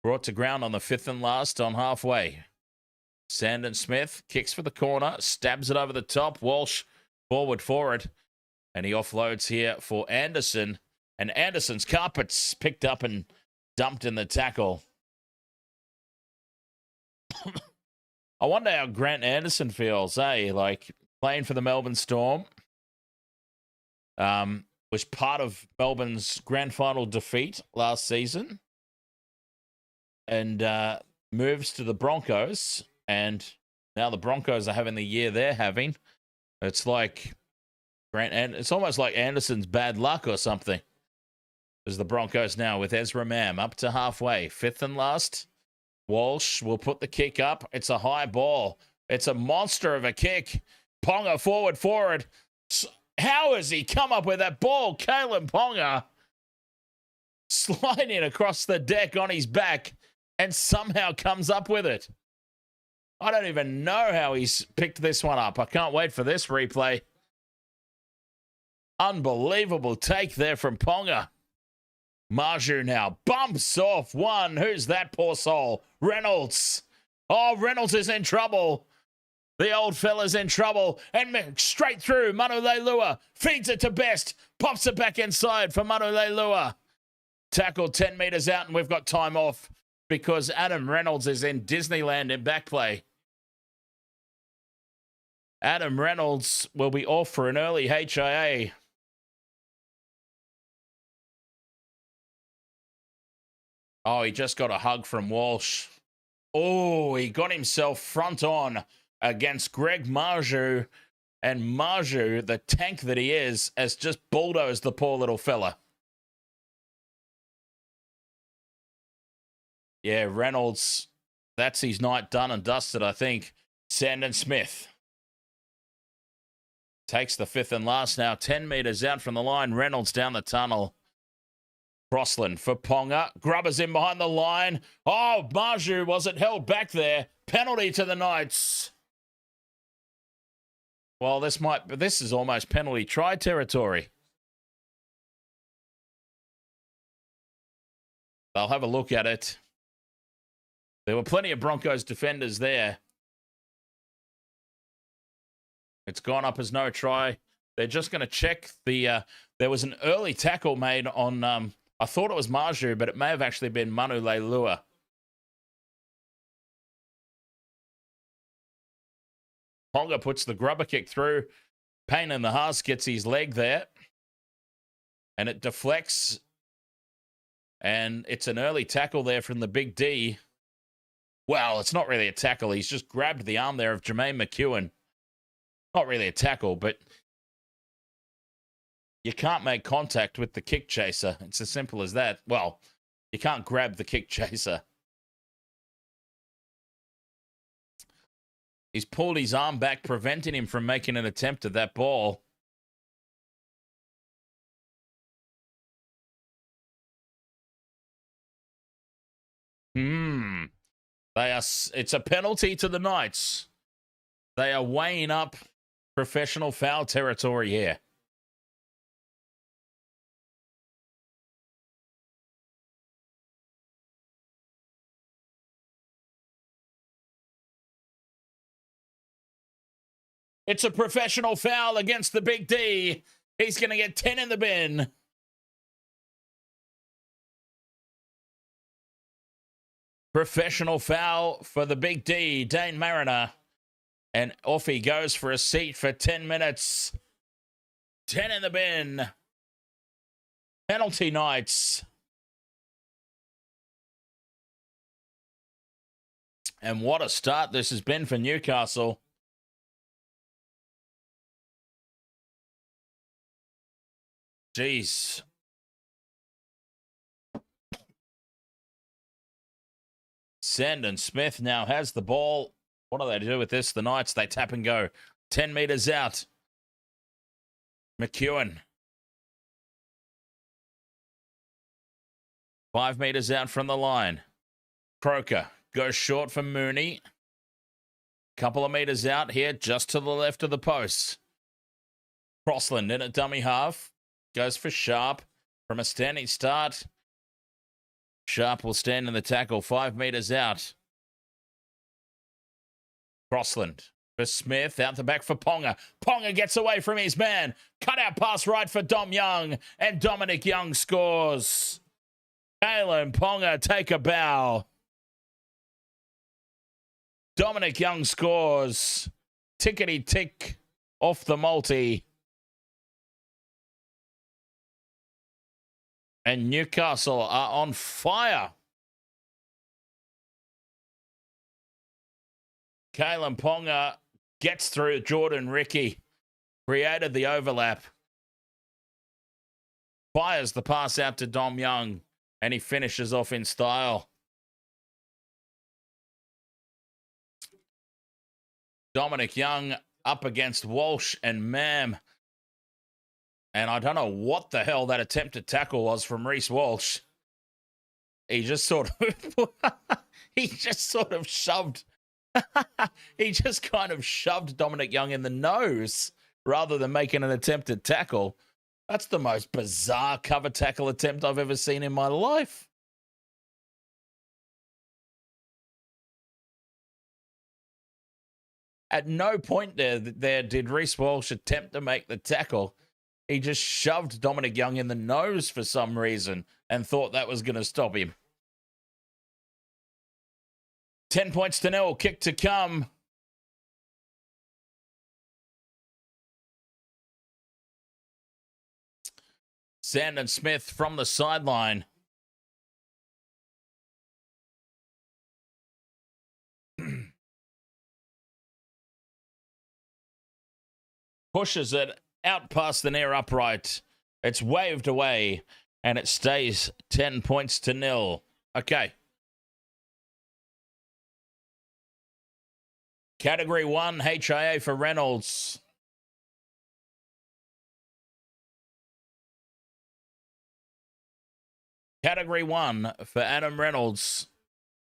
Brought to ground on the 5th and last on halfway. Sandon Smith kicks for the corner. Stabs it over the top. Walsh forward for it. And he offloads here for Anderson. And Anderson's carpet's picked up and dumped in the tackle. I wonder how Grant Anderson feels, like playing for the Melbourne Storm. Was part of Melbourne's grand final defeat last season. And moves to the Broncos. And now the Broncos are having the year they're having. It's like it's almost like Anderson's bad luck or something. There's the Broncos now with Ezra Mam up to halfway. 5th and last. Walsh will put the kick up. It's a high ball. It's a monster of a kick. Ponga forward for it. How has he come up with that ball? Kalen Ponga sliding across the deck on his back and somehow comes up with it. I don't even know how he's picked this one up. I can't wait for this replay. Unbelievable take there from Ponga. Mudgee now bumps off one. Who's that poor soul? Reynolds. Oh, Reynolds is in trouble. The old fella's in trouble. And straight through, Manu Leilua feeds it to Best. Pops it back inside for Manu Leilua. Tackled 10 metres out, and we've got time off because Adam Reynolds is in Disneyland in back play. Adam Reynolds will be off for an early HIA. Oh, he just got a hug from Walsh. Oh, he got himself front on against Greg Mudgee. And Mudgee, the tank that he is, has just bulldozed the poor little fella. Yeah, Reynolds, that's his night done and dusted, I think. Sandon Smith takes the 5th and last now. 10 metres out from the line. Reynolds down the tunnel. Crossland for Ponga. Grubbers in behind the line. Oh, Mudgee wasn't held back there. Penalty to the Knights. Well, this is almost penalty try territory. They'll have a look at it. There were plenty of Broncos defenders there. It's gone up as no try. They're just going to check the... there was an early tackle made on... I thought it was Mudgee, but it may have actually been Manu Leilua. Ponga puts the grubber kick through. Payne in the Haas gets his leg there. And it deflects. And it's an early tackle there from the Big D. Well, it's not really a tackle. He's just grabbed the arm there of Jermaine McEwen. Not really a tackle, but you can't make contact with the kick chaser. It's as simple as that. Well, you can't grab the kick chaser. He's pulled his arm back, preventing him from making an attempt at that ball. It's a penalty to the Knights. They are weighing up professional foul territory here. It's a professional foul against the Big D. He's going to get 10 in the bin. Professional foul for the Big D, Dane Mariner. And off he goes for a seat for 10 minutes. 10 in the bin. Penalty Knights. And what a start this has been for Newcastle. Jeez. Sandon Smith now has the ball What do they do with this? The Knights, they tap and go. 10 metres out. McEwen. 5 metres out from the line. Croker goes short for Mooney. Couple of metres out here, just to the left of the post. Crossland in at dummy half. Goes for Sharp from a standing start. Sharp will stand in the tackle 5 metres out. Crossland for Smith, out the back for Ponga. Ponga gets away from his man. Cut out pass right for Dom Young, and Dominic Young scores. Kalen Ponga take a bow. Dominic Young scores. Tickety tick off the multi. And Newcastle are on fire. Kalen Ponga gets through Jordan Ricky. Created the overlap. Fires the pass out to Dom Young. And he finishes off in style. Dominic Young up against Walsh and Mam. And I don't know what the hell that attempted tackle was from Reece Walsh. He just sort of shoved. He just kind of shoved Dominic Young in the nose rather than making an attempted tackle. That's the most bizarre cover tackle attempt I've ever seen in my life. At no point there did Reece Walsh attempt to make the tackle. He just shoved Dominic Young in the nose for some reason and thought that was going to stop him. 10 points to 0, kick to come. Sandon Smith from the sideline. Pushes it out past the near upright. It's waved away, and it stays 10 points to 0. Okay. Category 1, HIA for Reynolds. Category 1 for Adam Reynolds.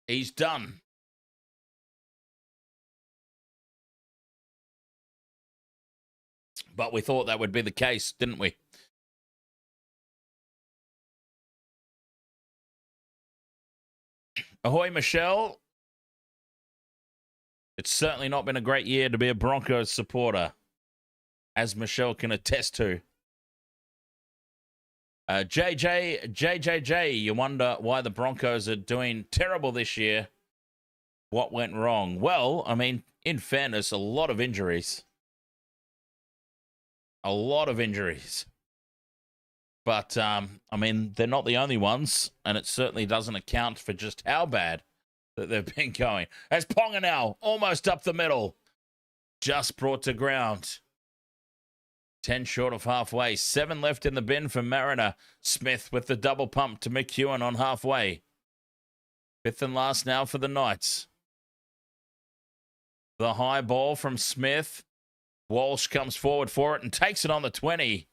He's done. But we thought that would be the case, didn't we? Ahoy, Michelle. It's certainly not been a great year to be a Broncos supporter, as Michelle can attest to. JJJ, you wonder why the Broncos are doing terrible this year. What went wrong? Well, I mean, in fairness, a lot of injuries. A lot of injuries. But, I mean, they're not the only ones, and it certainly doesn't account for just how bad that they've been going. As Ponga now, almost up the middle. Just brought to ground. 10 short of halfway. 7 left in the bin for Mariner. Smith with the double pump to McEwen on halfway. 5th and last now for the Knights. The high ball from Smith. Walsh comes forward for it and takes it on the 20.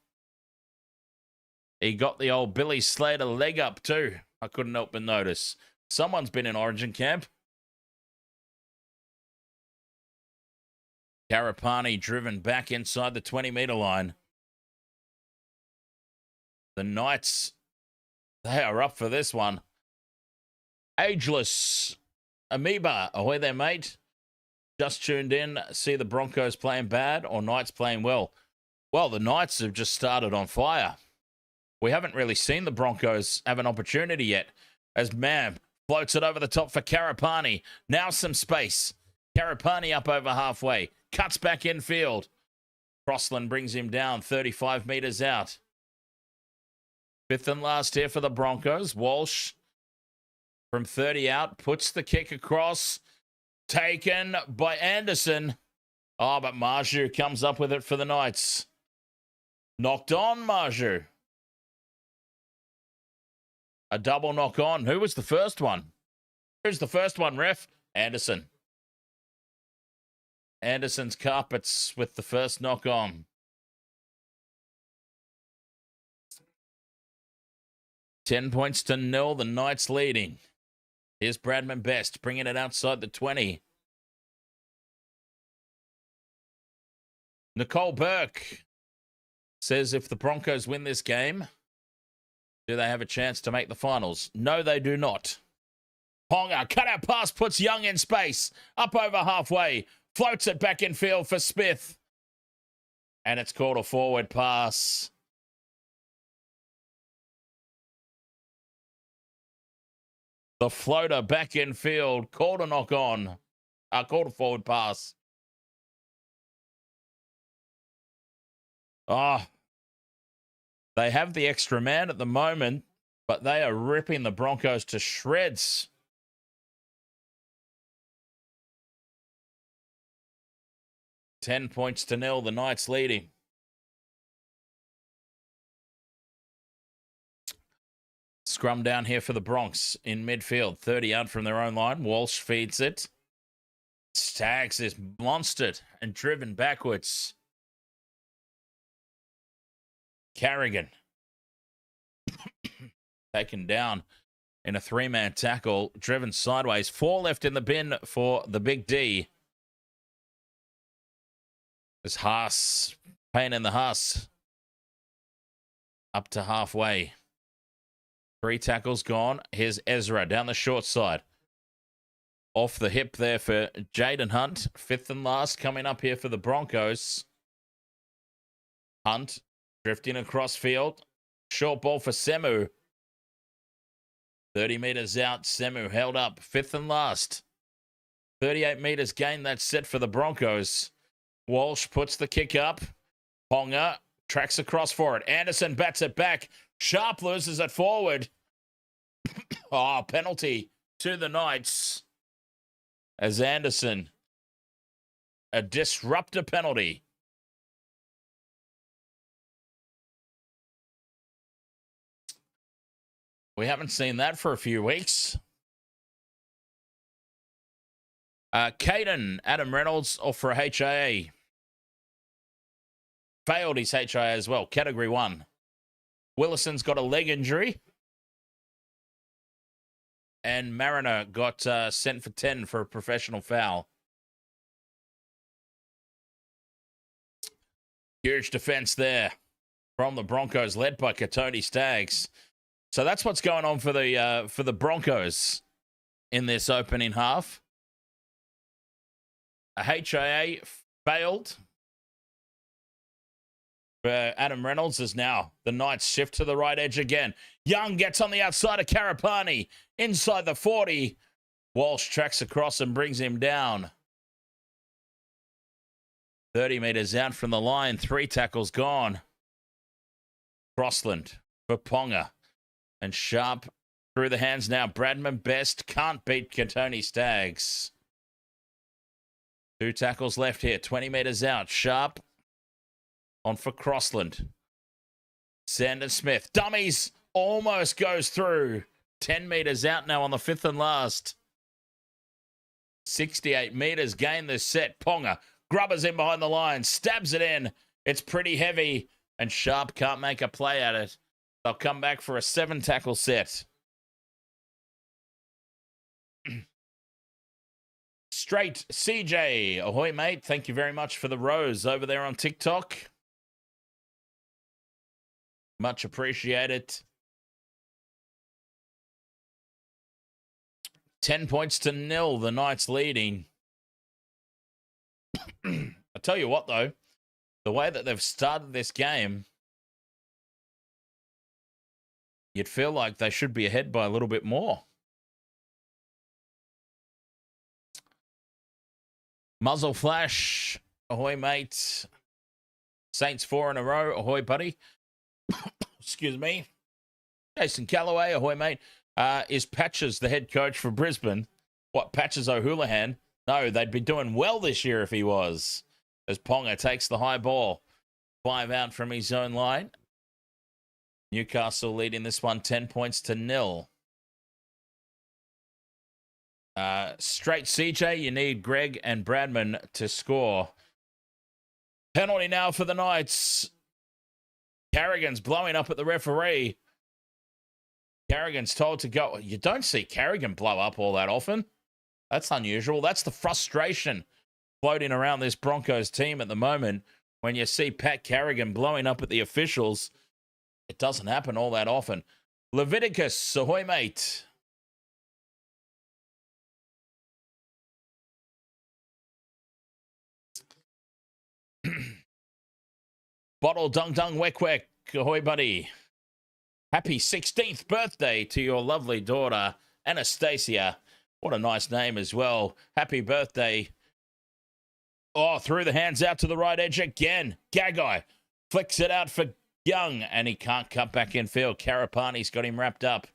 He got the old Billy Slater leg up too. I couldn't help but notice. Someone's been in Origin camp. Karapani driven back inside the 20-metre line. The Knights, they are up for this one. Ageless Amoeba, ahoy there, mate. Just tuned in, see the Broncos playing bad or Knights playing well? Well, the Knights have just started on fire. We haven't really seen the Broncos have an opportunity yet. As Mam floats it over the top for Karapani. Now some space. Karapani up over halfway. Cuts back infield. Crossland brings him down 35 metres out. 5th and last here for the Broncos. Walsh from 30 out. Puts the kick across. Taken by Anderson. Oh, but Mudgee comes up with it for the Knights. Knocked on, Mudgee. A double knock on. Who was the first one? Who's the first one, ref? Anderson. Anderson's carpets with the first knock on. 10 points to 0. The Knights leading. Here's Bradman Best bringing it outside the 20. Nicole Burke says if the Broncos win this game, do they have a chance to make the finals? No, they do not. Ponga, cut out pass, puts Young in space. Up over halfway. Floats it back in field for Smith. And it's called a forward pass. The floater back in field. Called a knock on. Called a forward pass. Oh, they have the extra man at the moment, but they are ripping the Broncos to shreds. $10 points to 0. The Knights leading. Scrum down here for the Bronx in midfield. 30 out from their own line. Walsh feeds it. Stags is monstered and driven backwards. Carrigan. Taken down in a three-man tackle. Driven sideways. 4 left in the bin for the Big D. There's Haas. Pain in the Haas. Up to halfway. 3 tackles gone. Here's Ezra down the short side. Off the hip there for Jaden Hunt. 5th and last coming up here for the Broncos. Hunt drifting across field. Short ball for Semu. 30 meters out. Semu held up. 5th and last. 38 meters gain. That's set for the Broncos. Walsh puts the kick up. Ponga tracks across for it. Anderson bats it back. Sharp loses it forward. Oh, penalty to the Knights. As Anderson, a disruptor penalty. We haven't seen that for a few weeks. Caden, Adam Reynolds off for a HIA. Failed his HIA as well, category 1. Willison's got a leg injury. And Mariner got sent for 10 for a professional foul. Huge defense there from the Broncos, led by Katoni Staggs. So that's what's going on for the Broncos in this opening half. A HIA failed for Adam Reynolds as now the Knights shift to the right edge again. Young gets on the outside of Karapani. Inside the 40. Walsh tracks across and brings him down. 30 meters out from the line. 3 tackles gone. Crossland for Ponga. And Sharp through the hands now. Bradman Best can't beat Katoni Staggs. 2 tackles left here. 20 meters out. Sharp on for Crossland. Sandon Smith. Dummies. Almost goes through. 10 meters out now on the 5th and last. 68 meters gain this set. Ponga grubbers in behind the line. Stabs it in. It's pretty heavy. And Sharp can't make a play at it. They'll come back for a 7 tackle set. Straight CJ. Ahoy, mate. Thank you very much for the rose over there on TikTok. Much appreciated. 10 points to 0. The Knights leading. I tell you what, though. The way that they've started this game, you'd feel like they should be ahead by a little bit more. Muzzle flash. Ahoy, mate. Saints 4 in a row. Ahoy, buddy. Excuse me. Jason Callaway. Ahoy, mate. Is Patches the head coach for Brisbane? What, Patches O'Houlihan? No, they'd be doing well this year if he was. As Ponga takes the high ball. 5 out from his own line. Newcastle leading this one 10 points to 0. Straight CJ, you need Greg and Bradman to score. Penalty now for the Knights. Carrigan's blowing up at the referee. Carrigan's told to go. You don't see Carrigan blow up all that often. That's unusual. That's the frustration floating around this Broncos team at the moment. When you see Pat Carrigan blowing up at the officials, it doesn't happen all that often. Leviticus, ahoy, mate. Bottle Dung Dung Weck Weck, ahoy, buddy. Happy 16th birthday to your lovely daughter, Anastasia. What a nice name as well. Happy birthday. Oh, through the hands out to the right edge again. Gagai flicks it out for Young, and he can't cut back in field. Karapani's got him wrapped up.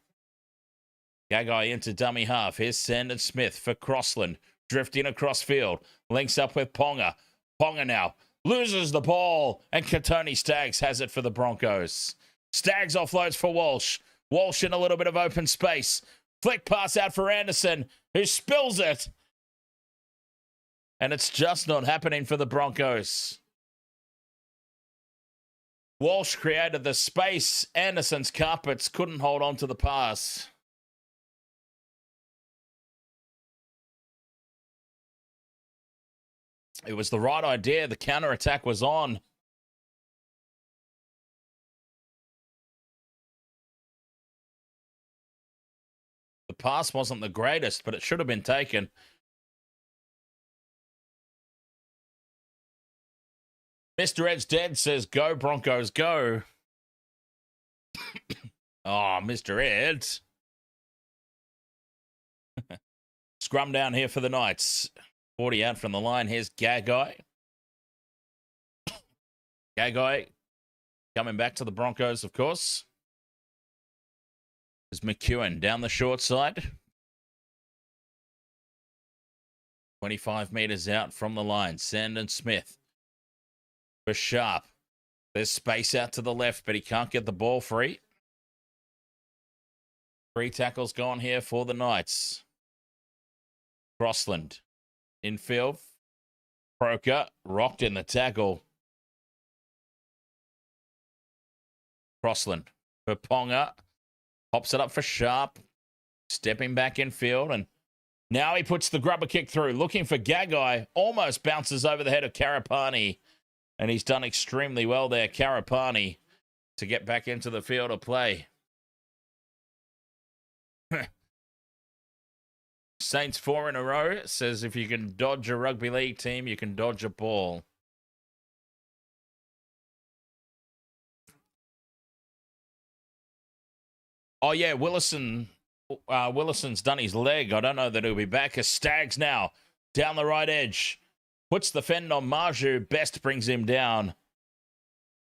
Gagai into dummy half. Here's Sandon Smith for Crossland. Drifting across field. Links up with Ponga. Ponga now loses the ball, and Katoni Staggs has it for the Broncos. Staggs offloads for Walsh. Walsh in a little bit of open space. Flick pass out for Anderson, who spills it. And it's just not happening for the Broncos. Walsh created the space. Anderson's carpets couldn't hold on to the pass. It was the right idea. The counter-attack was on. The pass wasn't the greatest, but it should have been taken. Mr. Ed's dead says, go Broncos, go. Oh, Mr. Ed. Scrum down here for the Knights. 40 out from the line. Here's Gagai. Gagai coming back to the Broncos, of course. There's McEwen down the short side. 25 meters out from the line. Sandon Smith for Sharp. There's space out to the left, but he can't get the ball free. 3 tackles gone here for the Knights. Crossland infield. Croker rocked in the tackle. Crossland for Ponga. Pops it up for Sharp. Stepping back in field. And now he puts the grubber kick through. Looking for Gagai. Almost bounces over the head of Karapani. And he's done extremely well there, Karapani, to get back into the field of play. Saints 4 in a row. Says if you can dodge a rugby league team, you can dodge a ball. Oh, yeah, Willison's done his leg. I don't know that he'll be back. As Staggs now down the right edge. Puts the fend on Mudgee. Best brings him down.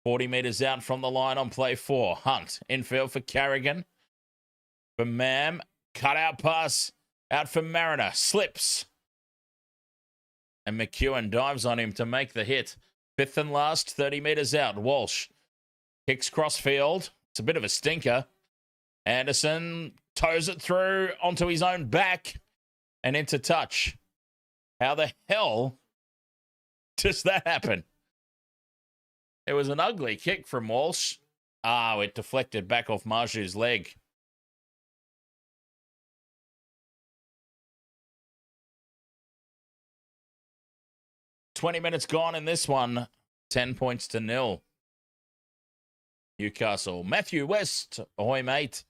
40 meters out from the line on play 4. Hunt infield for Carrigan. For Mam. Cut out pass out for Mariner. Slips. And McEwen dives on him to make the hit. 5th and last. 30 meters out. Walsh kicks cross field. It's a bit of a stinker. Anderson toes it through onto his own back and into touch. How the hell does that happen? It was an ugly kick from Walsh. Oh, it deflected back off Marju's leg. "20 minutes gone in this one. 10 points to 0. Newcastle. Matthew West. Ahoy, mate.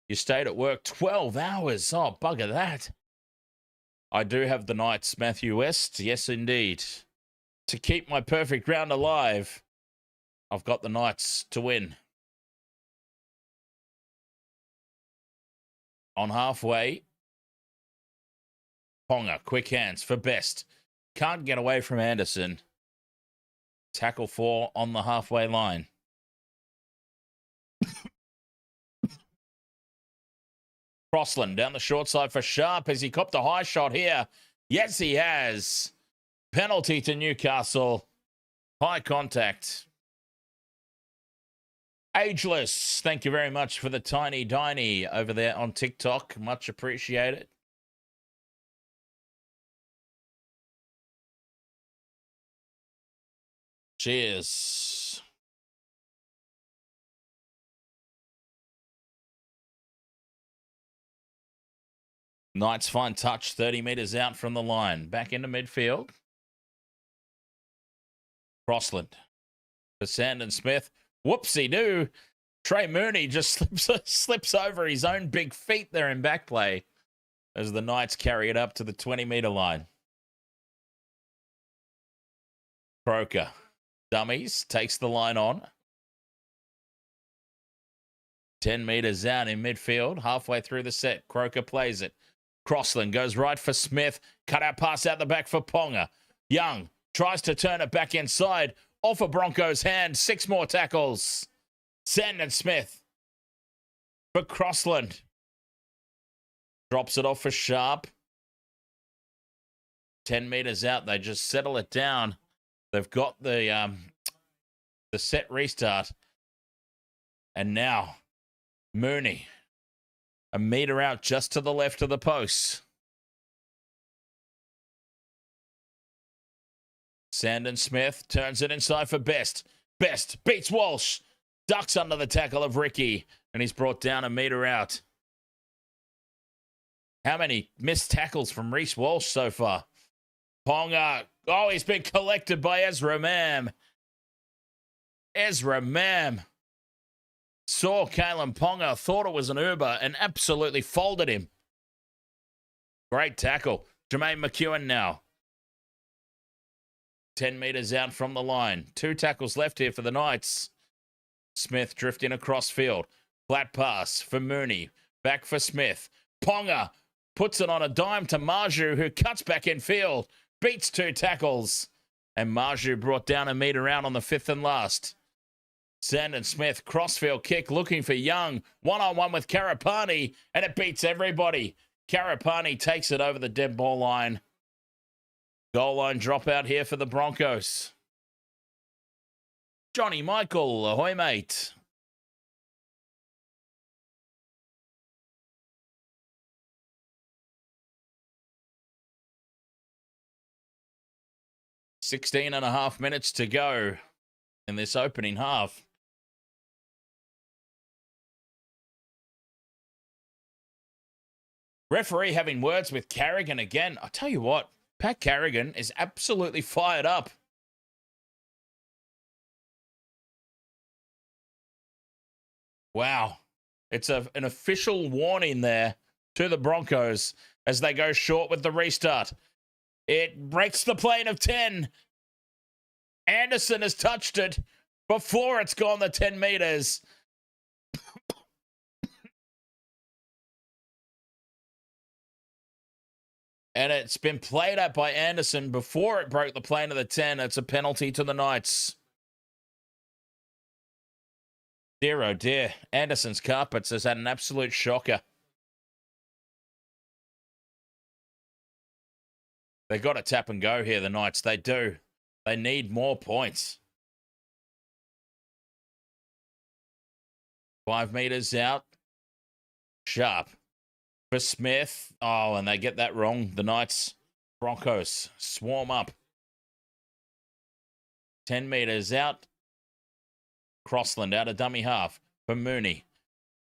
You stayed at work 12 hours. Oh, bugger that. I do have the Knights, Matthew West. Yes, indeed. To keep my perfect round alive, I've got the Knights to win. On halfway, Ponga, quick hands for Best. Can't get away from Anderson. Tackle 4 on the halfway line. Crossland down the short side for Sharp. Has he copped a high shot here? Yes, he has. Penalty to Newcastle. High contact. Ageless, thank you very much for the tiny diney over there on TikTok. Much appreciated. Cheers. Knights fine touch, 30 metres out from the line. Back into midfield. Crossland for Sandon Smith. Whoopsie-doo. Trey Mooney just slips over his own big feet there in back play as the Knights carry it up to the 20-metre line. Croker. Dummies. Takes the line on. 10 metres out in midfield. Halfway through the set. Croker plays it. Crossland goes right for Smith. Cut out pass out the back for Ponga. Young tries to turn it back inside. Off a Broncos' hand. 6 more tackles. Sandon Smith for Crossland. Drops it off for Sharp. 10 metres out. They just settle it down. They've got the set restart. And now, Mooney. A metre out just to the left of the post. Sandon Smith turns it inside for Best. Best beats Walsh. Ducks under the tackle of Ricky. And he's brought down a metre out. How many missed tackles from Reece Walsh so far? Ponga. Oh, he's been collected by Ezra Mam. Ezra Mam saw Kalen Ponga, thought it was an Uber, and absolutely folded him. Great tackle. Jermaine McEwen now. 10 metres out from the line. 2 tackles left here for the Knights. Smith drifting across field. Flat pass for Mooney. Back for Smith. Ponga puts it on a dime to Mudgee, who cuts back in field. Beats 2 tackles. And Mudgee brought down a metre out on the 5th and last. Sandon Smith, crossfield kick, looking for Young. 1-on-1 with Karapani, and it beats everybody. Karapani takes it over the dead ball line. Goal line dropout here for the Broncos. Johnny Michael, ahoy, mate. Sixteen and a half minutes to go in this opening half. Referee having words with Carrigan again. I tell you what, Pat Carrigan is absolutely fired up. Wow. It's an official warning there to the Broncos as they go short with the restart. It breaks the plane of 10. Anderson has touched it before it's gone the 10 metres. And it's been played at by Anderson before it broke the plane of the 10. It's a penalty to the Knights. Dear, oh dear. Anderson's Carpets has had an absolute shocker. They got to tap and go here, the Knights. They do. They need more points. 5 metres out. Sharp for Smith. Oh, and they get that wrong. The Knights, Broncos swarm up. 10 metres out. Crossland out of dummy half for Mooney.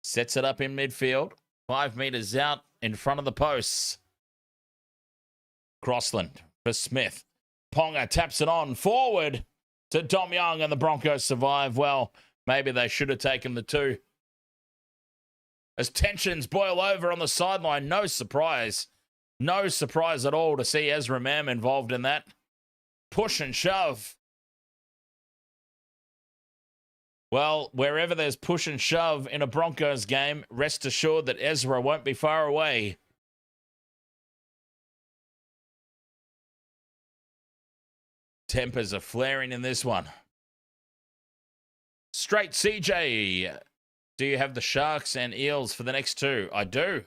Sets it up in midfield. 5 metres out in front of the posts. Crossland for Smith. Ponga taps it on forward to Dom Young, and the Broncos survive. Well, maybe they should have taken the 2. As tensions boil over on the sideline, no surprise. No surprise at all to see Ezra Mam involved in that. Push and shove. Well, wherever there's push and shove in a Broncos game, rest assured that Ezra won't be far away. Tempers are flaring in this one. Straight CJ. Do you have the Sharks and Eels for the next 2? I do.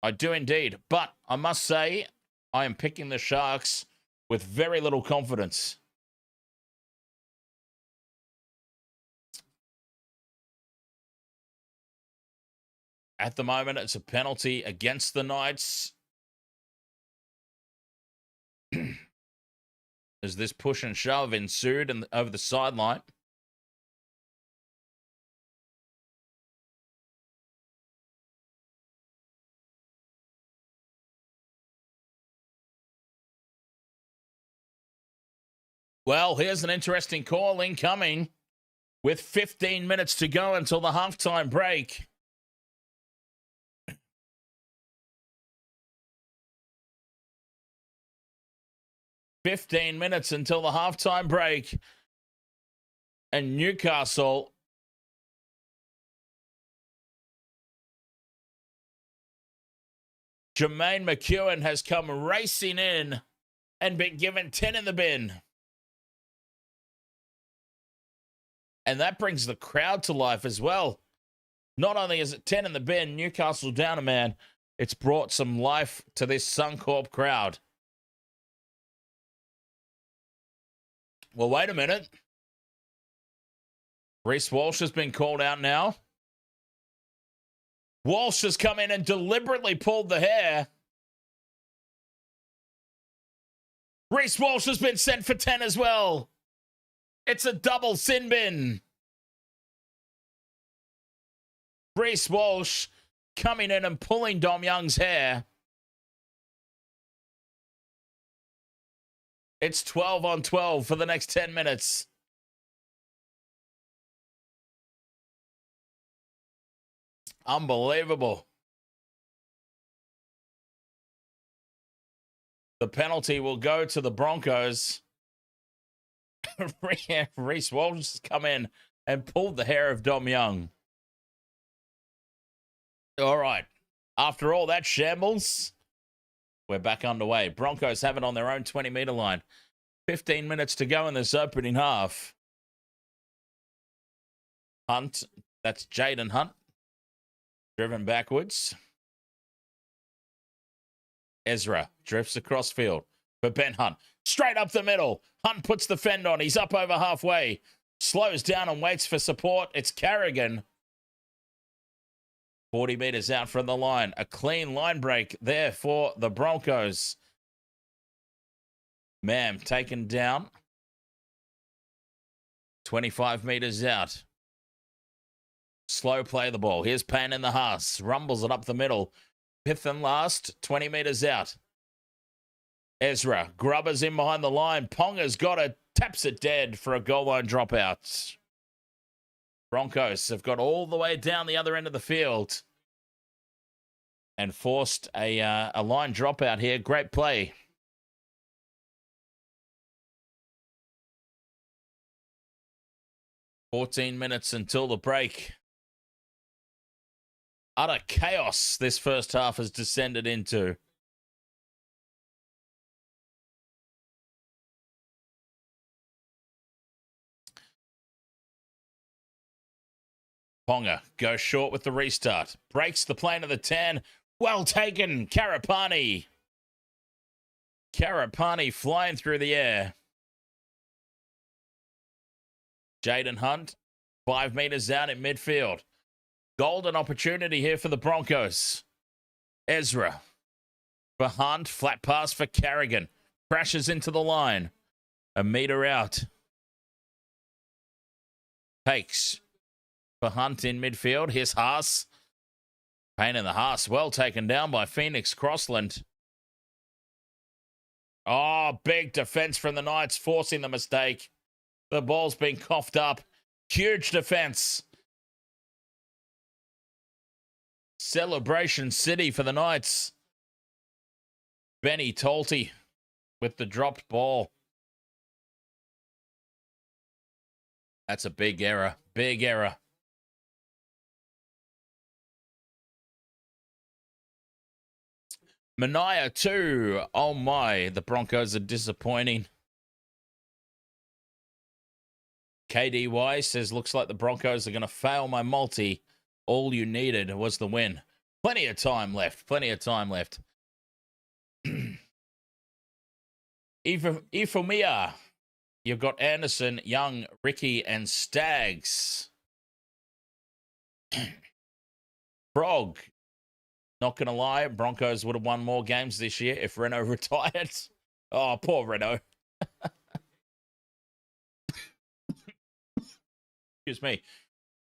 I do indeed. But I must say, I am picking the Sharks with very little confidence. At the moment, it's a penalty against the Knights. as this push and shove ensued and over the sideline. Well, here's an interesting call incoming with 15 minutes to go until the halftime break. "15 minutes until the halftime break. And Newcastle Jermaine McEwen has come racing in and been given 10 in the bin. And that brings the crowd to life as well. Not only is it 10 in the bin, Newcastle down a man, it's brought some life to this Suncorp crowd. Well, wait a minute. Reece Walsh has been called out now. Walsh has come in and deliberately pulled the hair. Reece Walsh has been sent for 10 as well. It's a double sin bin. Reece Walsh coming in and pulling Dom Young's hair. It's 12 on 12 for the next 10 minutes. Unbelievable. The penalty will go to the Broncos. Reece Walsh has come in and pulled the hair of Dom Young. All right. After all that shambles, we're back underway. Broncos have it on their own 20-meter line. 15 minutes to go in this opening half. Hunt, that's Jaden Hunt, driven backwards. Ezra drifts across field for Ben Hunt. Straight up the middle. Hunt puts the fend on. He's up over halfway. Slows down and waits for support. It's Carrigan. 40 meters out from the line. A clean line break there for the Broncos. Mam taken down. 25 meters out. Slow play the ball. Here's Payne in the Haas. Rumbles it up the middle. Fifth and last. 20 meters out. Ezra. Grubbers in behind the line. Ponga's got it. Taps it dead for a goal line dropout. Broncos have got all the way down the other end of the field and forced a line dropout here. Great play. "14 minutes until the break. Utter chaos this first half has descended into. Ponga goes short with the restart. Breaks the plane of the 10. Well taken. Karapani. Karapani flying through the air. Jaden Hunt, 5 meters out in midfield. Golden opportunity here for the Broncos. Ezra for Hunt. Flat pass for Carrigan. Crashes into the line. A meter out. Takes for Hunt in midfield. Here's Haas. Payne in the Haas. Well taken down by Phoenix Crossland. Oh, big defense from the Knights, forcing the mistake. The ball's been coughed up. Huge defense. Celebration City for the Knights. Benny Tolty with the dropped ball. That's a big error. Big error. Mania 2. Oh my, the Broncos are disappointing. KDY says, looks like the Broncos are going to fail my multi. All you needed was the win. Plenty of time left. Plenty of time left. Ifomia. You've got Anderson, Young, Ricky, and Staggs. Frog. Not going to lie, Broncos would have won more games this year if Renault retired. Oh, poor Renault. Excuse me.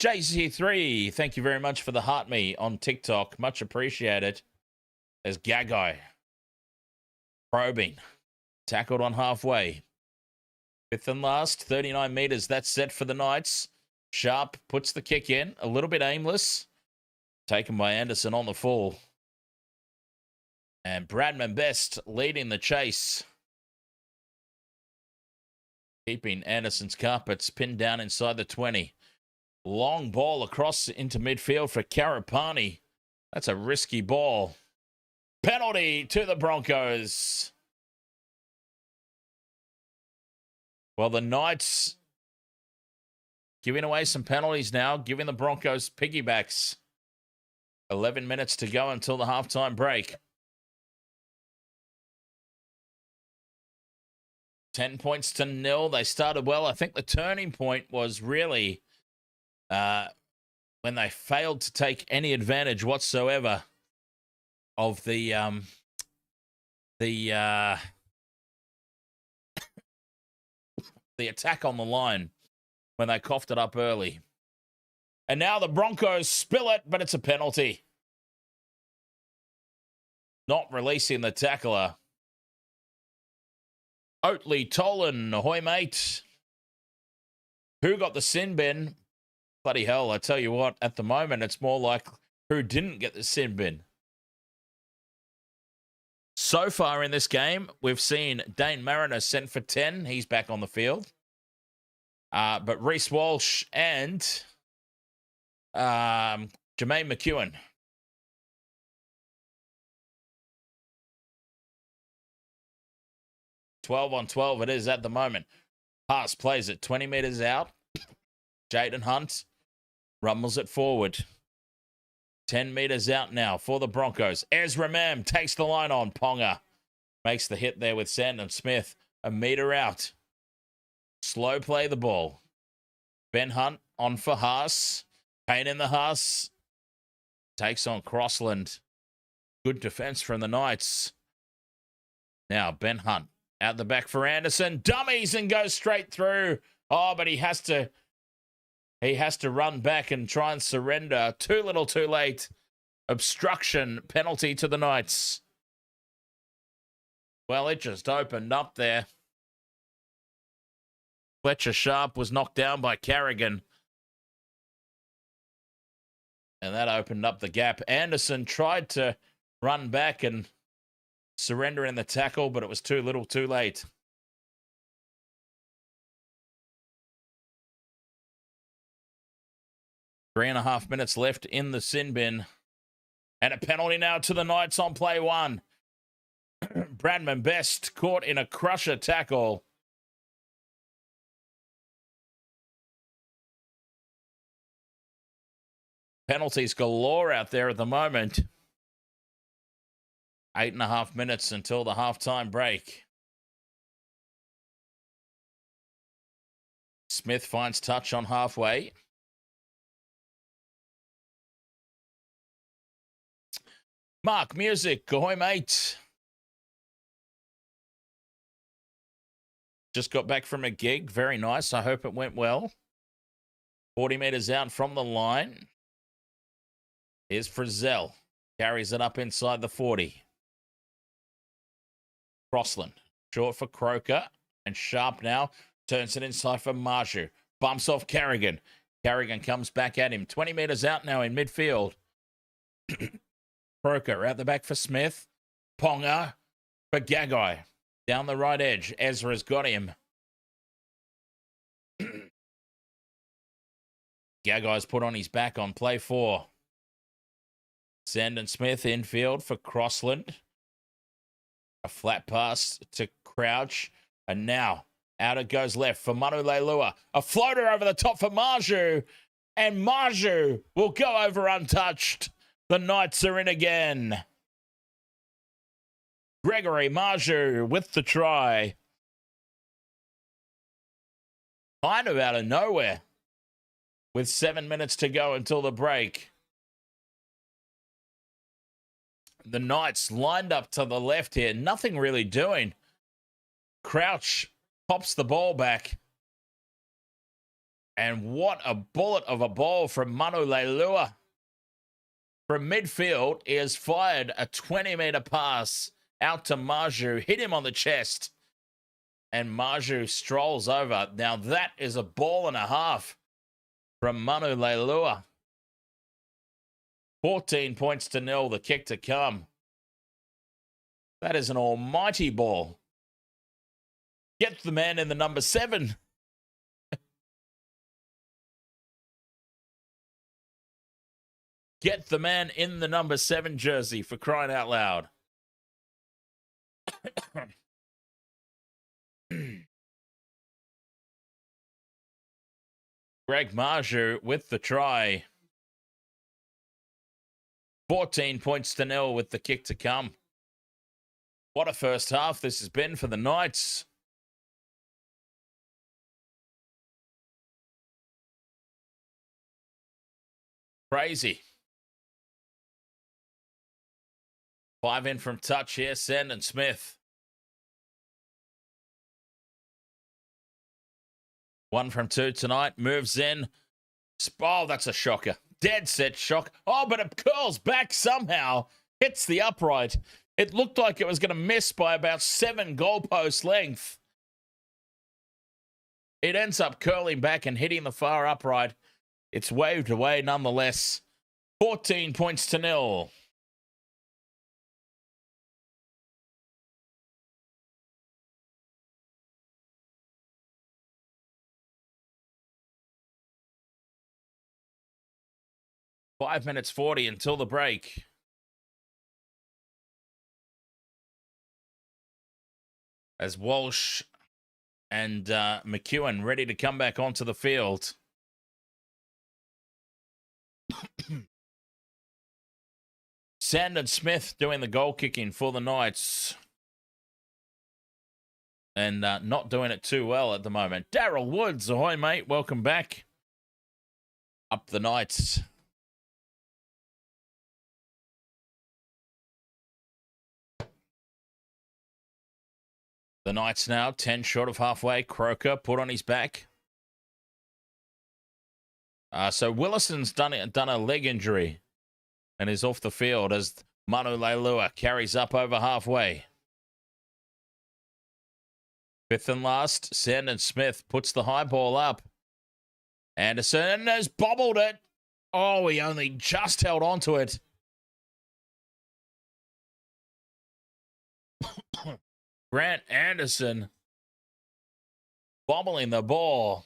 JC3, thank you very much for the heart me on TikTok. Much appreciated. There's Gagai. Probing. Tackled on halfway. Fifth and last, 39 metres. That's set for the Knights. Sharp puts the kick in. A little bit aimless. Taken by Anderson on the full. And Bradman Best leading the chase. Keeping Anderson's carpets pinned down inside the 20. Long ball across into midfield for Karapani. That's a risky ball. Penalty to the Broncos. Well, the Knights giving away some penalties now, giving the Broncos piggybacks. 11 minutes to go until the halftime break. 10 points to 0. They started well. I think the turning point was really when they failed to take any advantage whatsoever of the attack on the line when they coughed it up early. And now the Broncos spill it, but it's a penalty. Not releasing the tackler. Oatley Tolan, ahoy mate. Who got the sin bin? Bloody hell, I tell you what, at the moment it's more like who didn't get the sin bin. So far in this game, we've seen Dane Mariner sent for 10. He's back on the field. But Reece Walsh and Jermaine McEwen. Twelve on 12 it is at the moment. Haas plays it 20 metres out. Jaden Hunt rumbles it forward. 10 metres out now for the Broncos. Ezra Mam takes the line on. Ponga makes the hit there with Sandon Smith. A metre out. Slow play the ball. Ben Hunt on for Haas. Payne in the Haas. Takes on Crossland. Good defence from the Knights. Now Ben Hunt out the back for Anderson. Dummies and goes straight through. Oh, but he has to run back and try and surrender. Too little, too late. Obstruction penalty to the Knights. Well, it just opened up there. Fletcher Sharp was knocked down by Carrigan. And that opened up the gap. Anderson tried to run back and surrender in the tackle, but it was too little, too late. Three and a half minutes left in the sin bin. And a penalty now to the Knights on play one. Bradman Best caught in a crusher tackle. Penalties galore out there at the moment. 8.5 minutes until the halftime break. Smith finds touch on halfway. Mark Music, ahoy mate. Just got back from a gig. Very nice. I hope it went well. 40 metres out from the line. Here's Frizzell. Carries it up inside the 40. Crossland. Short for Croker. And Sharp now turns it inside for Marju. Bumps off Carrigan. Carrigan comes back at him. 20 metres out now in midfield. Croker out the back for Smith. Ponga for Gagai. Down the right edge. Ezra's got him. Gagai's put on his back on play 4. Sandon Smith infield for Crossland. A flat pass to Crouch. And now out it goes left for Manu Leilua. A floater over the top for Marju. And Marju will go over untouched. The Knights are in again. Gregory Marju with the try. Kind of out of nowhere. With 7 minutes to go until the break. The Knights lined up to the left here. Nothing really doing. Crouch pops the ball back. And what a bullet of a ball from Manu Leilua. From midfield, he has fired a 20-meter pass out to Mudgee, hit him on the chest, and Mudgee strolls over. Now that is a ball and a half from Manu Leilua. 14 points to 0, the kick to come. That is an almighty ball. Get the man in the number 7. Get the man in the number 7 jersey, for crying out loud. Greg Mudgee with the try. 14 points to 0 with the kick to come. What a first half this has been for the Knights. Crazy. 5 in from touch here, Send and Smith. 1 from 2 tonight, moves in. Oh, that's a shocker. Dead set shock. Oh, but it curls back somehow. Hits the upright. It looked like it was going to miss by about 7 goalpost length. It ends up curling back and hitting the far upright. It's waved away nonetheless. 14 points to 0. Five minutes 40 until the break. As Walsh and McEwen ready to come back onto the field. Sandon Smith doing the goal kicking for the Knights. And not doing it too well at the moment. Daryl Woods, ahoy mate, welcome back. Up the Knights. The Knights now 10 short of halfway. Croker put on his back. So Willison's done a leg injury and is off the field as Manu Leilua carries up over halfway. 5th and last, Sandon Smith puts the high ball up. Anderson has bobbled it. Oh, he only just held on to it. Grant Anderson bobbling the ball.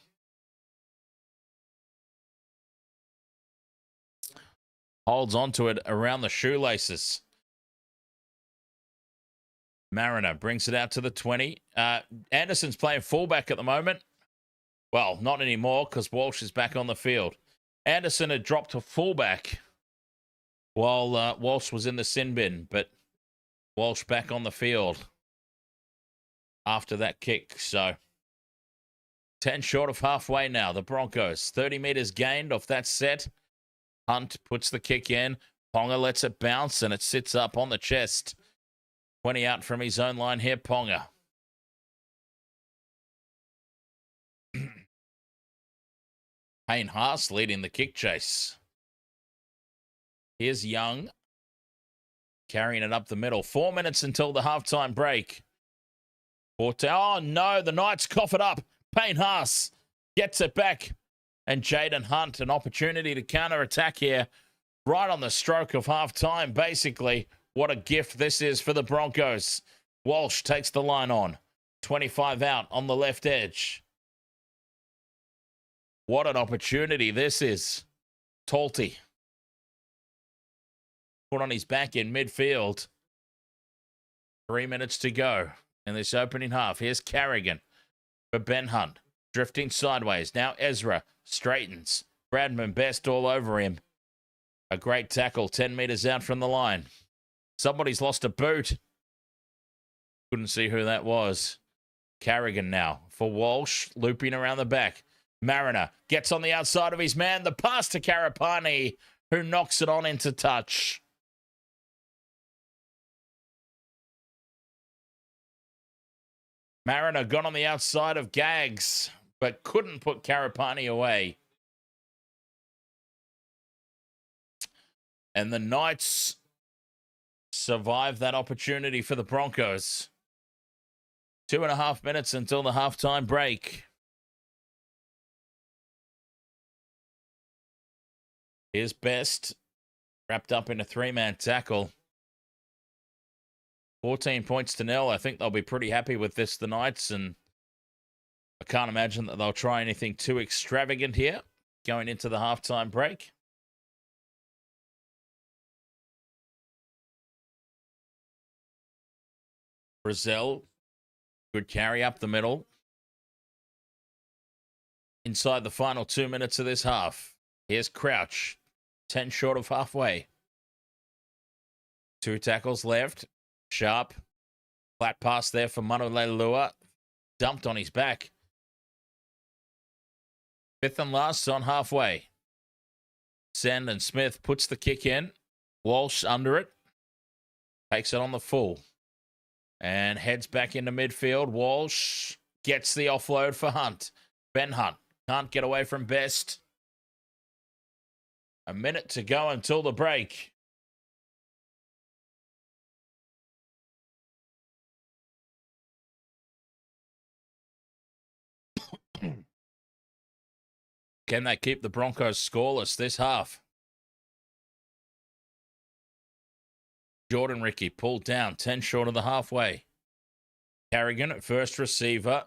Holds onto it around the shoelaces. Mariner brings it out to the 20. Anderson's playing fullback at the moment. Well, not anymore because Walsh is back on the field. Anderson had dropped to fullback while Walsh was in the sin bin, but Walsh back on the field after that kick. So 10 short of halfway now. The Broncos, 30 meters gained off that set. Hunt puts the kick in. Ponga lets it bounce and it sits up on the chest. 20 out from his own line here, Ponga. Payne Haas leading the kick chase. Here's Young carrying it up the middle. 4 minutes until the halftime break. Oh, no, the Knights cough it up. Payne Haas gets it back. And Jaden Hunt, an opportunity to counter-attack here right on the stroke of halftime, basically. What a gift this is for the Broncos. Walsh takes the line on. 25 out on the left edge. What an opportunity this is. Talty. Put on his back in midfield. 3 minutes to go in this opening half. Here's Carrigan for Ben Hunt. Drifting sideways. Now Ezra straightens. Bradman Best all over him. A great tackle 10 meters out from the line. Somebody's lost a boot. Couldn't see who that was. Carrigan now for Walsh, looping around the back. Mariner gets on the outside of his man. The pass to Karapani, who knocks it on into touch. Mariner got on the outside of Gags. but couldn't put Karapani away. And the Knights survived that opportunity for the Broncos. 2.5 minutes until the halftime break. Here's Best, wrapped up in a 3-man tackle. 14 points to 0. I think they'll be pretty happy with this, the Knights, and I can't imagine that they'll try anything too extravagant here going into the halftime break. Brazil, good carry up the middle. Inside the final 2 minutes of this half. Here's Crouch, 10 short of halfway. 2 tackles left. Sharp. Flat pass there for Manu Leilua. Dumped on his back. 5th and last on halfway. Send and Smith puts the kick in. Walsh under it. Takes it on the full. And heads back into midfield. Walsh gets the offload for Hunt. Ben Hunt can't get away from Best. A minute to go until the break. Can they keep the Broncos scoreless this half? Jordan Ricky pulled down, 10 short of the halfway. Carrigan at first receiver.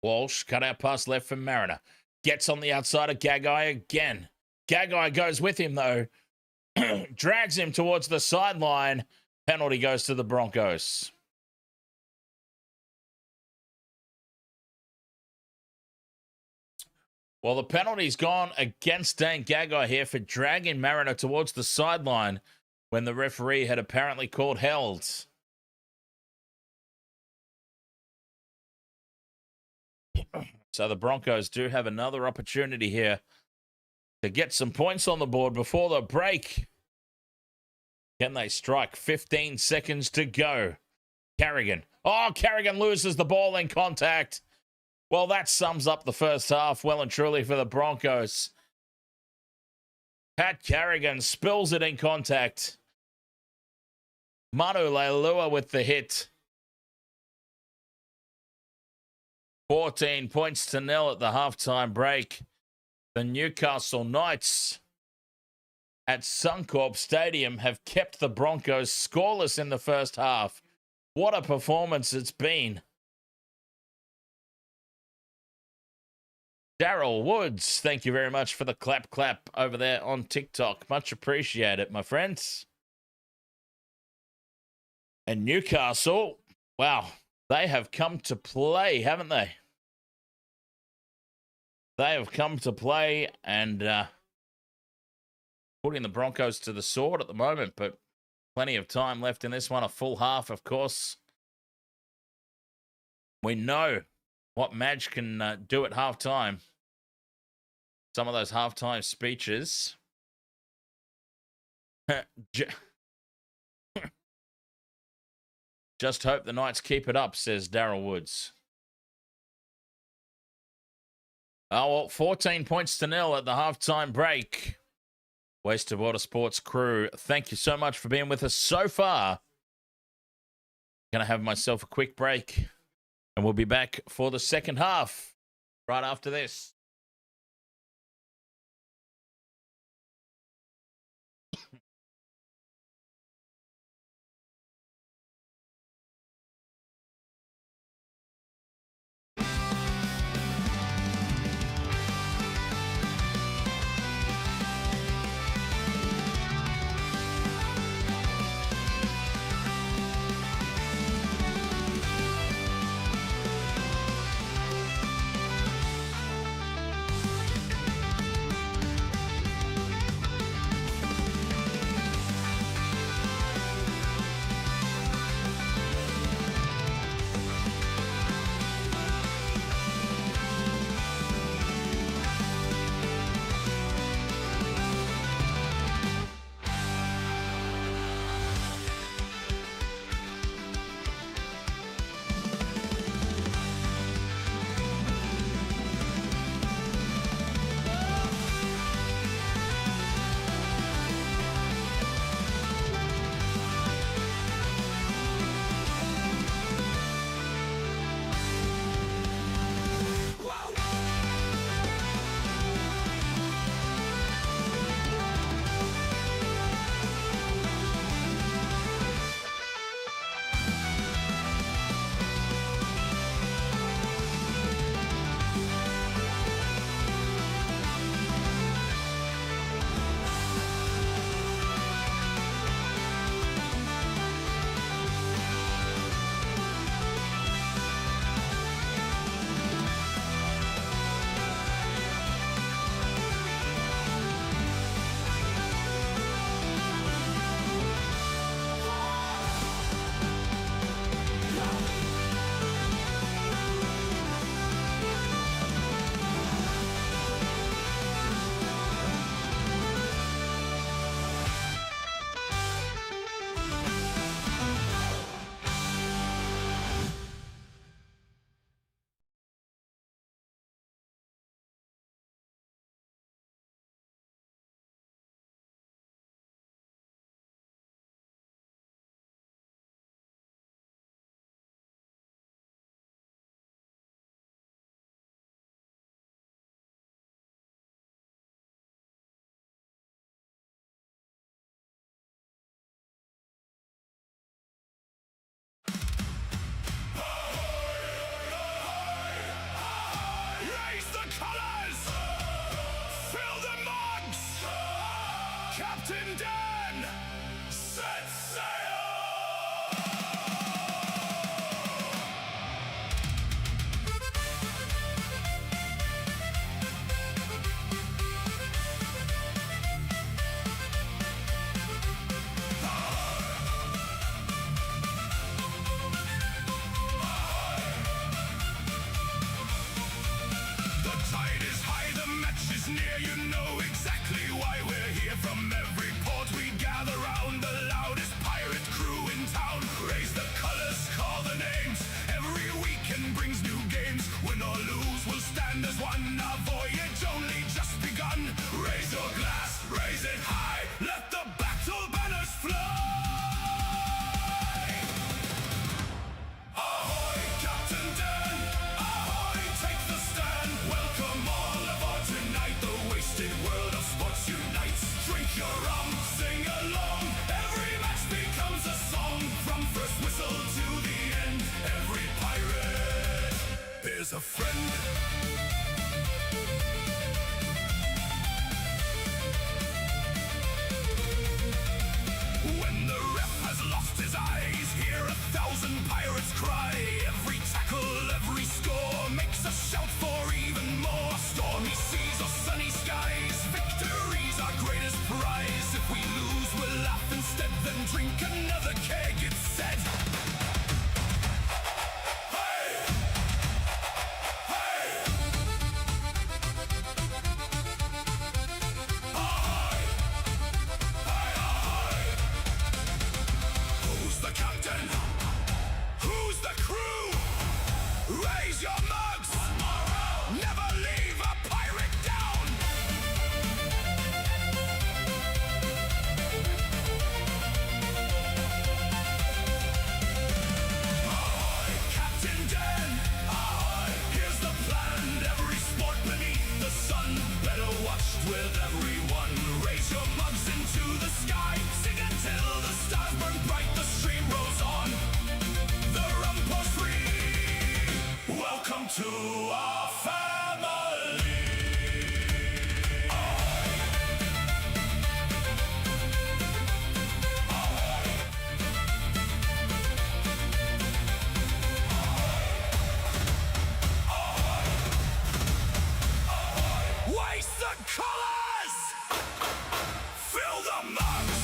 Walsh cut out pass left for Mariner. Gets on the outside of Gagai again. Gagai goes with him though. Drags him towards the sideline. Penalty goes to the Broncos. Well, the penalty's gone against Dane Gagai here for dragging Mariner towards the sideline when the referee had apparently called held. So the Broncos do have another opportunity here to get some points on the board before the break. Can they strike? 15 seconds to go. Carrigan. Oh, Carrigan loses the ball in contact. Well, that sums up the first half well and truly for the Broncos. Pat Carrigan spills it in contact. Manu Leilua with the hit. 14 points to 0 at the halftime break. The Newcastle Knights at Suncorp Stadium have kept the Broncos scoreless in the first half. What a performance it's been. Daryl Woods, thank you very much for the clap over there on TikTok. Much appreciated, my friends. And Newcastle, wow, they have come to play, haven't they? They have come to play and putting the Broncos to the sword at the moment, but plenty of time left in this one. A full half, of course. We know what Madge can do at halftime. Some of those halftime speeches. Just hope the Knights keep it up, says Daryl Woods. Oh, well, 14 points to 0 at the halftime break. Waste of Water Sports crew, thank you so much for being with us so far. Gonna have myself a quick break, and we'll be back for the second half right after this. as a friend. When the ref has lost his eyes, hear 1,000 pirates cry. Every tackle, every score makes a shout for even more. Stormy seas or sunny skies, victory's our greatest prize. If we lose, we'll laugh instead, then drink another keg, it's said. Raise your mugs! Never leave a pirate down! Ahoy, Captain Dan! Ahoy, here's the plan. Every sport beneath the sun, better watched with everyone. Raise your mugs into the sky, sing until the stars burn bright, the stream rolls on. The rum pours free. Welcome to our family. Waste the colors. Fill the mugs.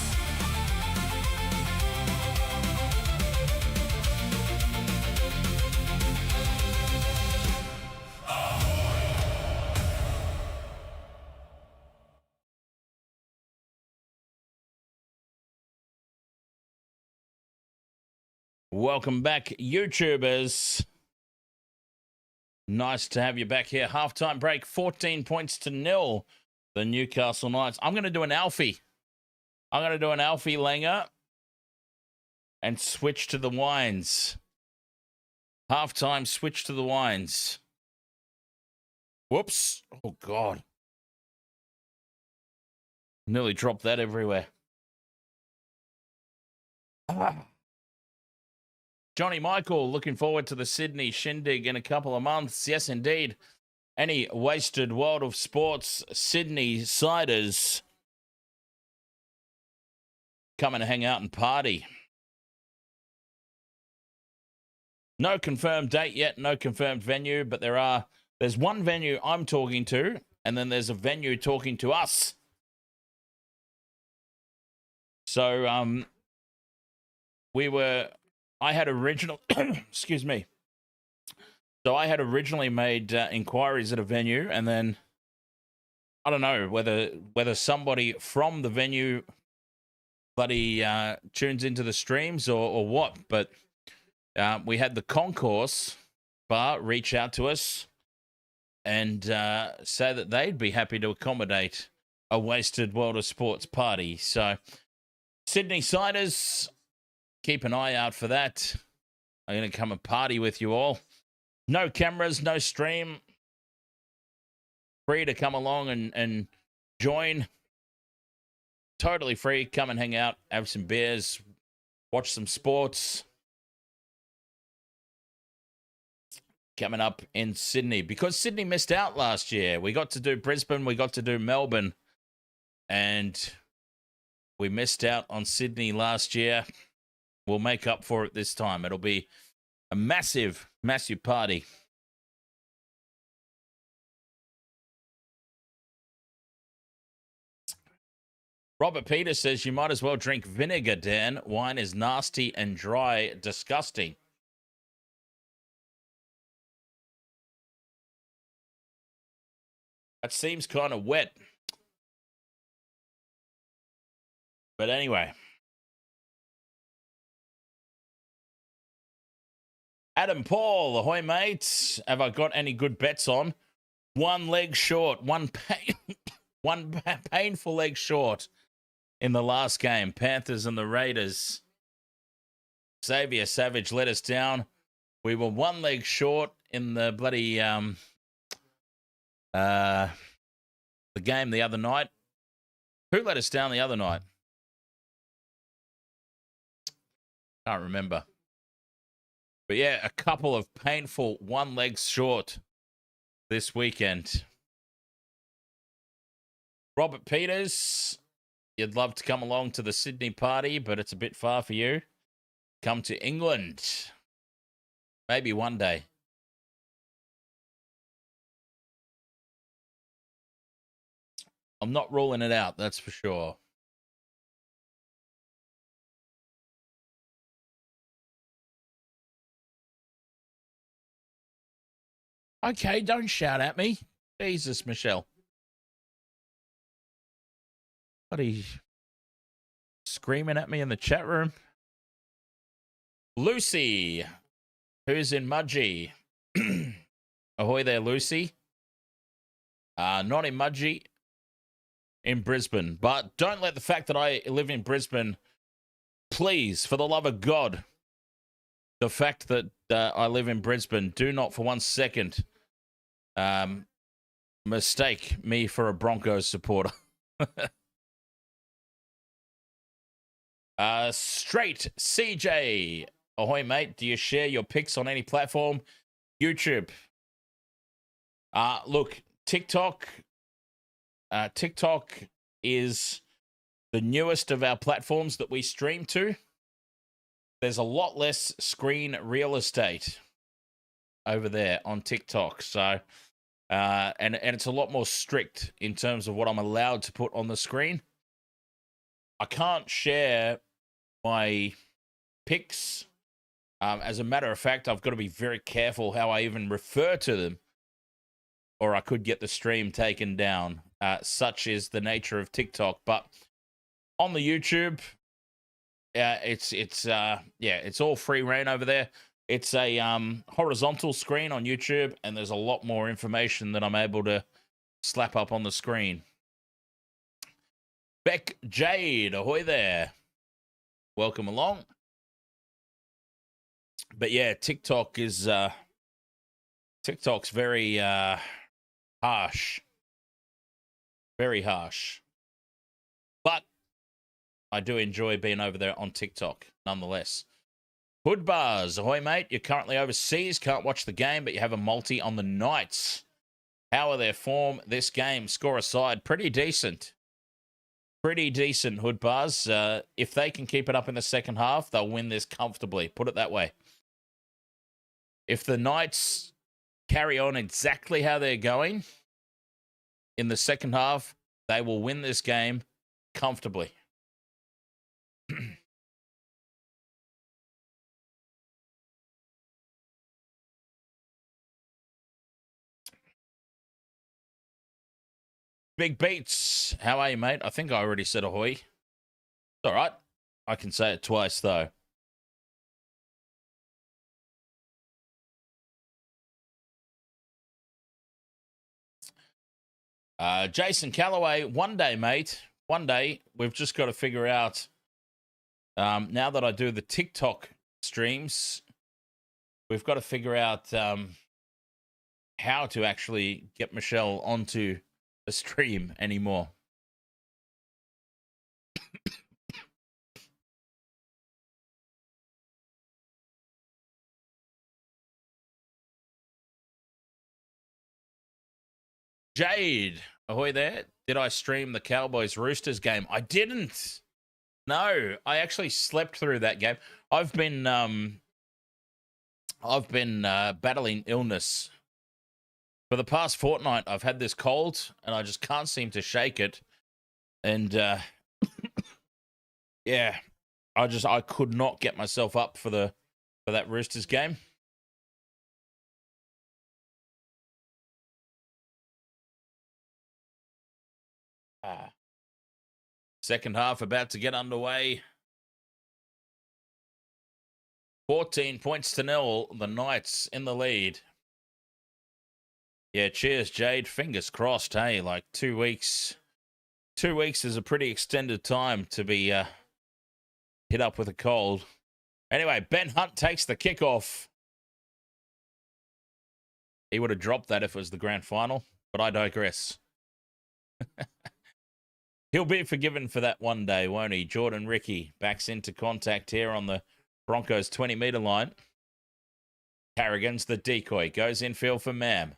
Welcome back, YouTubers. Nice to have you back here. Halftime break, 14 points to 0. The Newcastle Knights. I'm going to do an Alfie. I'm going to do an Alfie Langer and switch to the wines. Halftime, switch to the wines. Whoops. Oh, God. Nearly dropped that everywhere. Johnny Michael, looking forward to the Sydney Shindig in a couple of months. Yes, indeed. Any wasted World of Sports Sydney siders, come and hang out and party. No confirmed date yet, no confirmed venue, but there's one venue I'm talking to, and then there's a venue talking to us. So, I had original, excuse me. So I had originally made inquiries at a venue, and then I don't know whether somebody from the venue bloody tunes into the streams or what, but we had the concourse bar reach out to us and say that they'd be happy to accommodate a wasted World of Sports party. So Sydney Siders, keep an eye out for that. I'm going to come and party with you all. No cameras, no stream. Free to come along and join. Totally free. Come and hang out, have some beers, watch some sports. Coming up in Sydney. Because Sydney missed out last year. We got to do Brisbane, we got to do Melbourne. And we missed out on Sydney last year. We'll make up for it this time. It'll be a massive, massive party. Robert Peters says you might as well drink vinegar, Dan. Wine is nasty and dry, disgusting. That seems kind of wet. But anyway. Adam Paul, ahoy, mates. Have I got any good bets on? One leg short, one painful leg short in the last game. Panthers and the Raiders. Xavier Savage let us down. We were one leg short in the bloody the game the other night. Who let us down the other night? Can't remember. But yeah, a couple of painful one legs short this weekend. Robert Peters, you'd love to come along to the Sydney party, but it's a bit far for you. Come to England. Maybe one day. I'm not ruling it out, that's for sure. Okay, don't shout at me. Jesus, Michelle. Buddy screaming at me in the chat room. Lucy, who's in Mudgee. Ahoy there, Lucy. Not in Mudgee, in Brisbane. But don't let the fact that I live in Brisbane, please, for the love of God, the fact that I live in Brisbane, do not for 1 second mistake me for a Broncos supporter. Straight CJ. Ahoy, mate. Do you share your pics on any platform? YouTube. Look, TikTok. TikTok is the newest of our platforms that we stream to. There's a lot less screen real estate over there on TikTok. So, and it's a lot more strict in terms of what I'm allowed to put on the screen. I can't share my pics. As a matter of fact, I've got to be very careful how I even refer to them, or I could get the stream taken down. Such is the nature of TikTok. But on the YouTube, it's all free reign over there. It's a horizontal screen on YouTube, and there's a lot more information that I'm able to slap up on the screen. Beck Jade, ahoy there. Welcome along. But yeah, TikTok is TikTok's very harsh. Very harsh. But I do enjoy being over there on TikTok, nonetheless. Hood Bars, ahoy, mate. You're currently overseas, can't watch the game, but you have a multi on the Knights. How are their form this game? Score aside, pretty decent. Pretty decent, Hood Bars. If they can keep it up in the second half, they'll win this comfortably. Put it that way. If the Knights carry on exactly how they're going in the second half, they will win this game comfortably. Big Beats, how are you, mate? I think I already said ahoy. It's all right. I can say it twice, though. Jason Calloway, one day, mate. One day, we've just got to figure out, now that I do the TikTok streams, we've got to figure out how to actually get Michelle onto the stream anymore. Jade, ahoy there. Did I stream the Cowboys Roosters game? I didn't. No, I actually slept through that game. I've been battling illness for the past fortnight. I've had this cold, and I just can't seem to shake it. And yeah, I could not get myself up for that Roosters game. Second half about to get underway. 14 points to 0. The Knights in the lead. Yeah, cheers, Jade. Fingers crossed, hey? Like 2 weeks. 2 weeks is a pretty extended time to be hit up with a cold. Anyway, Ben Hunt takes the kickoff. He would have dropped that if it was the grand final, but I digress. He'll be forgiven for that one day, won't he? Jordan Ricky backs into contact here on the Broncos 20-meter line. Carrigan's the decoy. Goes infield for Mam.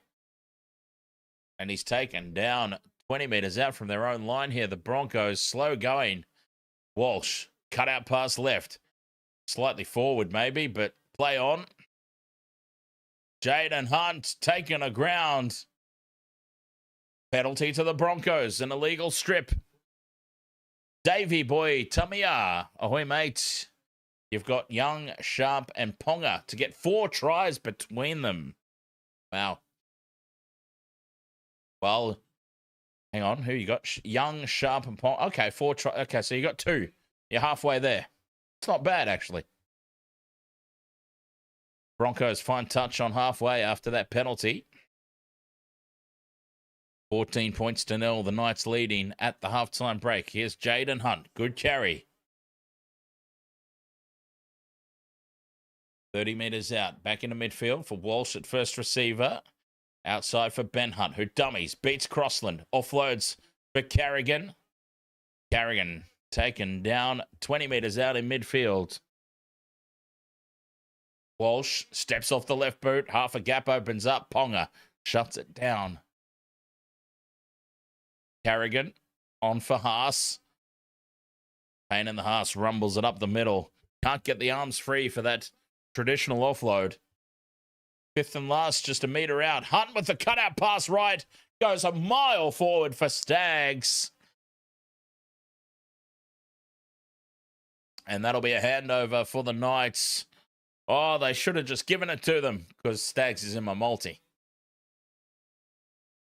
And he's taken down 20 metres out from their own line here. The Broncos slow going. Walsh, cut out pass left. Slightly forward maybe, but play on. Jaden Hunt taking a ground. Penalty to the Broncos. An illegal strip. Davey boy, Tamia. Ahoy, mate. You've got Young, Sharp, and Ponga to get 4 tries between them. Wow. Well, hang on. Who you got? Young, Sharp, and Ponga. Okay, 4 tries. Okay, so you got 2. You're halfway there. It's not bad, actually. Broncos find touch on halfway after that penalty. 14 points to 0. The Knights leading at the halftime break. Here's Jaden Hunt. Good carry. 30 metres out. Back into midfield for Walsh at first receiver. Outside for Ben Hunt, who dummies. Beats Crossland. Offloads for Carrigan. Carrigan taken down 20 metres out in midfield. Walsh steps off the left boot. Half a gap opens up. Ponga shuts it down. Carrigan on for Haas. Payne in the Haas rumbles it up the middle. Can't get the arms free for that traditional offload. 5th and last, just a metre out. Hunt with the cutout pass right. Goes a mile forward for Stags. And that'll be a handover for the Knights. Oh, they should have just given it to them because Stags is in my multi.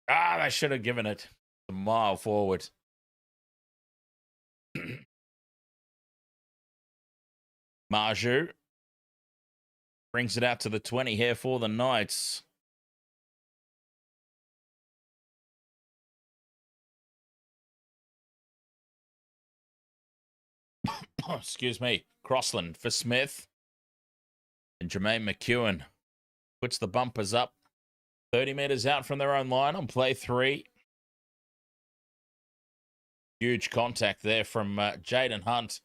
They should have given it a mile forward. Mudgee brings it out to the 20 here for the Knights. Excuse me. Crossland for Smith. And Jermaine McEwen puts the bumpers up. 30 metres out from their own line on play 3. Huge contact there from Jaden Hunt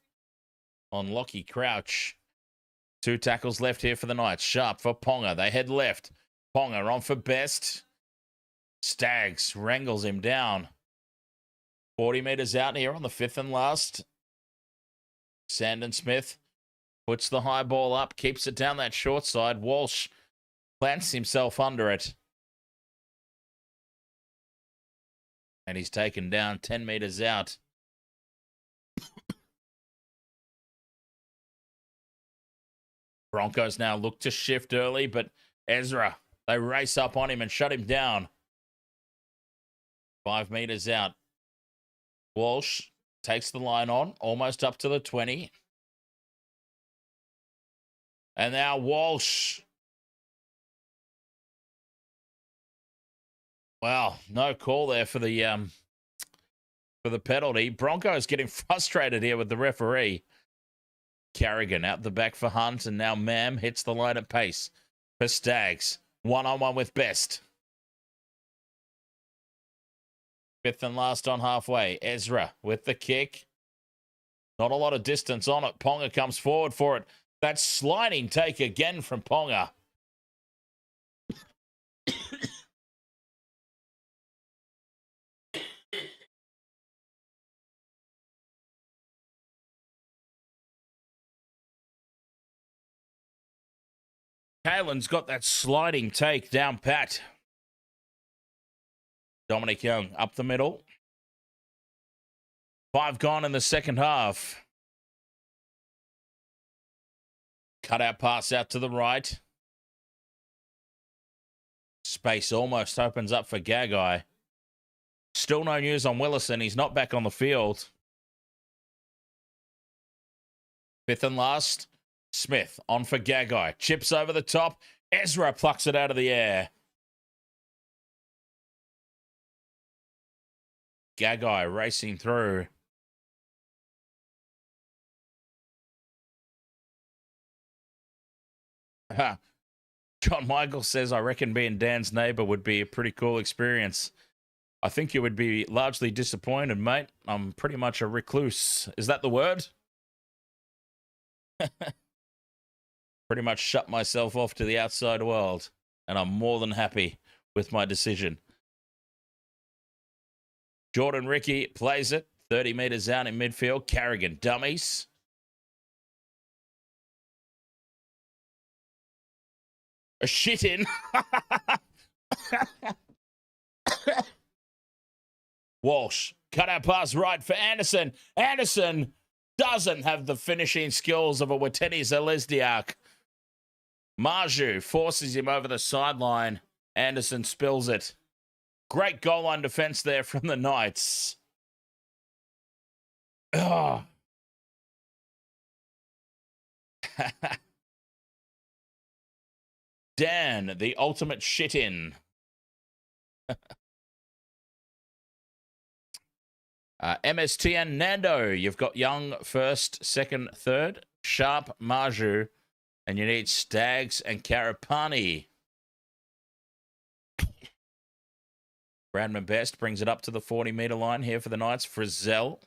on Lockie Crouch. 2 tackles left here for the Knights. Sharp for Ponga. They head left. Ponga on for Best. Stags wrangles him down. 40 metres out here on the 5th and last. Sandon Smith puts the high ball up, keeps it down that short side. Walsh plants himself under it. And he's taken down 10 metres out. Broncos now look to shift early, but Ezra, they race up on him and shut him down. 5 metres out. Walsh takes the line on, almost up to the 20. And now Walsh. Well, no call there for the penalty. Broncos getting frustrated here with the referee. Carrigan out the back for Hunt, and now Mam hits the line at pace for Stags. 1-on-1 with Best. 5th and last on halfway. Ezra with the kick. Not a lot of distance on it. Ponga comes forward for it. That sliding take again from Ponga. Kalen's got that sliding take down pat. Dominic Young up the middle. 5 gone in the second half. Cutout pass out to the right. Space almost opens up for Gagai. Still no news on Willison. He's not back on the field. 5th and last. Smith on for Gagai. Chips over the top. Ezra plucks it out of the air. Gagai racing through. John Michael says, I reckon being Dan's neighbour would be a pretty cool experience. I think you would be largely disappointed, mate. I'm pretty much a recluse. Is that the word? Pretty much shut myself off to the outside world, and I'm more than happy with my decision. Jordan Ricky plays it 30 metres out in midfield. Carrigan dummies. A shit in. Walsh. Cut out pass right for Anderson. Anderson doesn't have the finishing skills of a Wateni Zelezniak. Mudgee forces him over the sideline. Anderson spills it. Great goal line defense there from the Knights. Oh. Dan, the ultimate shit-in. MSTN Nando, you've got Young first, second, third. Sharp, Mudgee. And you need Staggs and Karapani. Bradman Best brings it up to the 40-metre line here for the Knights. Frizzell.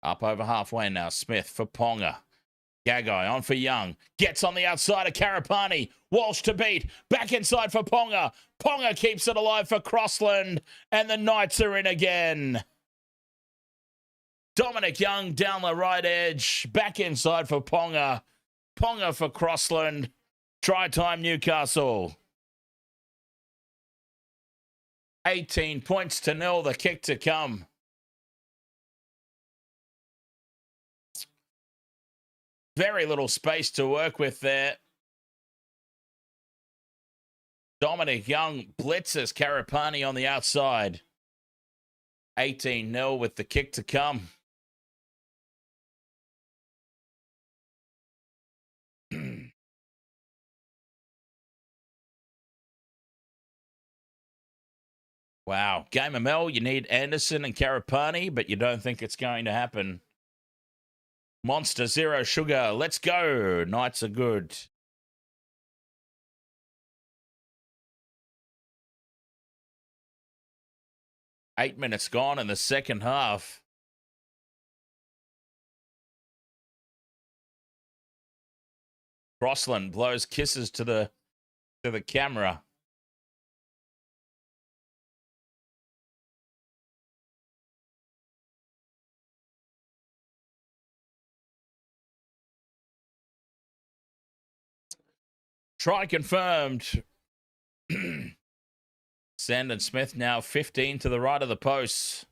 Up over halfway now. Smith for Ponga. Gagai on for Young. Gets on the outside of Karapani. Walsh to beat. Back inside for Ponga. Ponga keeps it alive for Crossland. And the Knights are in again. Dominic Young down the right edge. Back inside for Ponga. Ponga for Crossland. Try time Newcastle. 18 points to 0. The kick to come. Very little space to work with there. Dominic Young blitzes Karapani on the outside. 18-0 with the kick to come. Wow. Game of Mel, you need Anderson and Karapani, but you don't think it's going to happen. Monster Zero Sugar. Let's go. Knights are good. Eight minutes gone in the second half. Crossland blows kisses to the camera. Try confirmed. Sandon Smith now 15 to the right of the posts.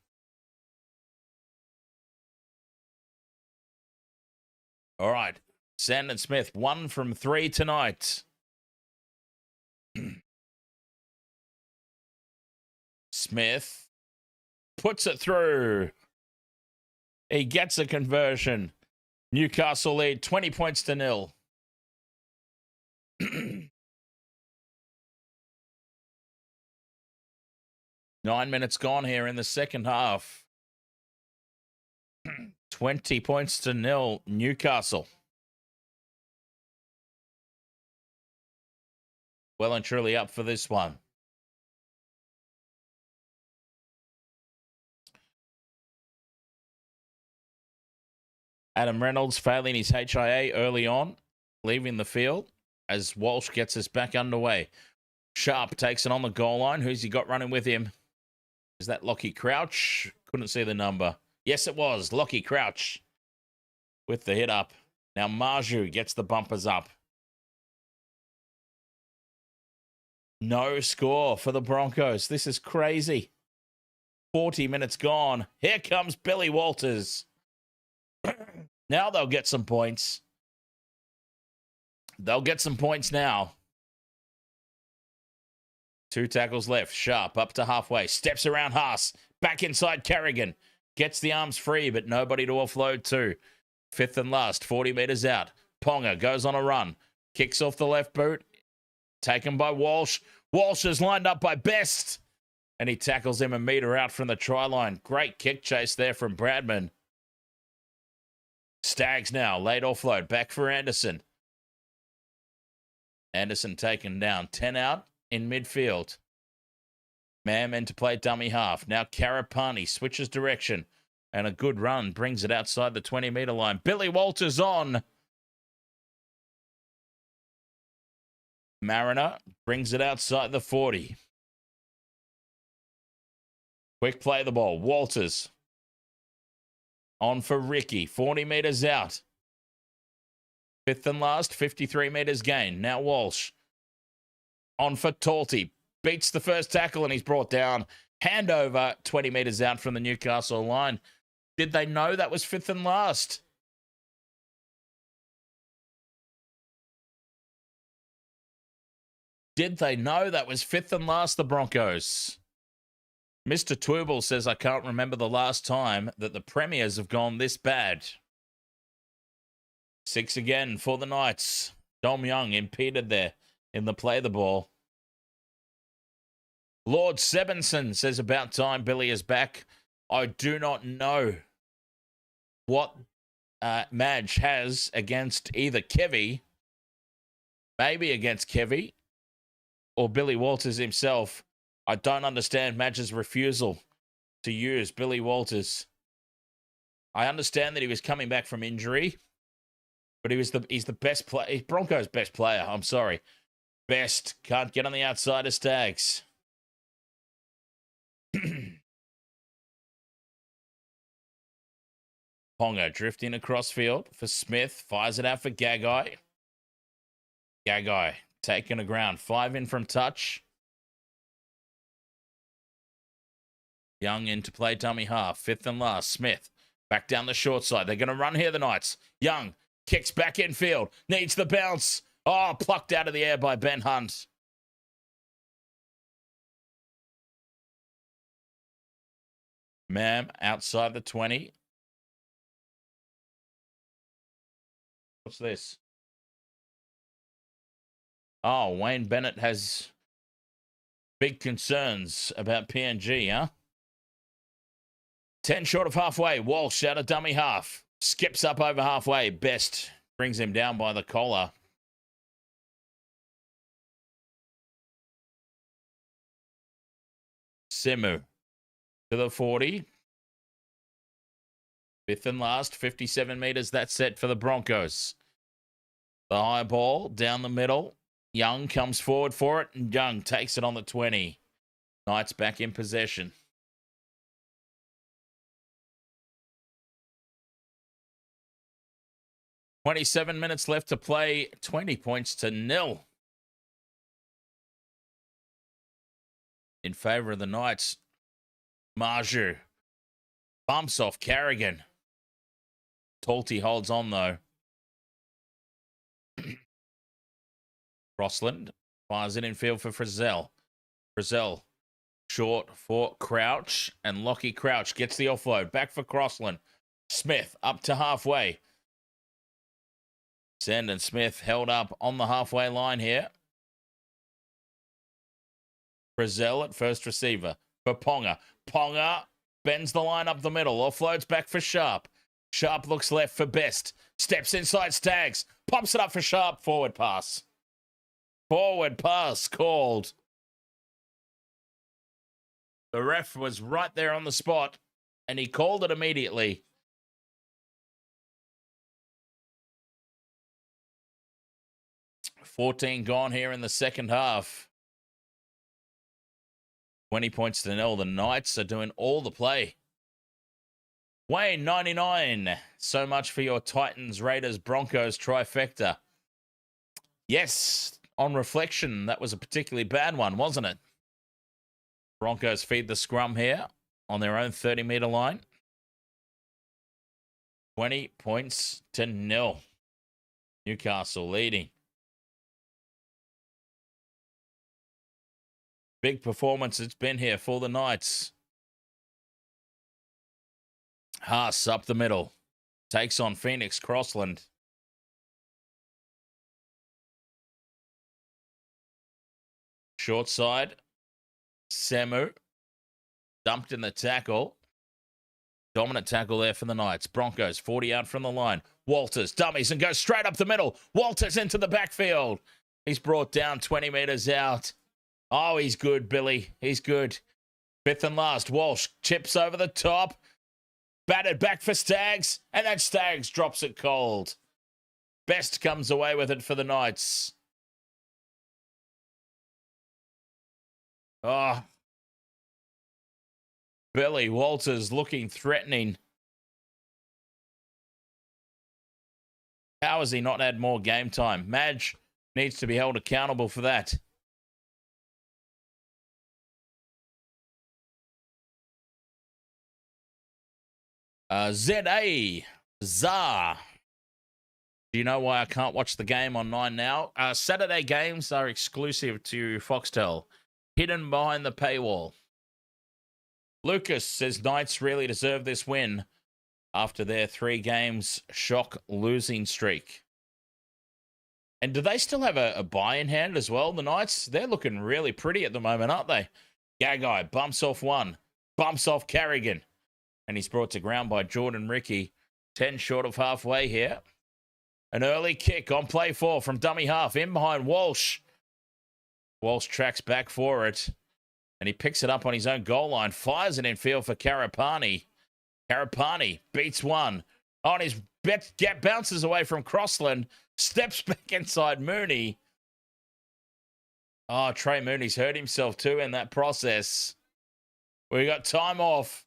All right. Sandon Smith, 1 from 3 tonight. Smith puts it through. He gets a conversion. Newcastle lead 20 points to 0. 9 minutes gone here in the second half. 20 points to 0, Newcastle. Well and truly up for this one. Adam Reynolds failing his HIA early on, leaving the field as Walsh gets us back underway. Sharp takes it on the goal line. Who's he got running with him? Is that Lockie Crouch? Couldn't see the number. Yes, it was. Lockie Crouch with the hit up. Now Mudgee gets the bumpers up. No score for the Broncos. This is crazy. 40 minutes gone. Here comes Billy Walters. Now they'll get some points. They'll get some points now. 2 tackles left. Sharp up to halfway. Steps around Haas. Back inside Carrigan. Gets the arms free, but nobody to offload to. 5th and last. 40 metres out. Ponga goes on a run. Kicks off the left boot. Taken by Walsh. Walsh is lined up by Best. And he tackles him a metre out from the try line. Great kick chase there from Bradman. Staggs now. Late offload. Back for Anderson. Anderson taken down. 10 out in midfield. Man meant to play dummy half. Now Karapani switches direction. And a good run brings it outside the 20-metre line. Billy Walters on. Mariner brings it outside the 40. Quick play the ball. Walters on for Ricky. 40 metres out. Fifth and last, 53 metres gain. Now Walsh on for Talty. Beats the first tackle and he's brought down. Handover 20 metres out from the Newcastle line. Did they know that was fifth and last? Did they know that was fifth and last, the Broncos? Mr. Twible says, I can't remember the last time that the Premiers have gone this bad. 6 again for the Knights. Dom Young impeded there in the play the ball. Lord Sebenson says, about time Billy is back. I do not know what Madge has against either Kevy, maybe against Kevy, or Billy Walters himself. I don't understand Madge's refusal to use Billy Walters. I understand that he was coming back from injury, but he's the best player. He's Broncos' best player. I'm sorry. Best. Can't get on the outside of Stags. Ponga drifting across field for Smith. Fires it out for Gagai. Gagai taking the ground. 5 in from touch. Young in to play dummy half. Fifth and last. Smith back down the short side. They're going to run here, the Knights. Young kicks back in field. Needs the bounce. Oh, plucked out of the air by Ben Hunt. Mam outside the 20. What's this? Oh, Wayne Bennett has big concerns about PNG, huh? 10 short of halfway. Walsh out of dummy half. Skips up over halfway. Best brings him down by the collar. Simu to the 40. Fifth and last, 57 metres. That's set for the Broncos. The high ball down the middle. Young comes forward for it, and Young takes it on the 20. Knights back in possession. .27 minutes left to play. 20 points to 0. In favour of the Knights. Marju bumps off Carrigan. Talty holds on, though. Crossland fires it in field for Frizzell. Frizzell short for Crouch, and Lockie Crouch gets the offload. Back for Crossland. Smith up to halfway. Sandon Smith held up on the halfway line here. Frizzell at first receiver for Ponga. Ponga bends the line up the middle. Offloads back for Sharp. Sharp looks left for Best. Steps inside Stags. Pops it up for Sharp. Forward pass. Forward pass called. The ref was right there on the spot, and he called it immediately. $14 gone here in the second half. 20 points to 0. The Knights are doing all the play. Wayne, 99. So much for your Titans, Raiders, Broncos trifecta. Yes, on reflection, that was a particularly bad one, wasn't it? Broncos feed the scrum here on their own 30-metre line. 20 points to 0. Newcastle leading. Big performance it's been here for the Knights. Haas up the middle. Takes on Phoenix Crossland. Short side. Samu. Dumped in the tackle. Dominant tackle there for the Knights. Broncos 40 out from the line. Walters dummies and goes straight up the middle. Walters into the backfield. He's brought down 20 metres out. Oh, he's good, Billy. He's good. Fifth and last, Walsh chips over the top. Batted back for Staggs, and then Staggs drops it cold. Best comes away with it for the Knights. Oh. Billy Walters looking threatening. How has he not had more game time? Madge needs to be held accountable for that. ZA. Zah. Do you know why I can't watch the game on 9 now? Saturday games are exclusive to Foxtel. Hidden behind the paywall. Lucas says Knights really deserve this win after their 3 games shock losing streak. And do they still have a bye in hand as well, the Knights? They're looking really pretty at the moment, aren't they? Gagai bumps off one, bumps off Carrigan. And he's brought to ground by Jordan Ricky. 10 short of halfway here. An early kick on play 4 from dummy half. In behind Walsh. Walsh tracks back for it. And he picks it up on his own goal line. Fires it in field for Karapani. Karapani beats one. On his bounces away from Crossland. Steps back inside Mooney. Oh, Trey Mooney's hurt himself too in that process. We got time off.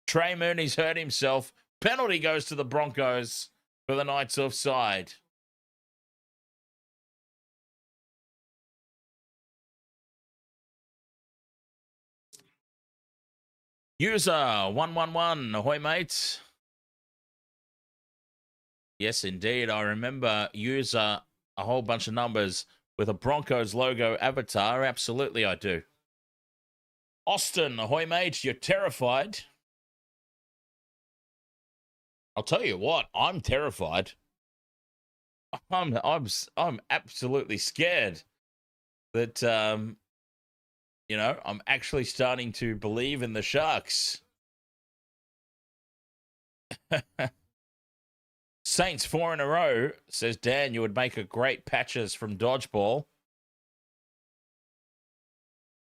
Trey Mooney's hurt himself. Penalty goes to the Broncos for the Knights offside. User 111, ahoy mates. Yes, indeed. I remember user a whole bunch of numbers with a Broncos logo avatar. Absolutely, I do. Austin, ahoy mate. You're terrified. I'll tell you what, I'm terrified. I'm absolutely scared that I'm actually starting to believe in the Sharks. Saints 4 in a row, says Dan. You would make a great patches from dodgeball.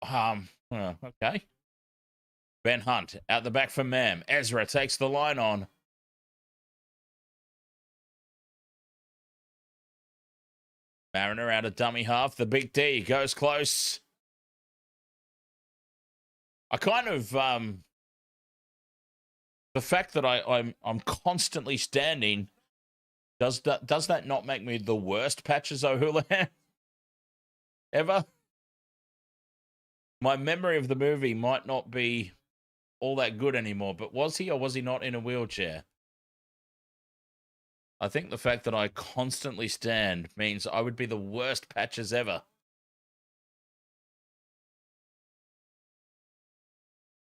Okay. Ben Hunt out the back for Mam. Ezra takes the line on. Mariner out of dummy half. The big D goes close. I kind of the fact that I'm constantly standing, does that not make me the worst Patches O'Houlihan ever? My memory of the movie might not be all that good anymore, but was he or was he not in a wheelchair? I think the fact that I constantly stand means I would be the worst Patches ever.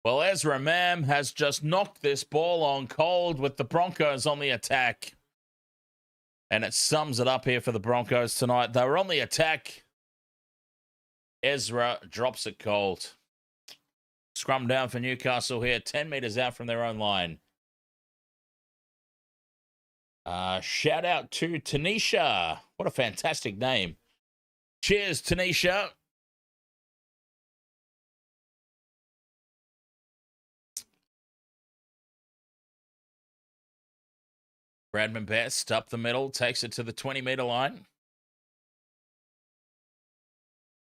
Well, Ezra Mam has just knocked this ball on cold with the Broncos on the attack. And it sums it up here for the Broncos tonight. They were on the attack. Ezra drops it cold. Scrum down for Newcastle here, 10 metres out from their own line. Shout out to Tanisha. What a fantastic name. Cheers, Tanisha. Bradman Best up the middle, takes it to the 20-metre line.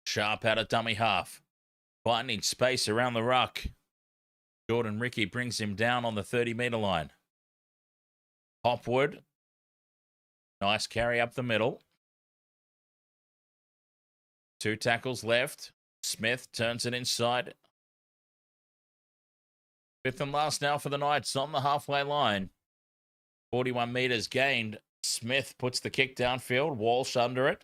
Sharp out of dummy half. Finding space around the ruck. Jordan Ricky brings him down on the 30-metre line. Hopwood. Nice carry up the middle. 2 tackles left. Smith turns it inside. 5th and last now for the Knights on the halfway line. 41 metres gained. Smith puts the kick downfield. Walsh under it.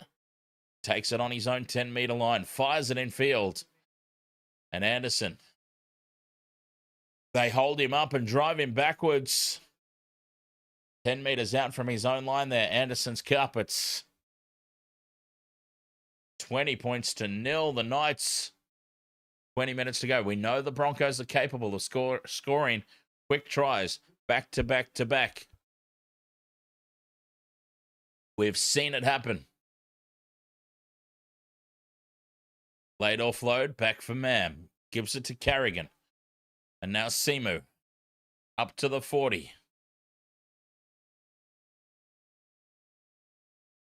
Takes it on his own 10-metre line. Fires it in field. And Anderson. They hold him up and drive him backwards. 10 metres out from his own line there. Anderson's carpets. 20 points to 0. The Knights. 20 minutes to go. We know the Broncos are capable of scoring quick tries. Back to back to back. We've seen it happen. Late offload, back for Mam. Gives it to Carrigan. And now Simu up to the 40.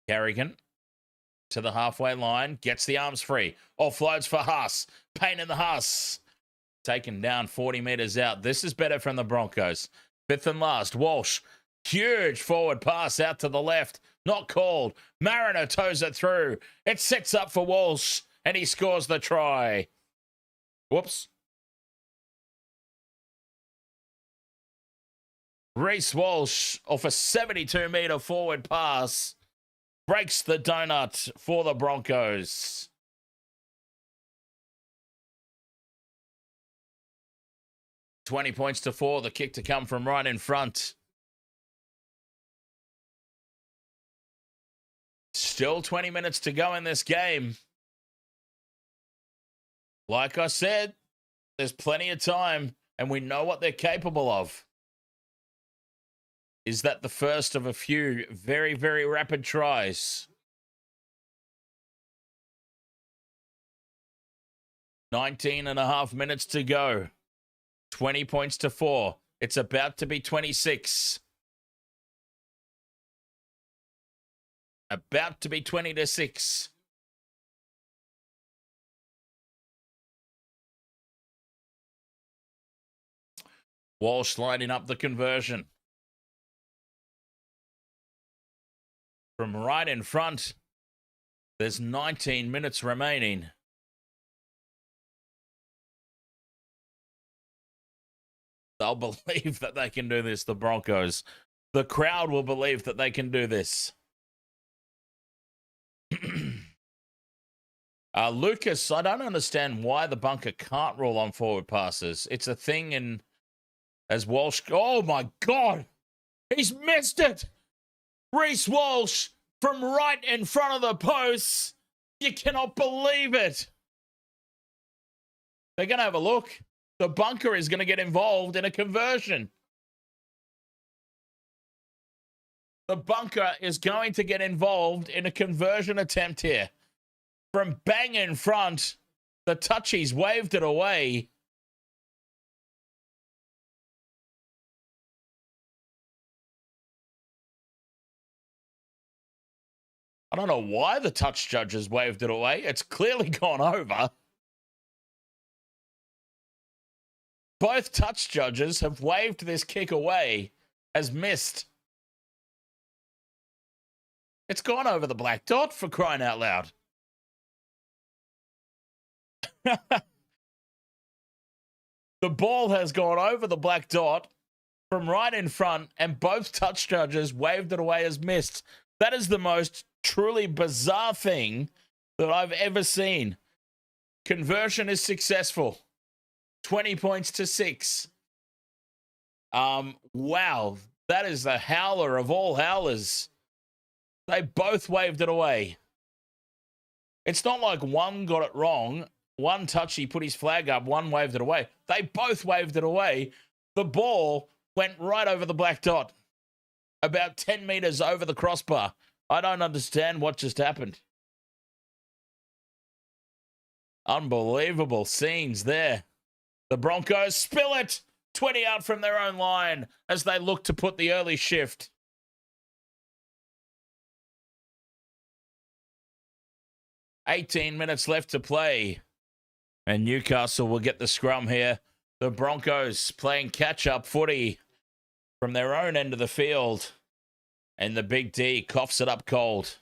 Carrigan to the halfway line, gets the arms free. Offloads for Haas. Pain in the Haas. Taken down 40 metres out. This is better from the Broncos. Fifth and last, Walsh. Huge forward pass out to the left. Not called. Mariner toes it through. It sets up for Walsh, and he scores the try. Whoops. Reece Walsh off a 72-metre forward pass breaks the donut for the Broncos. $20 points to 4. The kick to come from right in front. Still 20 minutes to go in this game. Like I said, there's plenty of time, and we know what they're capable of. Is that the first of a few very, very rapid tries? 19.5 minutes to go. 20 points to 4. It's about to be 26. About to be 20-6. Walsh lining up the conversion. From right in front, there's 19 minutes remaining. They'll believe that they can do this, the Broncos. The crowd will believe that they can do this. Lucas, I don't understand why the bunker can't roll on forward passes. It's a thing in as Walsh. Oh my God, he's missed it. Reece Walsh from right in front of the posts. You cannot believe it. They're going to have a look. The bunker is going to get involved in a conversion. The bunker is going to get involved in a conversion attempt here. From bang in front, the touchies waved it away. I don't know why the touch judges waved it away. It's clearly gone over. Both touch judges have waved this kick away as missed. It's gone over the black dot, for crying out loud. The ball has gone over the black dot from right in front, and both touch judges waved it away as missed. That is the most truly bizarre thing that I've ever seen. Conversion is successful. 20 points to 6. Wow. That is the howler of all howlers. They both waved it away. It's not like one got it wrong. One touchy put his flag up, one waved it away. They both waved it away. The ball went right over the black dot. About 10 meters over the crossbar. I don't understand what just happened. Unbelievable scenes there. The Broncos spill it. 20 out from their own line as they look to put the early shift. $18 minutes left to play. And Newcastle will get the scrum here. The Broncos playing catch-up footy from their own end of the field. And the Big D coughs it up cold.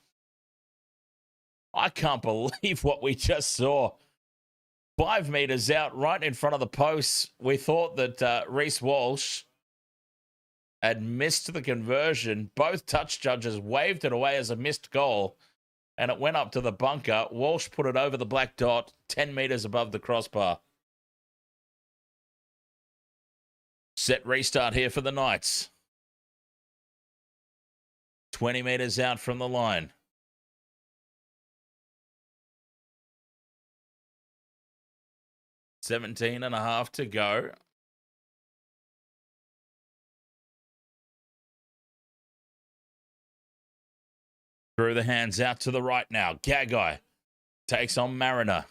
I can't believe what we just saw. 5 meters out, right in front of the posts. We thought that Reece Walsh had missed the conversion. Both touch judges waved it away as a missed goal. And it went up to the bunker. Walsh put it over the black dot, 10 meters above the crossbar. Set restart here for the Knights. 20 meters out from the line. Seventeen and a half to go. Through the hands out to the right now. Gagai takes on Mariner.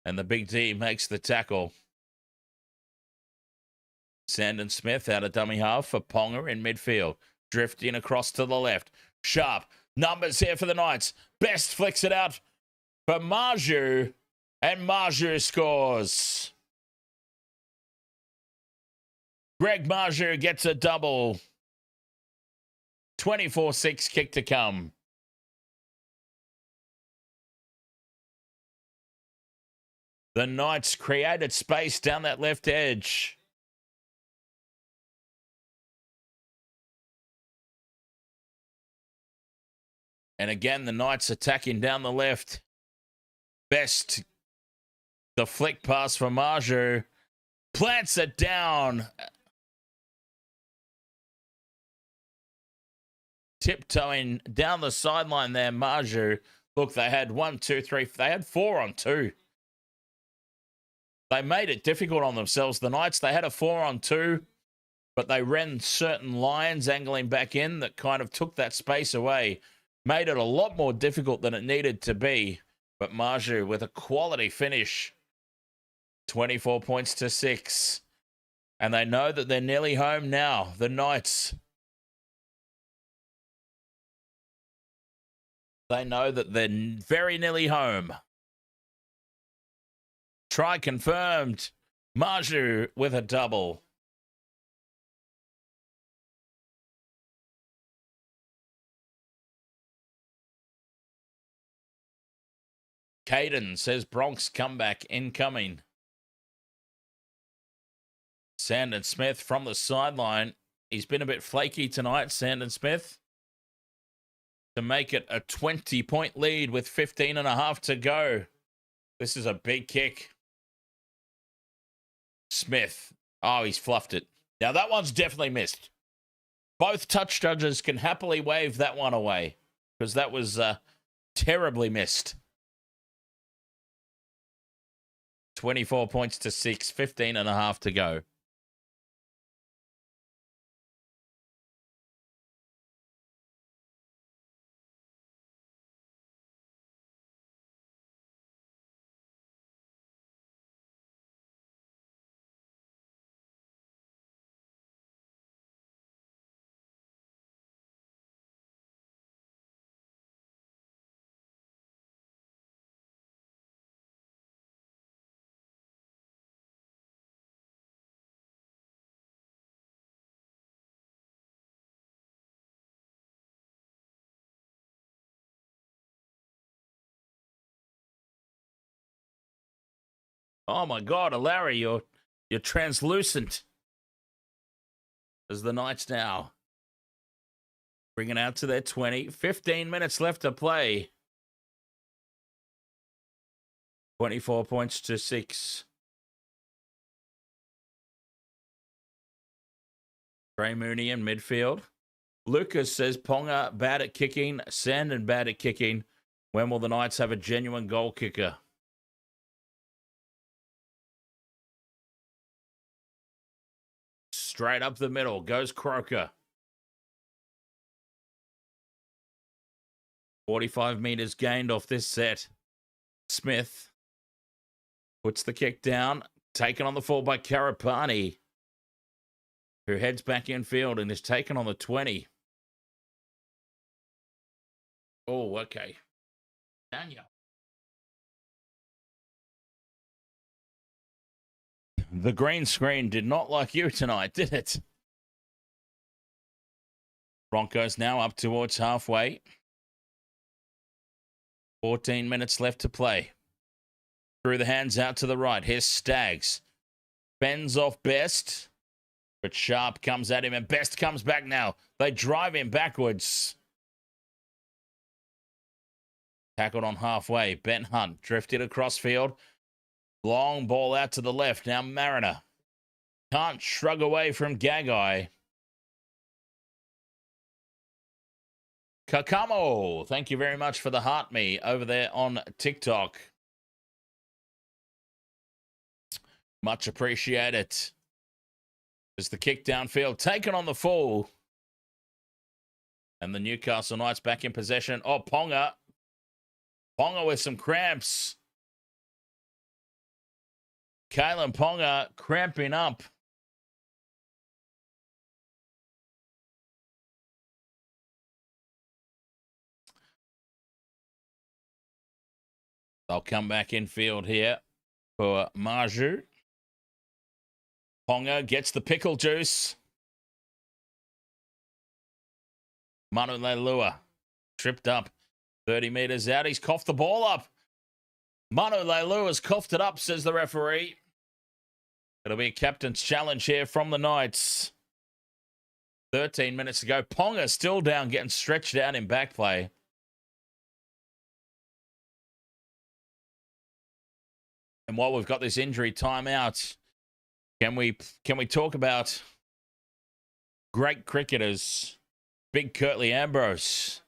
And the Big D makes the tackle. Sandon Smith out of dummy half for Ponga in midfield. Drifting across to the left. Sharp. Numbers here for the Knights. Best flicks it out for Mudgee. And Mudgee scores. Greg Mudgee gets a double. 24-6 kick to come. The Knights created space down that left edge. And again, the Knights attacking down the left. Best, the flick pass for Mudgee. Plants it down. Tiptoeing down the sideline there, Mudgee. Look, they had 1, 2, 3. They had 4 on 2. They made it difficult on themselves. The Knights, they had a 4 on 2, but they ran certain lines angling back in that kind of took that space away. Made it a lot more difficult than it needed to be. But Mudgee with a quality finish. 24 points to 6. And they know that they're nearly home now, the Knights. They know that they're very nearly home. Try confirmed. Mudgee with a double. Caden says Bronx comeback incoming. Sandon Smith from the sideline. He's been a bit flaky tonight, Sandon Smith. To make it a 20-point lead with 15 and a half to go. This is a big kick. Smith. Oh, he's fluffed it. Now, that one's definitely missed. Both touch judges can happily wave that one away because that was terribly missed. 24 points to 6, 15 and a half to go. Oh my God, Larry, you're translucent. As the Knights now bring it out to their 20. 15 minutes left to play. 24 points to 6. Trey Mooney in midfield. Lucas says Ponga bad at kicking, Sandon bad at kicking. When will the Knights have a genuine goal kicker? Straight up the middle goes Croker. 45 meters gained off this set. Smith puts the kick down. Taken on the fall by Karapani, who heads back infield and is taken on the 20. Oh, okay. Daniel. The green screen did not like you tonight, did it? Broncos now up towards halfway. 14 minutes left to play. Through the hands out to the right. Here's Staggs. Bends off Best. But Sharp comes at him and Best comes back now. They drive him backwards. Tackled on halfway. Ben Hunt drifted across field. Long ball out to the left. Now Mariner can't shrug away from Gagai. Kakamo, thank you very much for the heart me over there on TikTok. Much appreciated. As the kick downfield taken on the full. And the Newcastle Knights back in possession. Oh, Ponga. Ponga with some cramps. Kalen Ponga cramping up. They'll come back in field here for Mudgee. Ponga gets the pickle juice. Manu Leilua tripped up 30 metres out. He's coughed the ball up. Manu Leilua's coughed it up, says the referee. It'll be a captain's challenge here from the Knights. 13 minutes to go. Ponga still down, getting stretched out in back play. And while we've got this injury timeout, can we talk about great cricketers? Big Curtly Ambrose.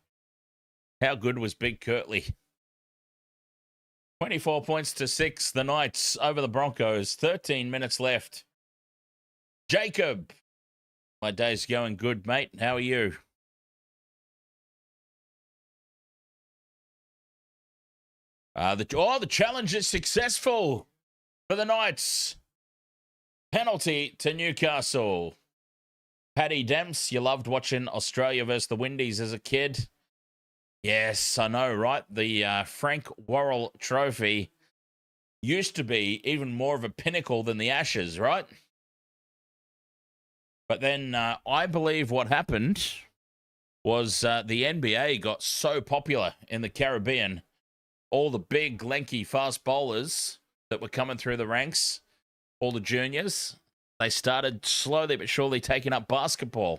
How good was Big Curtly? 24 points to 6. The Knights over the Broncos. 13 minutes left. Jacob. My day's going good, mate. How are you? The challenge is successful for the Knights. Penalty to Newcastle. Paddy Demps, you loved watching Australia versus the Windies as a kid. Yes, I know, right? The Frank Worrell Trophy used to be even more of a pinnacle than the Ashes, right? But then I believe what happened was the NBA got so popular in the Caribbean. All the big, lanky, fast bowlers that were coming through the ranks, all the juniors, they started slowly but surely taking up basketball.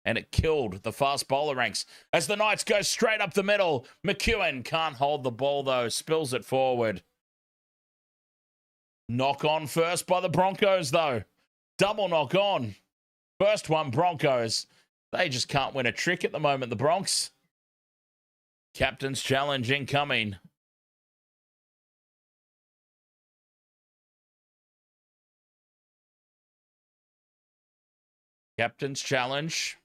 And it killed the fast bowler ranks. As the Knights go straight up the middle, McEwen can't hold the ball, though. Spills it forward. Knock on first by the Broncos, though. Double knock on. First one, Broncos. They just can't win a trick at the moment, the Bronx. Captain's challenge incoming. Captain's challenge.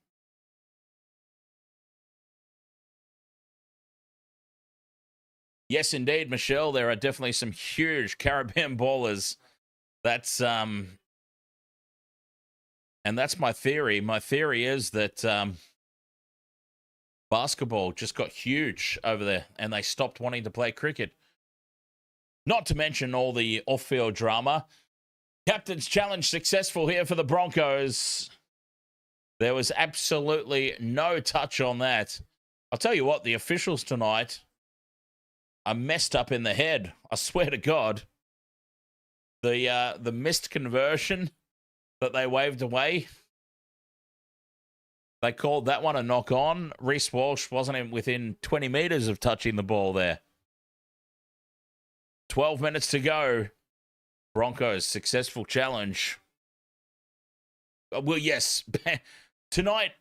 Yes, indeed, Michelle. There are definitely some huge Caribbean ballers. That's and that's my theory. My theory is that basketball just got huge over there, and they stopped wanting to play cricket. Not to mention all the off-field drama. Captain's challenge successful here for the Broncos. There was absolutely no touch on that. I'll tell you what, the officials tonight are messed up in the head. I swear to God. The missed conversion that they waved away, they called that one a knock on. Reece Walsh wasn't even within 20 metres of touching the ball there. 12 minutes to go. Broncos, successful challenge. Well, yes. Tonight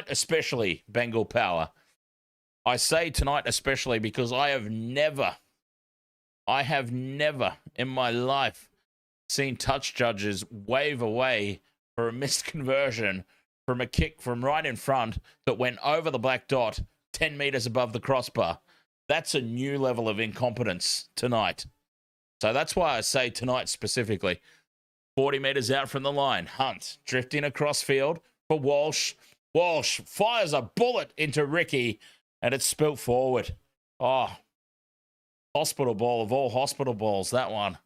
especially, Bengal Power. I say tonight especially because I have never in my life seen touch judges wave away for a missed conversion from a kick from right in front that went over the black dot 10 metres above the crossbar. That's a new level of incompetence tonight. So that's why I say tonight specifically. 40 metres out from the line. Hunt drifting across field for Walsh. Walsh fires a bullet into Ricky. And it's spilt forward. Oh, hospital ball of all hospital balls, that one.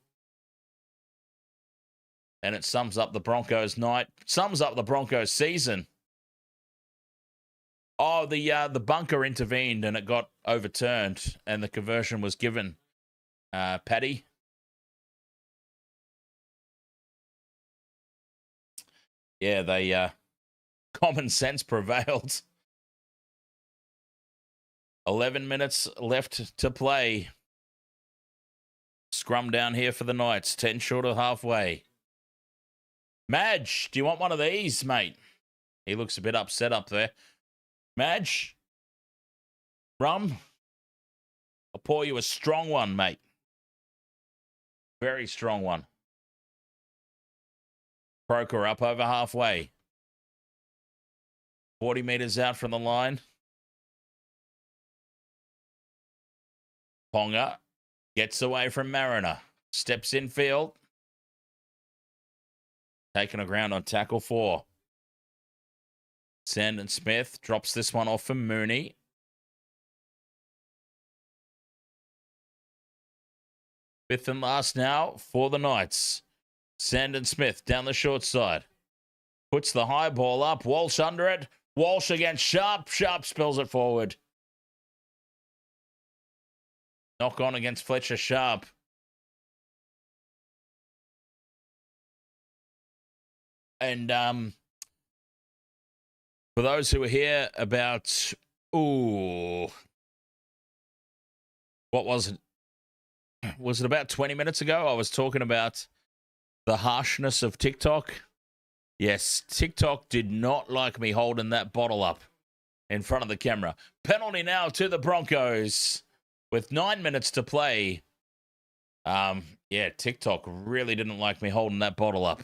And it sums up the Broncos night. Sums up the Broncos season. Oh, the bunker intervened and it got overturned. And the conversion was given. Paddy. Yeah, they common sense prevailed. 11 minutes left to play. Scrum down here for the Knights. 10 short of halfway. Madge, do you want one of these, mate? He looks a bit upset up there. Madge? Rum? I'll pour you a strong one, mate. Very strong one. Croker up over halfway. 40 metres out from the line. Ponga gets away from Mariner. Steps in field. Taking a ground on tackle 4. Sandon Smith drops this one off for Mooney. Fifth and last now for the Knights. Sandon Smith down the short side. Puts the high ball up. Walsh under it. Walsh against Sharp. Sharp spills it forward. Knock on against Fletcher Sharp. And for those who were here about, what was it? Was it about 20 minutes ago? I was talking about the harshness of TikTok. Yes, TikTok did not like me holding that bottle up in front of the camera. Penalty now to the Broncos with 9 minutes to play. Yeah, TikTok really didn't like me holding that bottle up.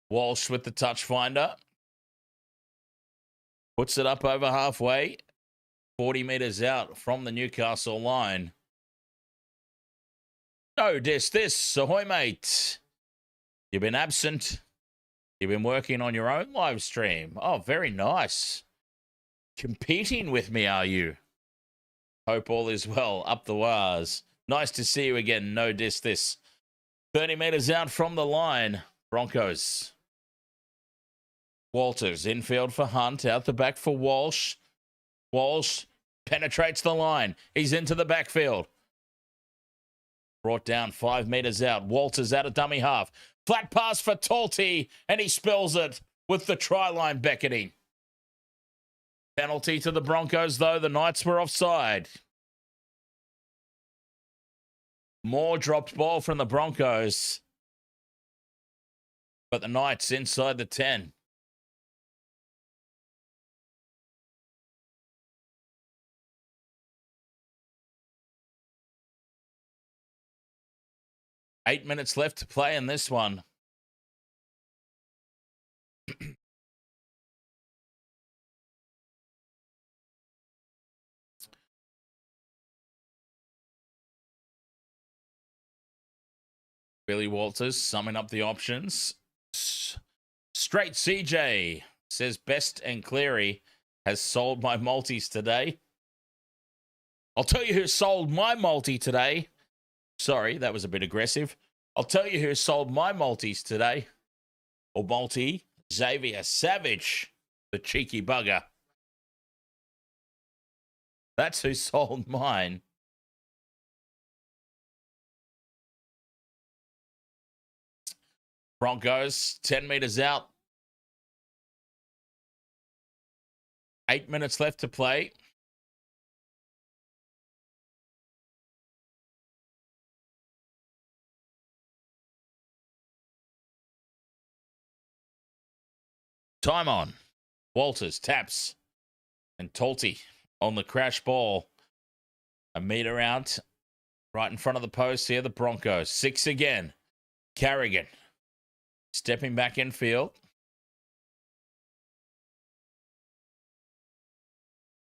Walsh with the touch finder. Puts it up over halfway. 40 metres out from the Newcastle line. No, this. Ahoy, mate. You've been absent. You've been working on your own live stream. Oh, very nice. Competing with me, are you? Hope all is well. Up the wires. Nice to see you again. No, this. 30 metres out from the line. Broncos. Walters, infield for Hunt. Out the back for Walsh. Walsh penetrates the line. He's into the backfield. Brought down 5 metres out. Walters out of dummy half. Flat pass for Talty, and he spills it with the try line beckoning. Penalty to the Broncos, though. The Knights were offside. More dropped ball from the Broncos. But the Knights inside the 10. Eight minutes left to play in this one. Billy Walters summing up the options. Straight CJ says Best and Cleary has sold my multis today. I'll tell you who sold my multi today. Sorry, that was a bit aggressive. I'll tell you who sold my multis today. Or multi, Xavier Savage, the cheeky bugger. That's who sold mine. Broncos, 10 metres out. 8 minutes left to play. Time on. Walters taps. And Talty on the crash ball. A metre out. Right in front of the post here, the Broncos. 6 again. Carrigan. Stepping back in field.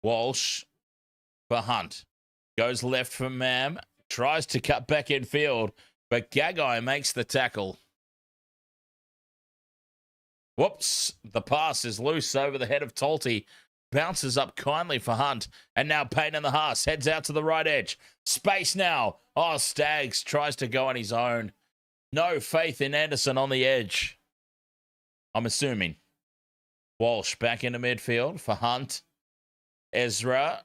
Walsh for Hunt. Goes left for Mam. Tries to cut back in field. But Gagai makes the tackle. Whoops. The pass is loose over the head of Talty. Bounces up kindly for Hunt. And now Payne in the Haas. Heads out to the right edge. Space now. Oh, Staggs tries to go on his own. No faith in Anderson on the edge. I'm assuming. Walsh back into midfield for Hunt. Ezra.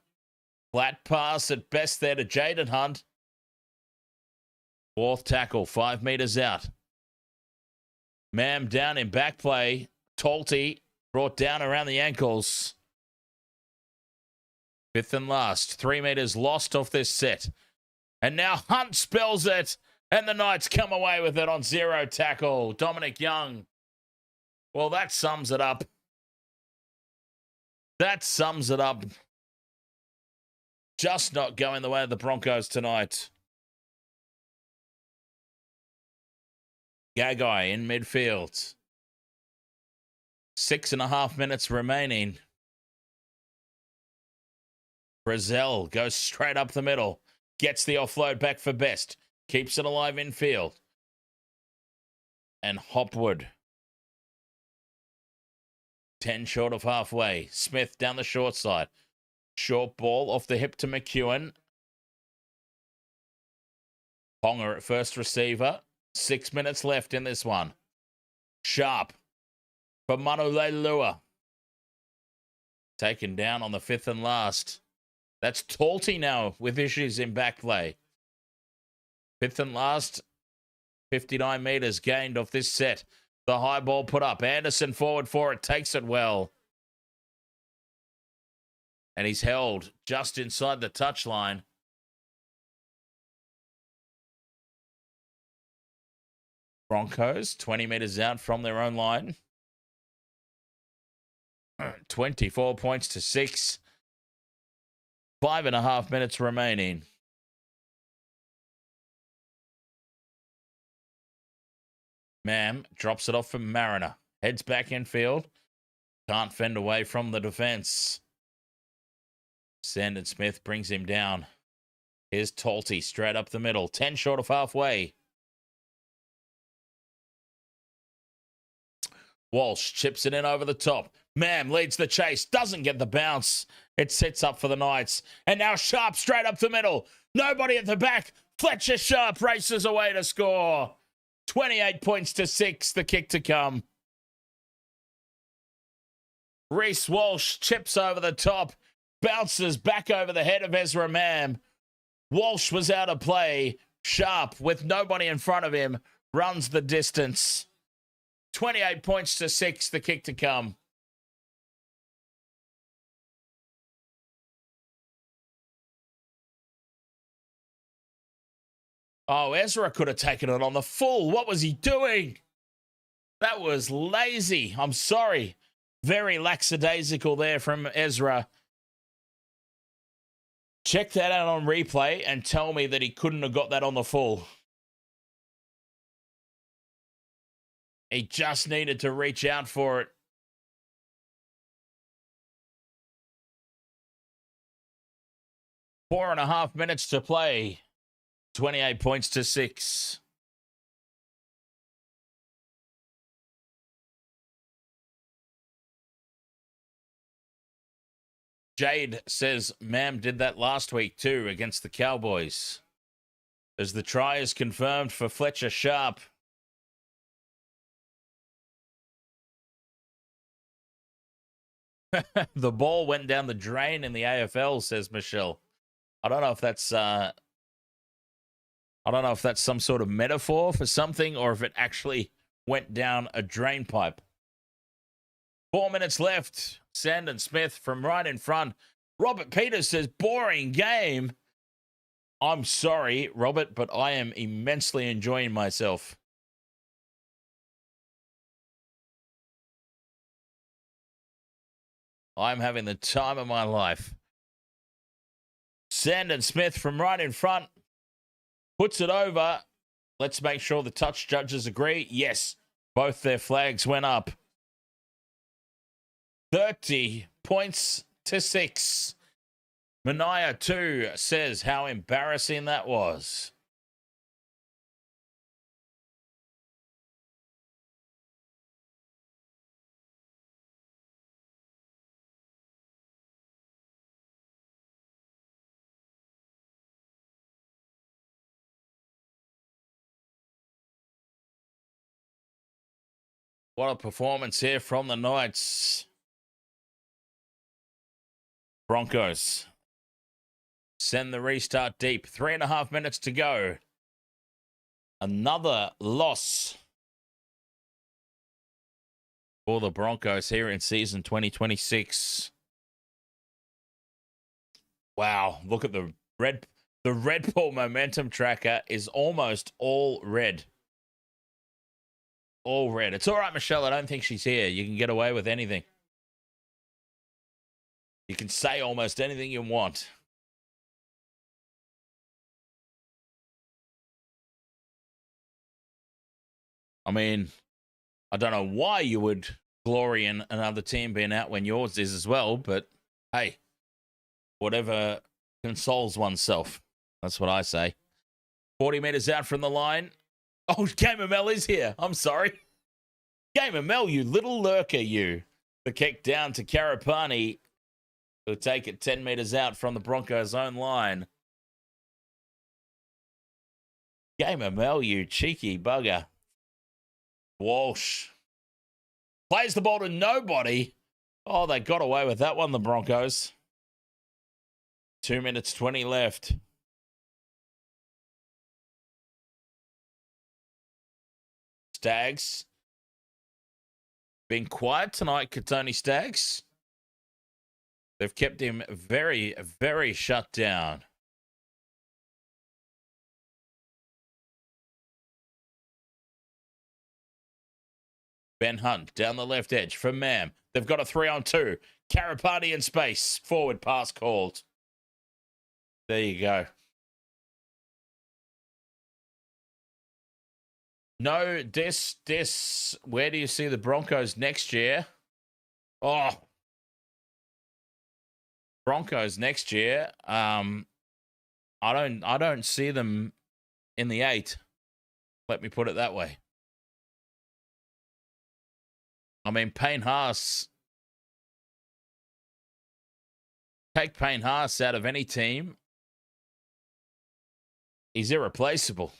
Flat pass at best there to Jaden Hunt. Fourth tackle. 5 metres out. Mam down in back play. Talty brought down around the ankles. Fifth and last. 3 metres lost off this set. And now Hunt spills it. And the Knights come away with it on 0 tackle. Dominic Young. Well, that sums it up. That sums it up. Just not going the way of the Broncos tonight. Gagai in midfield. 6.5 minutes remaining. Brazil goes straight up the middle. Gets the offload back for Best. Keeps it alive in field. And Hopwood. 10 short of halfway. Smith down the short side. Short ball off the hip to McEwen. Ponga at first receiver. 6 minutes left in this one. Sharp for Manulelua. Taken down on the 5th and last. That's Talty now with issues in back play. 5th and last. 59 metres gained off this set. The high ball put up. Anderson forward for it. Takes it well. And he's held just inside the touchline. Broncos, 20 metres out from their own line. 24 points to 6. 5.5 minutes remaining. Mam drops it off from Mariner. Heads back infield. Can't fend away from the defence. Sandon Smith brings him down. Here's Talty straight up the middle. 10 short of halfway. Walsh chips it in over the top. Mam leads the chase. Doesn't get the bounce. It sets up for the Knights. And now Sharp straight up the middle. Nobody at the back. Fletcher Sharp races away to score. 28 points to 6. The kick to come. Reece Walsh chips over the top. Bounces back over the head of Ezra Mam. Walsh was out of play. Sharp, with nobody in front of him, runs the distance. 28 points to 6, the kick to come. Oh, Ezra could have taken it on the full. What was he doing? That was lazy. I'm sorry. Very lackadaisical there from Ezra. Check that out on replay and tell me that he couldn't have got that on the full. He just needed to reach out for it. Four and a half minutes to play. 28 points to 6. Jade says Mam did that last week too against the Cowboys. As the try is confirmed for Fletcher Sharp. The ball went down the drain in the AFL, says Michelle. I don't know if that's some sort of metaphor for something or if it actually went down a drain pipe. 4 minutes left. Sandon Smith from right in front. Robert Peters says, boring game. I'm sorry, Robert, but I am immensely enjoying myself. I'm having the time of my life. Sandon Smith from right in front. Puts it over. Let's make sure the touch judges agree. Yes, both their flags went up. 30 points to 6. Mania 2 says how embarrassing that was. What a performance here from the Knights. Broncos send the restart deep. 3.5 minutes to go. Another loss for the Broncos here in season 2026. Wow, look at the red. The Red Bull momentum tracker is almost all red. All red. It's all right, Michelle. I don't think she's here. You can get away with anything. You can say almost anything you want. I mean, I don't know why you would glory in another team being out when yours is as well, but hey, whatever consoles oneself. That's what I say. 40 metres out from the line. Oh, Gamer Mel is here. I'm sorry. Gamer Mel, you little lurker, you. The kick down to Karapani. He'll take it 10 metres out from the Broncos' own line. Game of Mel, you cheeky bugger. Walsh plays the ball to nobody. Oh, they got away with that one, the Broncos. 2 minutes 20 left. Stags. Been quiet tonight, Katoni Stags. They've kept him very, very shut down. Ben Hunt down the left edge for Mam. They've got a 3-on-2. Karapati in space. Forward pass called. There you go. No, this. Where do you see the Broncos next year? Oh, Broncos next year. I don't see them in the 8. Let me put it that way. I mean, Payne Haas. Take Payne Haas out of any team. He's irreplaceable.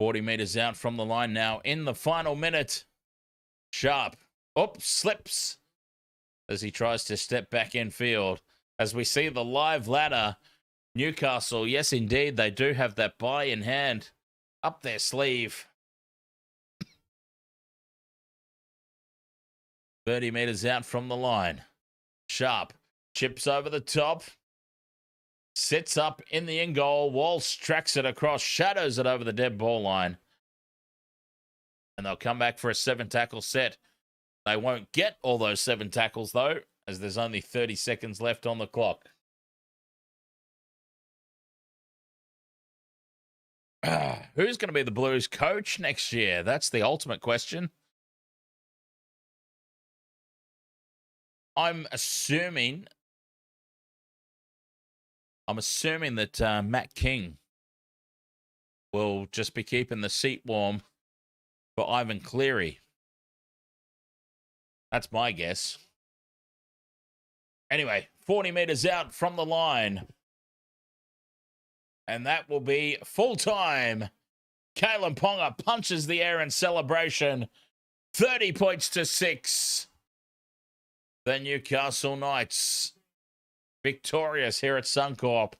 $40 meters out from the line now in the final minute. Sharp. Slips as he tries to step back in field. As we see the live ladder, Newcastle, yes, indeed, they do have that bye in hand. Up their sleeve. 30 meters out from the line. Sharp chips over the top. Sits up in the end goal. Walsh tracks it across, shadows it over the dead ball line. And they'll come back for a 7-tackle set. They won't get all those 7 tackles, though, as there's only 30 seconds left on the clock. Who's going to be the Blues coach next year? That's the ultimate question. I'm assuming that Matt King will just be keeping the seat warm for Ivan Cleary. That's my guess. Anyway, 40 meters out from the line. And that will be full time. Kalen Ponga punches the air in celebration. 30 points to 6. The Newcastle Knights victorious here at Suncorp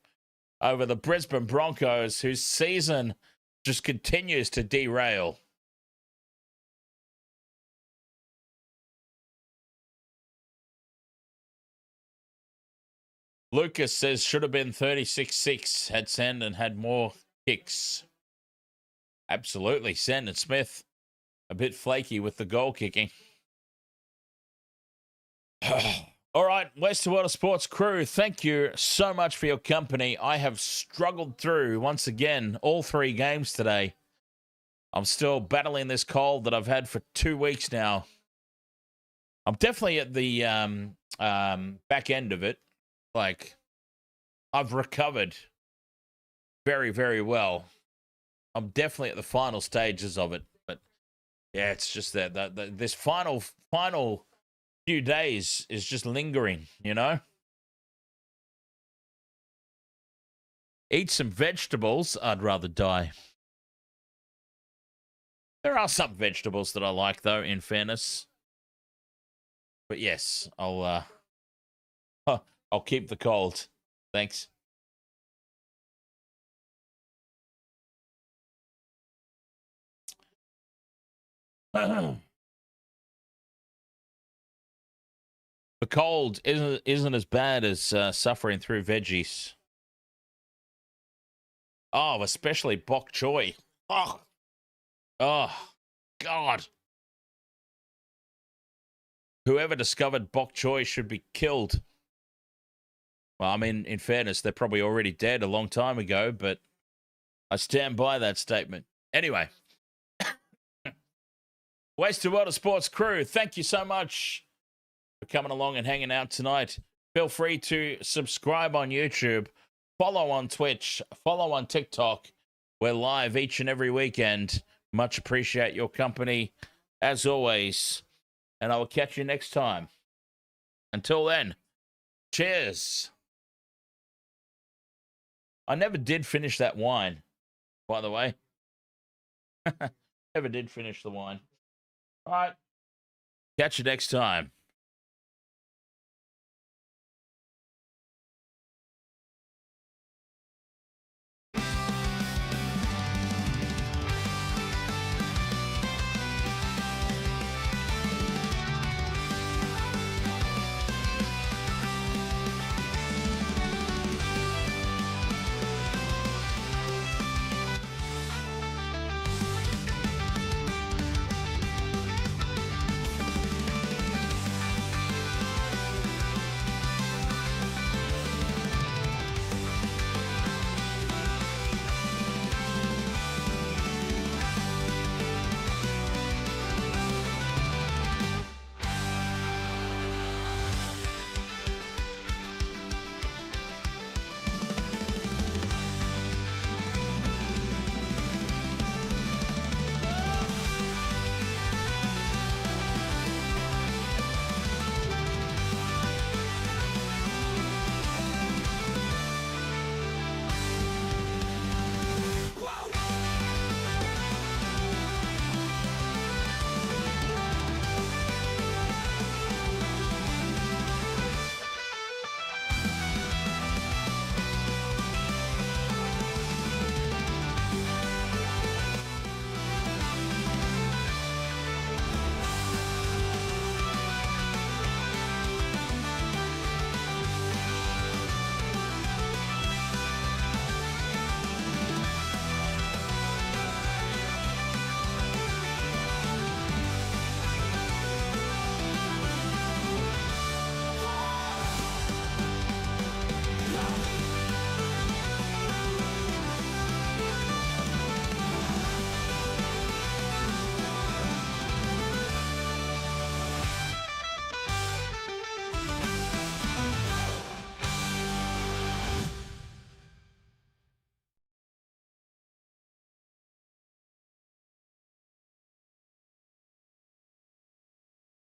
over the Brisbane Broncos, whose season just continues to derail. Lucas says should have been 36-6 had Sandon had more kicks. Absolutely. Sandon Smith a bit flaky with the goal kicking. All right, West to Water Sports crew, thank you so much for your company. I have struggled through, once again, all 3 games today. I'm still battling this cold that I've had for 2 weeks now. I'm definitely at the back end of it. Like, I've recovered very, very well. I'm definitely at the final stages of it. But, yeah, it's just that this final few days is just lingering, you know? Eat some vegetables. I'd rather die. There are some vegetables that I like, though, in fairness. But yes, I'll keep the cold. Thanks. The cold isn't as bad as suffering through veggies. Oh, especially bok choy. Oh, God. Whoever discovered bok choy should be killed. Well, I mean, in fairness, they're probably already dead a long time ago, but I stand by that statement. Anyway. Waste to Water Sports crew, thank you so much for coming along and hanging out tonight. Feel free to subscribe on YouTube, follow on Twitch, follow on TikTok. We're live each and every weekend. Much appreciate your company. As always, and I will catch you next time. Until then, cheers. I never did finish that wine, by the way. Never did finish the wine. All right. Catch you next time.